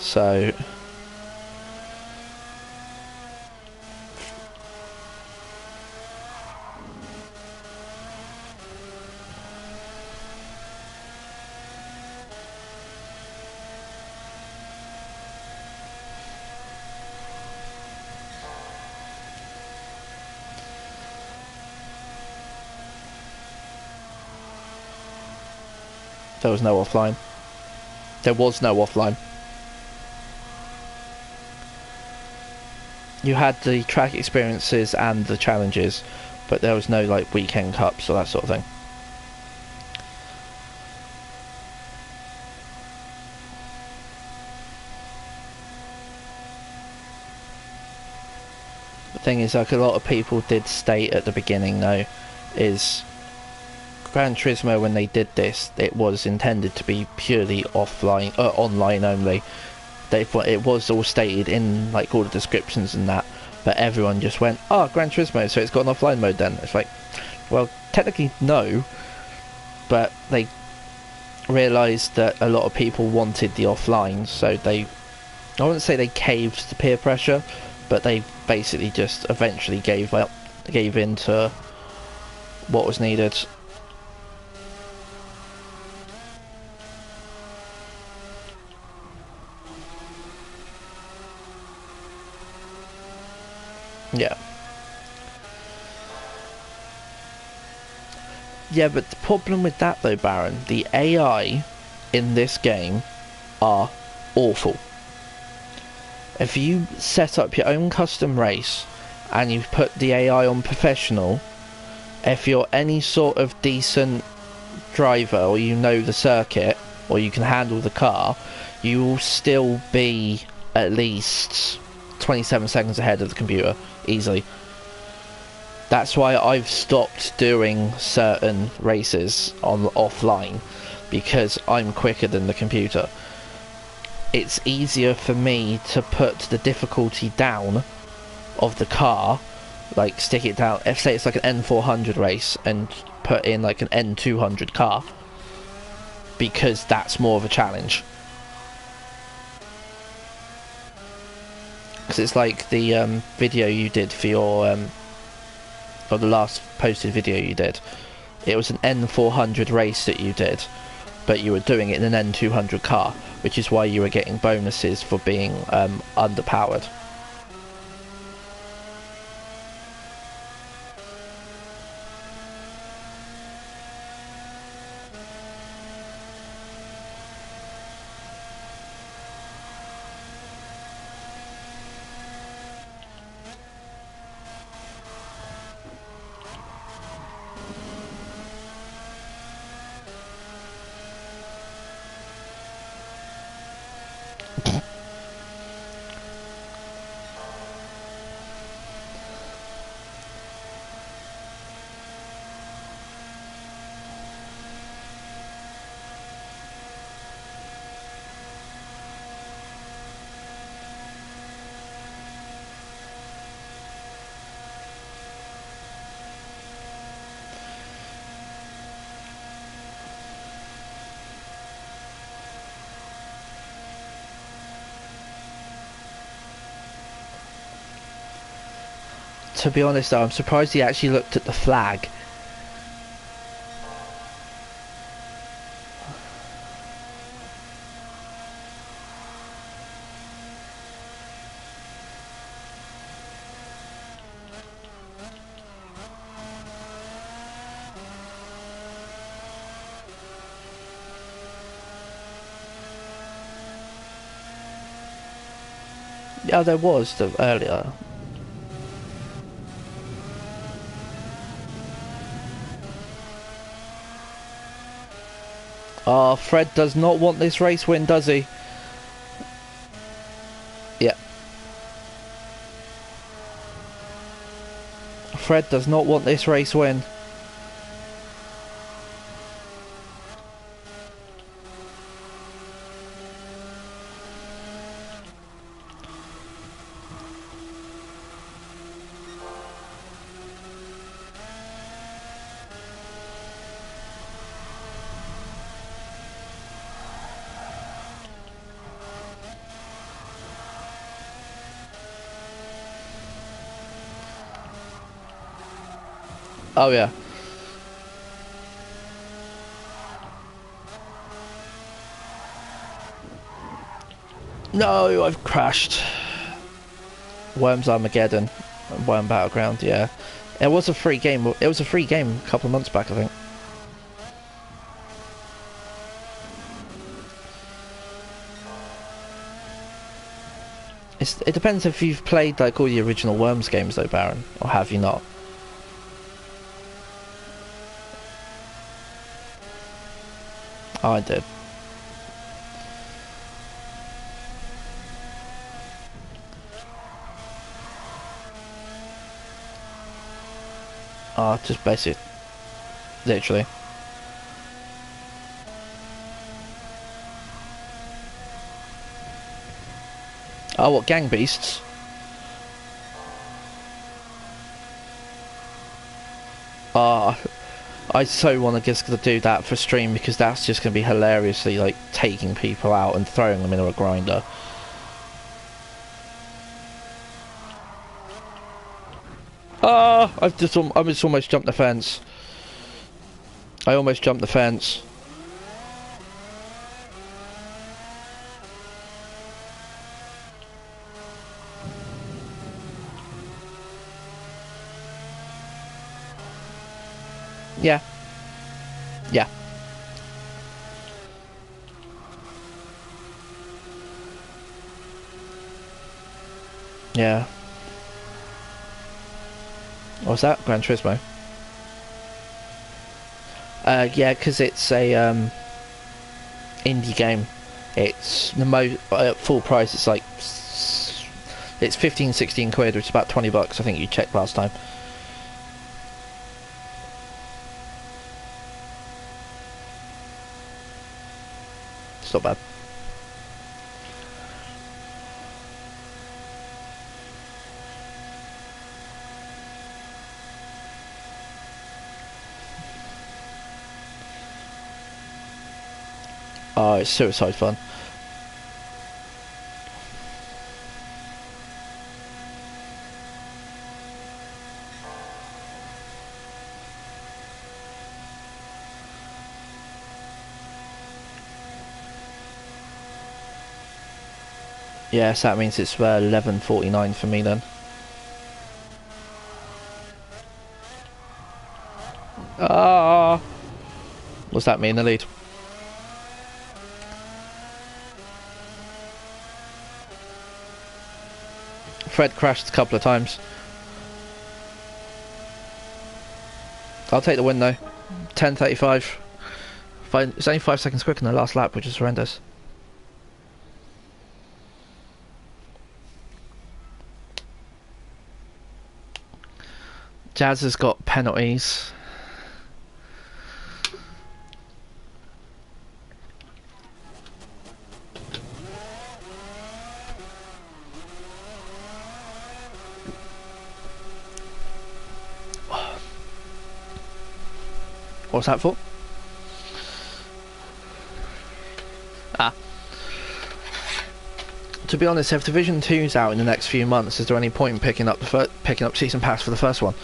So... There was no offline. There was no offline. You had the track experiences and the challenges, but there was no like weekend cups or that sort of thing. The thing is, like a lot of people did state at the beginning though, is Gran Turismo, when they did this, it was intended to be purely offline, online only. It was all stated in like all the descriptions and that, but everyone just went, "Oh, Gran Turismo, so it's got an offline mode then." It's like, well, technically no, but they realised that a lot of people wanted the offline, so I wouldn't say they caved to peer pressure, but they basically just eventually gave in to what was needed. Yeah. Yeah, but the problem with that though, Baron, the AI in this game are awful. If you set up your own custom race and you put the AI on professional, if you're any sort of decent driver or you know the circuit or you can handle the car, you will still be at least 27 seconds ahead of the computer, easily. That's why I've stopped doing certain races on offline, because I'm quicker than the computer. It's easier for me to put the difficulty down of the car, like stick it down, if say it's like an N400 race, and put in like an N200 car, because that's more of a challenge. Because it's like the video you did for your or the last posted video you did, it was an N400 race that you did, but you were doing it in an N200 car, which is why you were getting bonuses for being underpowered. To be honest though, I'm surprised he actually looked at the flag. Yeah, there was earlier. Oh, Fred does not want this race win, does he? Yeah. Fred does not want this race win. Oh yeah. No, I've crashed. Worms Armageddon, Worm Battleground. Yeah, it was a free game. It was a free game a couple of months back, I think. It depends if you've played like all the original Worms games though, Baron, or have you not? Oh, I did. Oh, just basic. Literally. Oh, what, Gang Beasts? Ah, I so want to just do that for stream because that's just going to be hilariously like taking people out and throwing them into a grinder. Ah, I just almost jumped the fence. I almost jumped the fence. Yeah. Yeah. Yeah. What's that? Gran Turismo? Yeah, because it's a indie game. It's the most full price. It's like it's 15, 16 quid, which is about 20 bucks. I think you checked last time. It's not bad. Oh, it's suicide fun. Yes, that means it's 11:49 for me then. Ah, what's that mean? The lead. Fred crashed a couple of times. I'll take the win though. 10:35. It's only 5 seconds quicker than the last lap, which is horrendous. Jazz has got penalties. What's that for? Ah. To be honest, if Division 2's out in the next few months, is there any point in picking up season pass for the first one?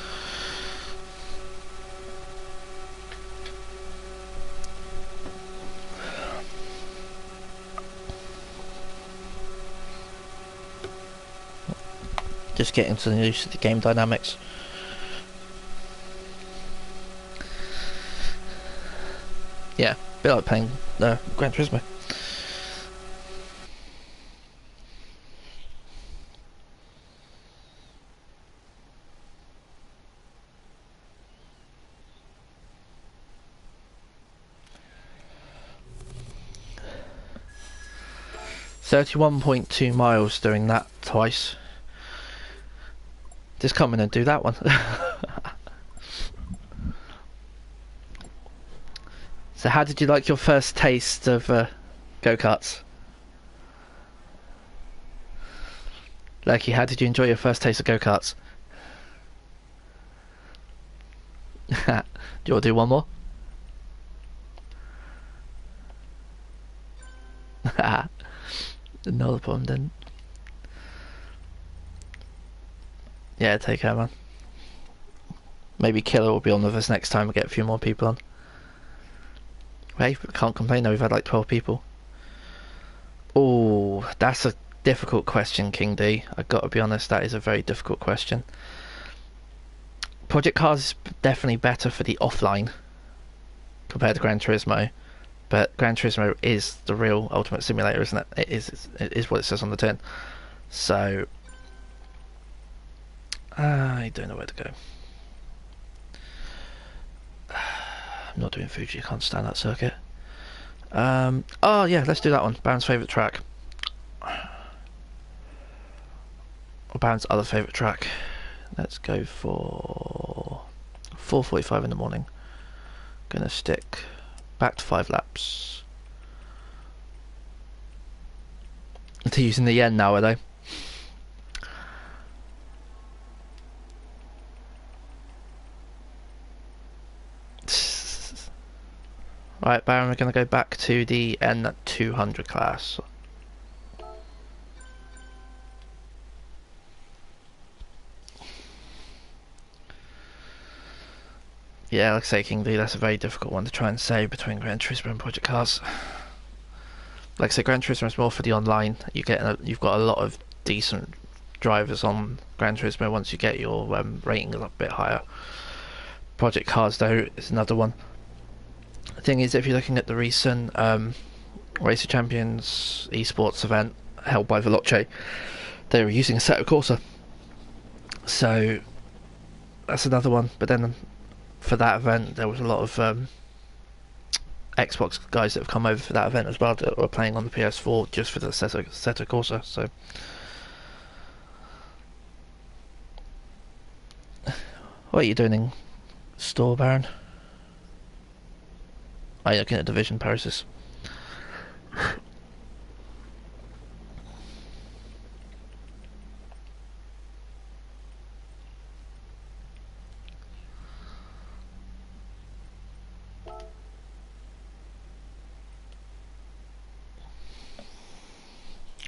Just getting to the use of the game dynamics. Yeah, a bit like playing Gran Turismo. 31.2 miles doing that twice. Just come in and do that one. So how did you like your first taste of go-karts? Lucky, how did you enjoy your first taste of go-karts? Do you want to do one more? Another problem then. Yeah, take care, man. Maybe Killer will be on with us next time we get a few more people on. Hey, can't complain though, we've had like 12 people. Oh, that's a difficult question, King D. I've got to be honest, that is a very difficult question. Project Cars is definitely better for the offline compared to Gran Turismo, but Gran Turismo is the real ultimate simulator, isn't it? It is what it says on the tin. So I don't know where to go. I'm not doing Fuji, I can't stand that circuit. Oh yeah, let's do that one. Baron's favourite track. Or Baron's other favourite track. Let's go for 4:45 in the morning. Gonna stick back to 5 laps. They're using the yen now, are they? Right, Baron, we're going to go back to the N200 class. Yeah, like I say, King D, that's a very difficult one to try and say between Gran Turismo and Project Cars. Like I say, Gran Turismo is more for the online. You've got a lot of decent drivers on Gran Turismo once you get your rating a bit higher. Project Cars, though, is another one. The thing is, if you're looking at the recent Race of Champions esports event held by Veloce, they were using Assetto Corsa. So that's another one. But then for that event, there was a lot of Xbox guys that have come over for that event as well that were playing on the PS4 just for the Assetto Corsa. So what are you doing in store, Baron? Are you looking at Division Paris?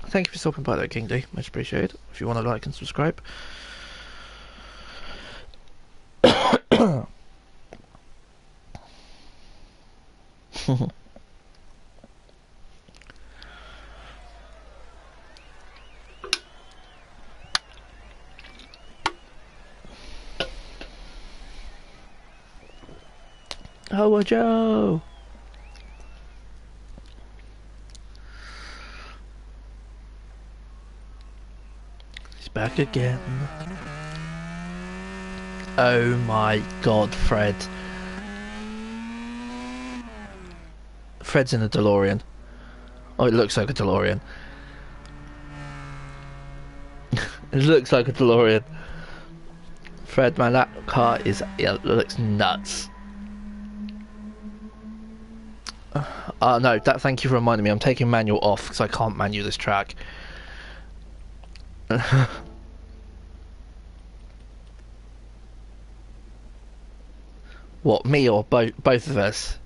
Thank you for stopping by though, King D. Much appreciated. If you want to like and subscribe. Oh, Joe! He's back again. Oh my god, Fred. Fred's in a DeLorean. Oh, it looks like a DeLorean. It looks like a DeLorean. Fred, man, that car is... it looks nuts. No, thank you for reminding me. I'm taking manual off because I can't manual this track. What, me or both of us?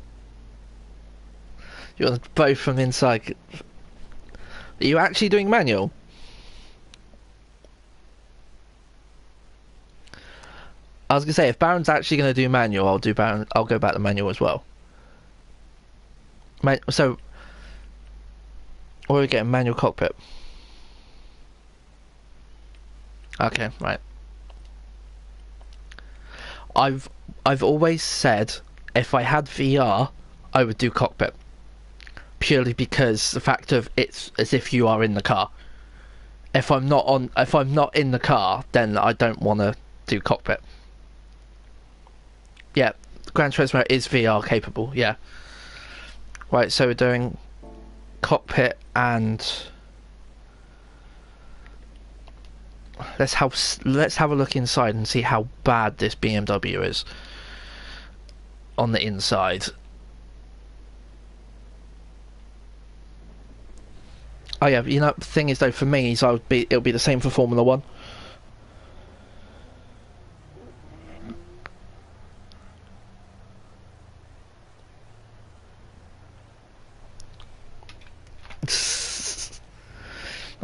You want both from inside? Are you actually doing manual? I was gonna say, if Baron's actually gonna do manual, I'll go back to manual as well. So, or we get a manual cockpit. Okay, right. I've always said if I had VR, I would do cockpit. Purely because the fact of it's as if you are in the car. If I'm not in the car, then I don't want to do cockpit. Yeah, Gran Turismo is VR capable. Yeah. Right, so we're doing cockpit and let's have a look inside and see how bad this BMW is on the inside. Oh yeah, you know, the thing is though, for me, is it'll be the same for Formula One.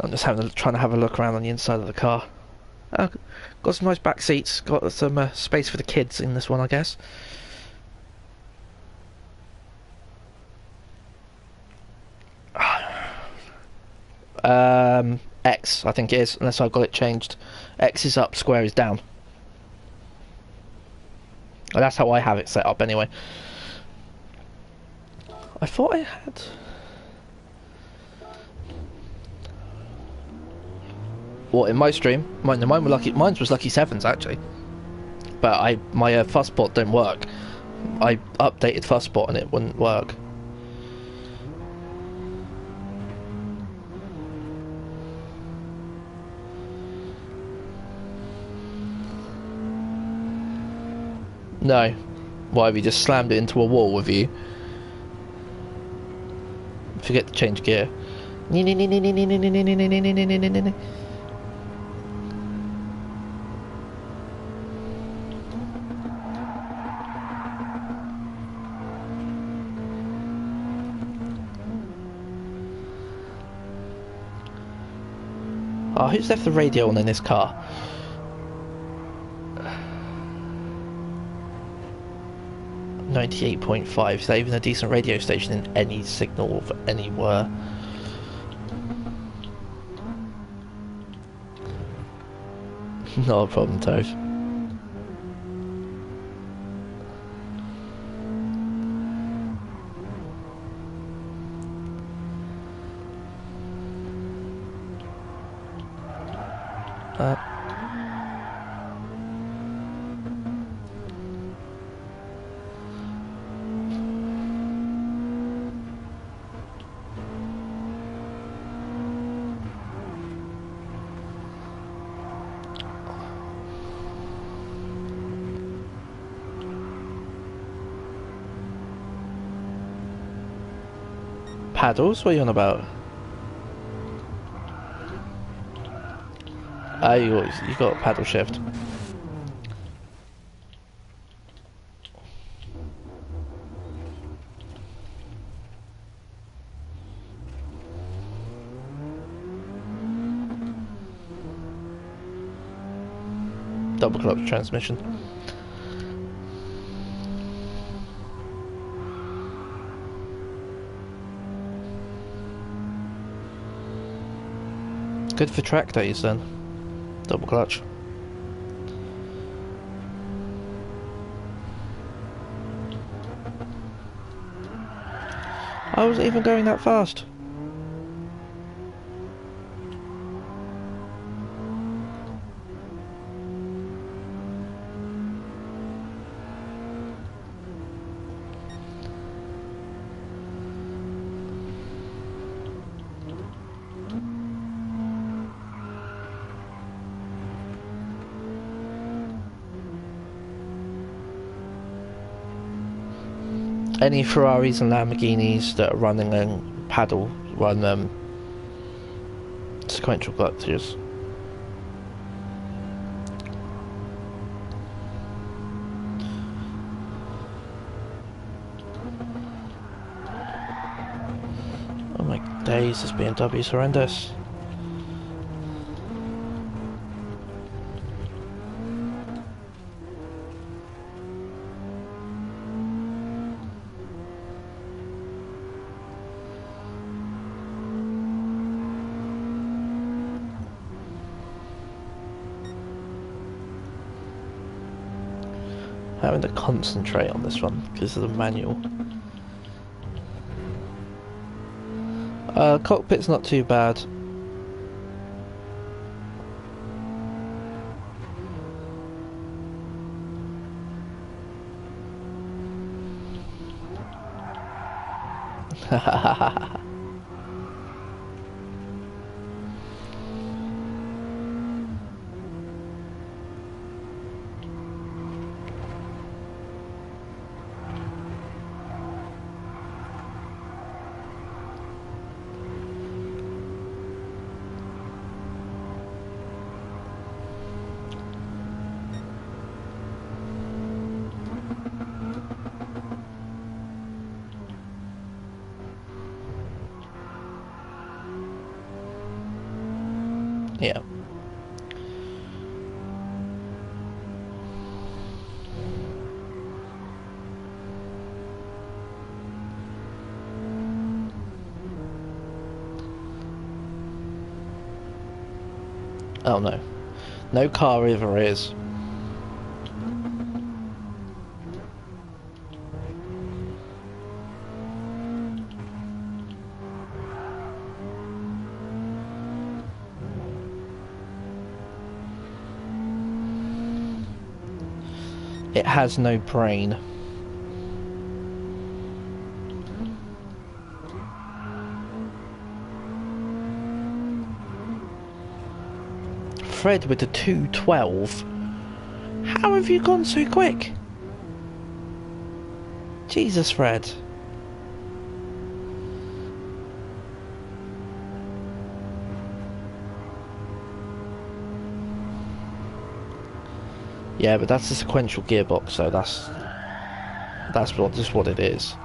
I'm just trying to have a look around on the inside of the car. Got some nice back seats. Got some space for the kids in this one, I guess. X, I think it is, unless I've got it changed. X is up, square is down. Well, that's how I have it set up anyway. I thought I had... What, in my stream? Mine were lucky. Mine was lucky sevens actually, but my fuzzbot didn't work. I updated fuzzbot and it wouldn't work. No, why have you just slammed it into a wall with you? Forget to change gear. Oh, who's left the radio on in this car? .5. Is that even a decent radio station in any signal of anywhere? Not a problem, Toad. Paddles? What are you on about? You got paddle shift. Double clutch transmission. Good for track days then. Double clutch. I wasn't even going that fast. Any Ferraris and Lamborghinis that are running and paddle run sequential clutches. Oh my days, this BMW is horrendous. Having to concentrate on this one because of the manual. Cockpit's not too bad. Yeah. Oh no. No car ever is. It has no brain. Fred with the 212. How have you gone so quick? Jesus, Fred. Yeah, but that's a sequential gearbox, so that's just what it is.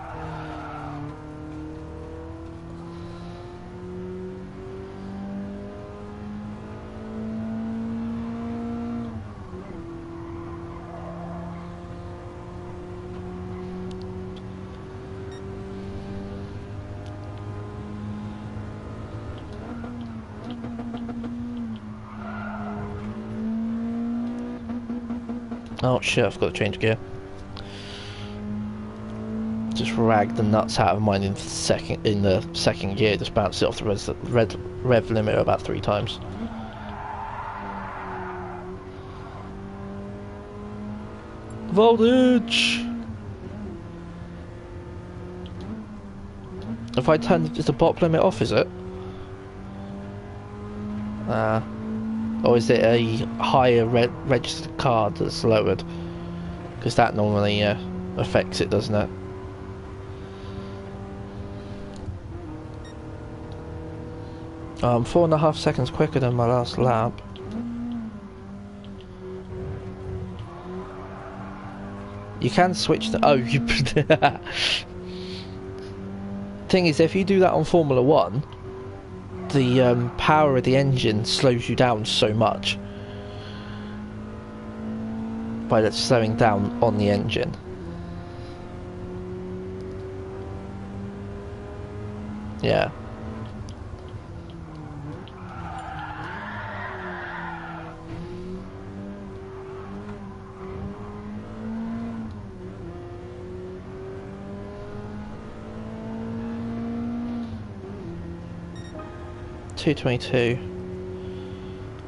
Oh shit, I've got to change gear. Just ragged the nuts out of mine in the second gear, just bounced it off the rev limiter about 3 times. Voltage! If I turn the bop limit off, is it? Or is it a higher registered card that's lowered? Because that normally affects it, doesn't it? I'm 4.5 seconds quicker than my last lap. You can switch the... Oh, you... Thing is, if you do that on Formula 1, the power of the engine slows you down so much by that slowing down on the engine. Yeah. .222.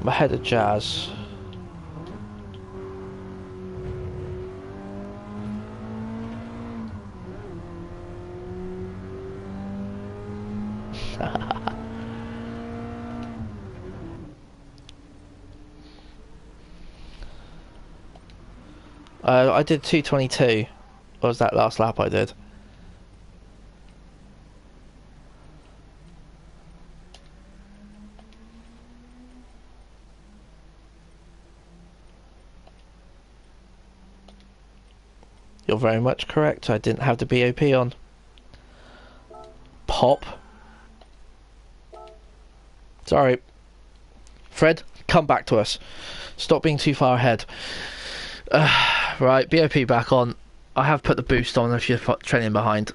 I'm ahead of Jazz. I did 222. Or was that last lap I did? You're very much correct. I didn't have the BOP on. Pop. Sorry. Fred, come back to us. Stop being too far ahead. Right, BOP back on. I have put the boost on if you're trailing behind.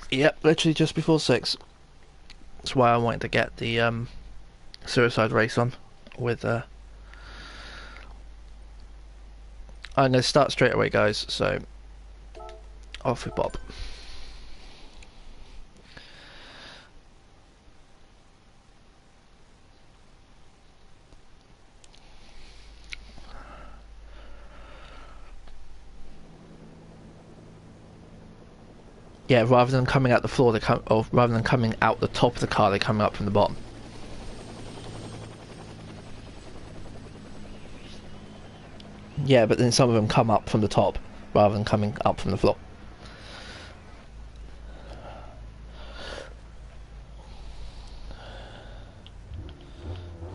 Yep, literally just before 6. That's why I wanted to get the suicide race on with I'm going to start straight away, guys, so off with Bob. Yeah, rather than coming out the floor, or rather than coming out the top of the car, they're coming up from the bottom. Yeah, but then some of them come up from the top, rather than coming up from the floor.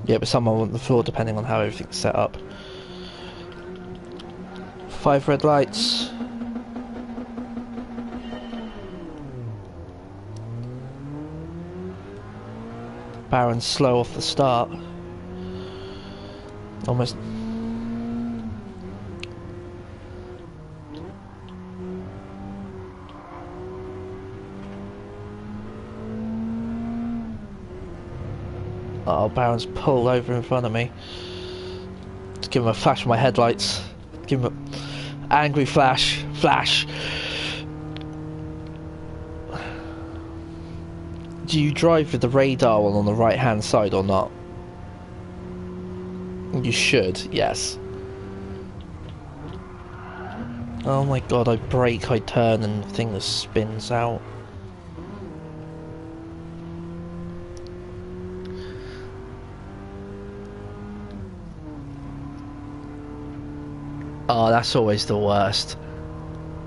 Yeah, but some are on the floor depending on how everything's set up. 5 red lights. Baron's slow off the start. Almost. Oh, Baron's pulled over in front of me. Just give him a flash of my headlights. Give him an angry flash. Flash! Do you drive with the radar on the right hand side or not? You should, yes. Oh my god, I brake, I turn, and the thing just spins out. Oh, that's always the worst.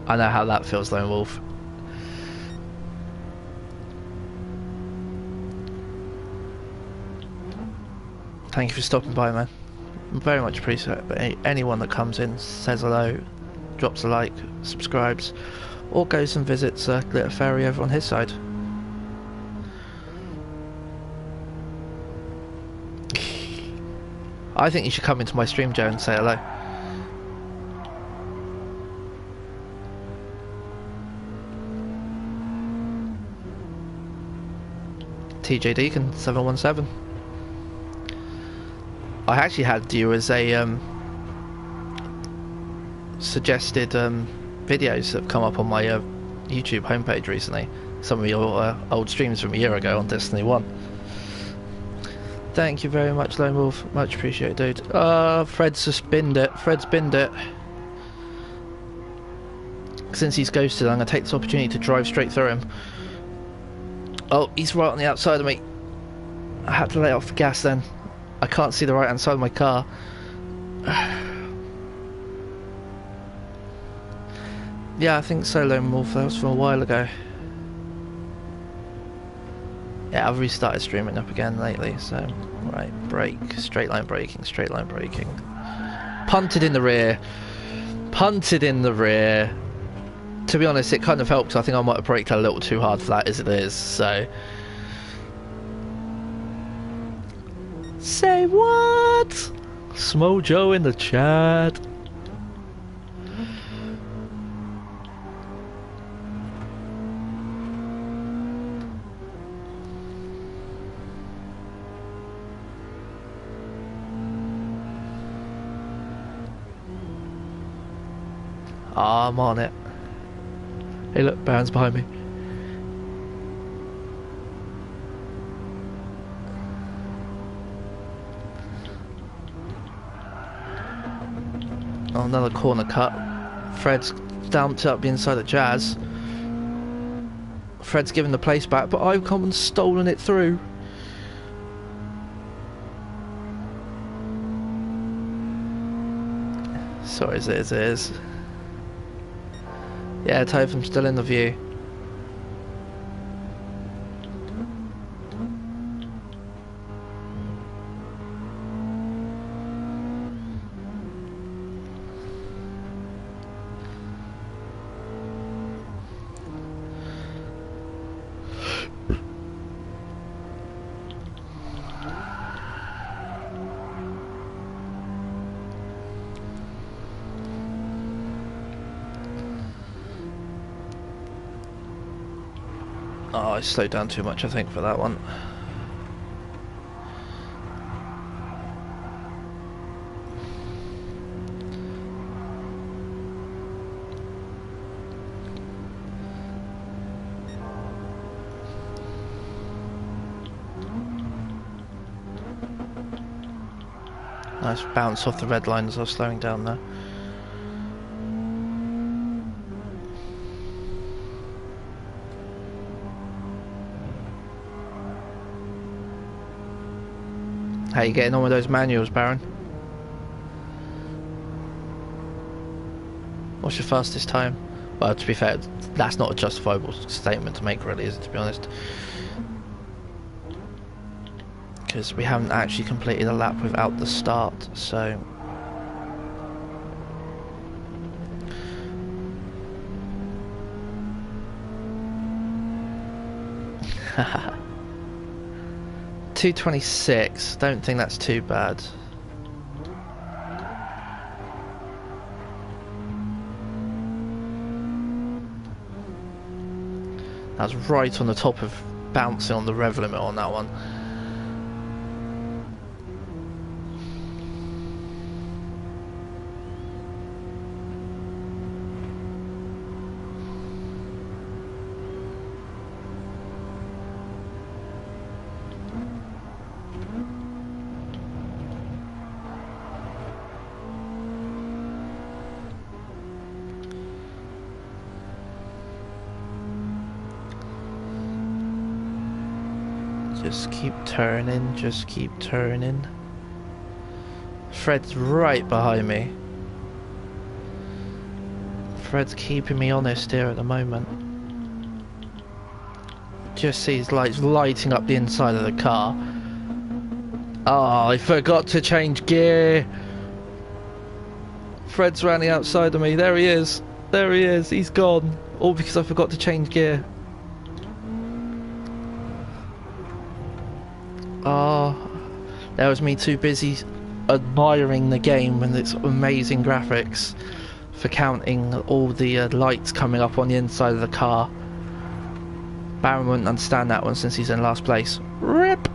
I know how that feels, Lone Wolf. Thank you for stopping by, man. Very much appreciate it. But anyone that comes in, says hello, drops a like, subscribes, or goes and visits GlitterFairy over on his side. I think you should come into my stream, Joe, and say hello. TJDeacon717. I actually had you as a suggested videos that have come up on my YouTube homepage recently. Some of your old streams from a year ago on Destiny 1. Thank you very much, Lone Wolf. Much appreciated, dude. Fred's just binned it. Fred's binned it. Since he's ghosted, I'm going to take this opportunity to drive straight through him. Oh, he's right on the outside of me. I had to let off the gas then. I can't see the right hand side of my car. Yeah, I think so, Lone Wolf. That was from a while ago. Yeah, I've restarted streaming up again lately, so... Right, brake. Straight line braking, straight line braking. Punted in the rear. Punted in the rear. To be honest, it kind of helped. I think I might have braked a little too hard for that as it is, so... Say what? Smojo in the chat. Ah, I'm on it. Hey look, Baron's behind me. Oh, another corner cut. Fred's dumped up the inside of Jazz. Fred's given the place back, but I've come and stolen it through. Sorry, as it is. Yeah, Topham's still in the view. Oh, I slowed down too much, I think, for that one. Nice bounce off the red line as I was slowing down there. How you getting on with those manuals, Baron? What's your fastest time? Well, to be fair, that's not a justifiable statement to make, really, is it, to be honest? Because we haven't actually completed a lap without the start, so... 2:26. Don't think that's too bad. I was right on the top of bouncing on the rev limit on that one. Just keep turning, just keep turning. Fred's right behind me. Fred's keeping me honest here at the moment. Just see his lights lighting up the inside of the car. Oh, I forgot to change gear. Fred's running outside of me. There he is. There he is. He's gone. All because I forgot to change gear. Oh, that was me too busy admiring the game and its amazing graphics for counting all the lights coming up on the inside of the car. Baron wouldn't understand that one since he's in last place. RIP!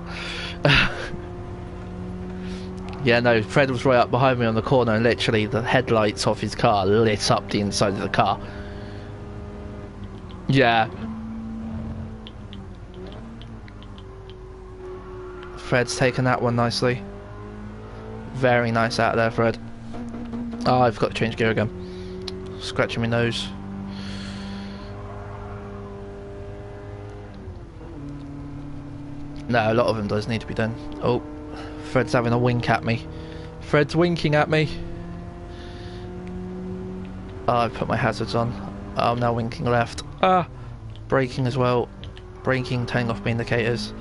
Yeah, no, Fred was right up behind me on the corner and literally the headlights off his car lit up the inside of the car. Yeah. Fred's taken that one nicely. Very nice out there, Fred. Oh, I've got to change gear again. Scratching my nose. No, a lot of them does need to be done. Oh, Fred's having a wink at me. Fred's winking at me. Oh, I've put my hazards on. Oh, I'm now winking left. Ah, braking as well. Braking, turning off my indicators.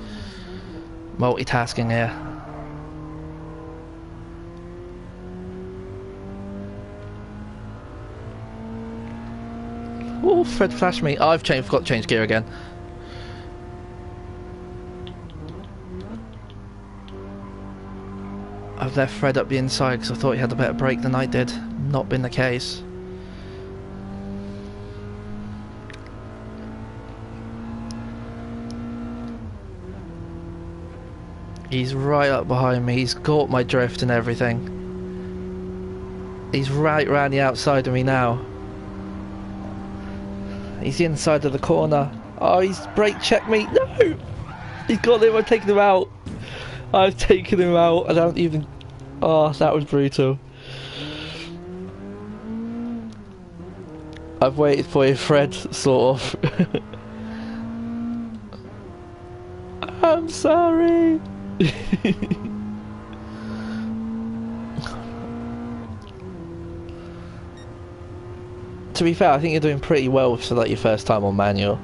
Multitasking here. Oh, Fred flashed me. Oh, I've forgot to change gear again. I've left Fred up the inside because I thought he had a better brake than I did. Not been the case. He's right up behind me. He's caught my drift and everything. He's right round the outside of me now. He's inside of the corner. Oh, he's brake checked me. No! He's got him. I've taken him out. I've taken him out. I don't even... Oh, that was brutal. I've waited for you, Fred, sort of. I'm sorry. To be fair, I think you're doing pretty well for like your first time on manual.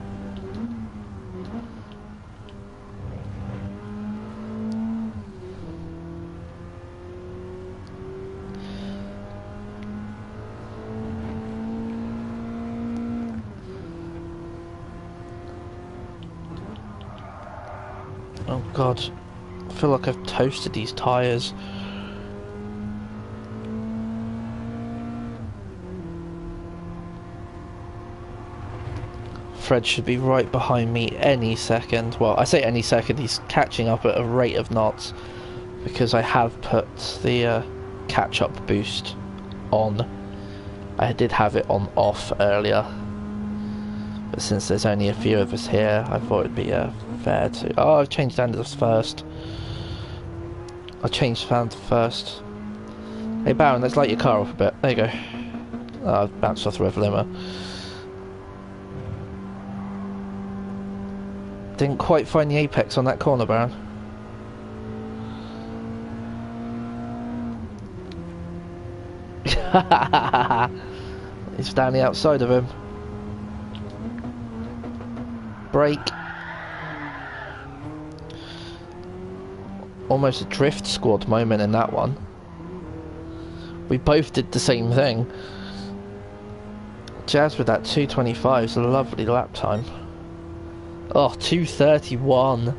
Oh god, I feel like I've toasted these tyres. Fred should be right behind me any second. Well, I say any second, he's catching up at a rate of knots because I have put the catch-up boost on. I did have it on off earlier, but since there's only a few of us here, I thought it'd be fair to... Oh, I've changed standards first. I changed standards first. Hey Baron, let's light your car up a bit. There you go. Oh, I've bounced off the rev limiter. Didn't quite find the apex on that corner, Baron. It's down the outside of him. Brake. Almost a drift squad moment in that one. We both did the same thing. Jazz with that 2:25 is a lovely lap time. Oh, 2:31.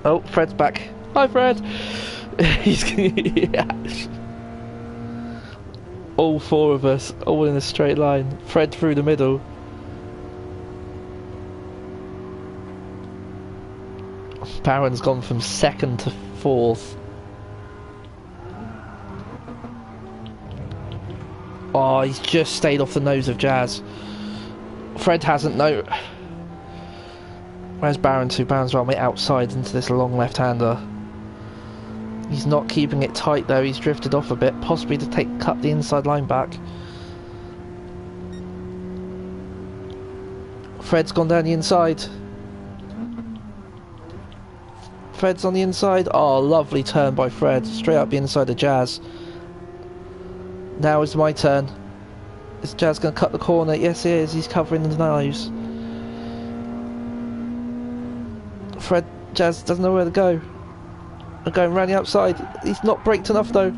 Oh, Fred's back. Hi, Fred. He's yeah. All four of us, all in a straight line. Fred through the middle. Baron's gone from second to fourth. Oh, he's just stayed off the nose of Jazz. Fred hasn't, no. Where's Baron to? Baron's on the outside into this long left-hander. He's not keeping it tight though, he's drifted off a bit, possibly to cut the inside line back. Fred's gone down the inside. Fred's on the inside. Oh, lovely turn by Fred, straight up the inside of Jazz. Now is my turn. Is Jazz going to cut the corner? Yes he is, he's covering the nose. Jazz doesn't know where to go. I'm going round the outside. He's not braked enough though.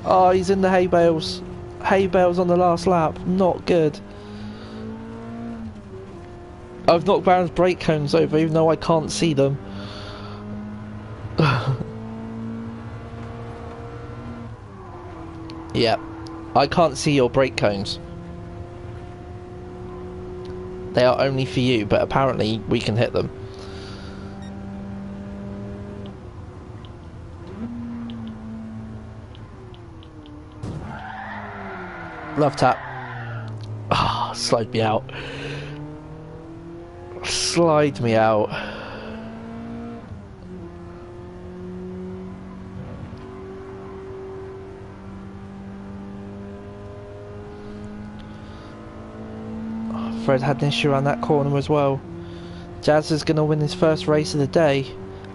Oh, he's in the hay bales. Hay bales on the last lap. Not good. I've knocked Baron's brake cones over even though I can't see them. Yeah, I can't see your brake cones. They are only for you, but apparently we can hit them. Love tap. Ah, oh, slide me out. Slide me out. Oh, Fred had an issue around that corner as well. Jazz is going to win his first race of the day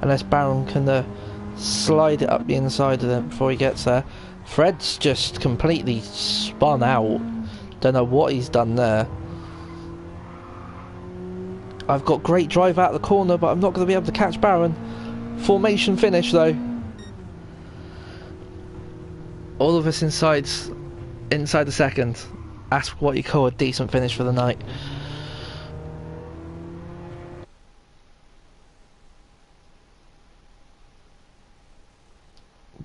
unless Baron can slide it up the inside of them before he gets there. Fred's just completely spun out. Don't know what he's done there. I've got great drive out of the corner, but I'm not going to be able to catch Baron. Formation finish though. All of us inside the second. That's what you call a decent finish for the night.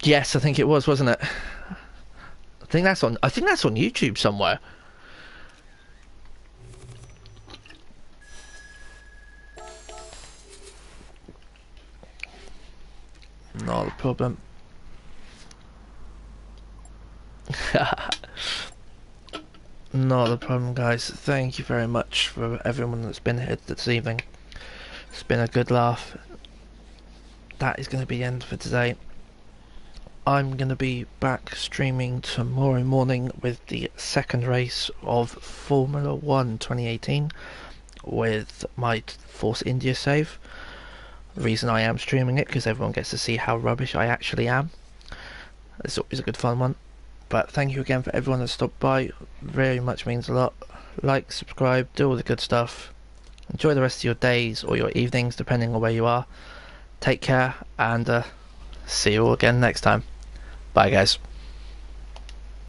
Yes, I think it was, wasn't it? I think that's on YouTube somewhere. Not a problem. Not a problem, guys. Thank you very much for everyone that's been here this evening. It's been a good laugh. That is going to be the end for today. I'm going to be back streaming tomorrow morning with the second race of Formula 1 2018 with my Force India save. The reason I am streaming it because everyone gets to see how rubbish I actually am. It's always a good fun one. But thank you again for everyone that stopped by. Very much means a lot. Like, subscribe, do all the good stuff. Enjoy the rest of your days or your evenings depending on where you are. Take care and see you all again next time. Bye guys.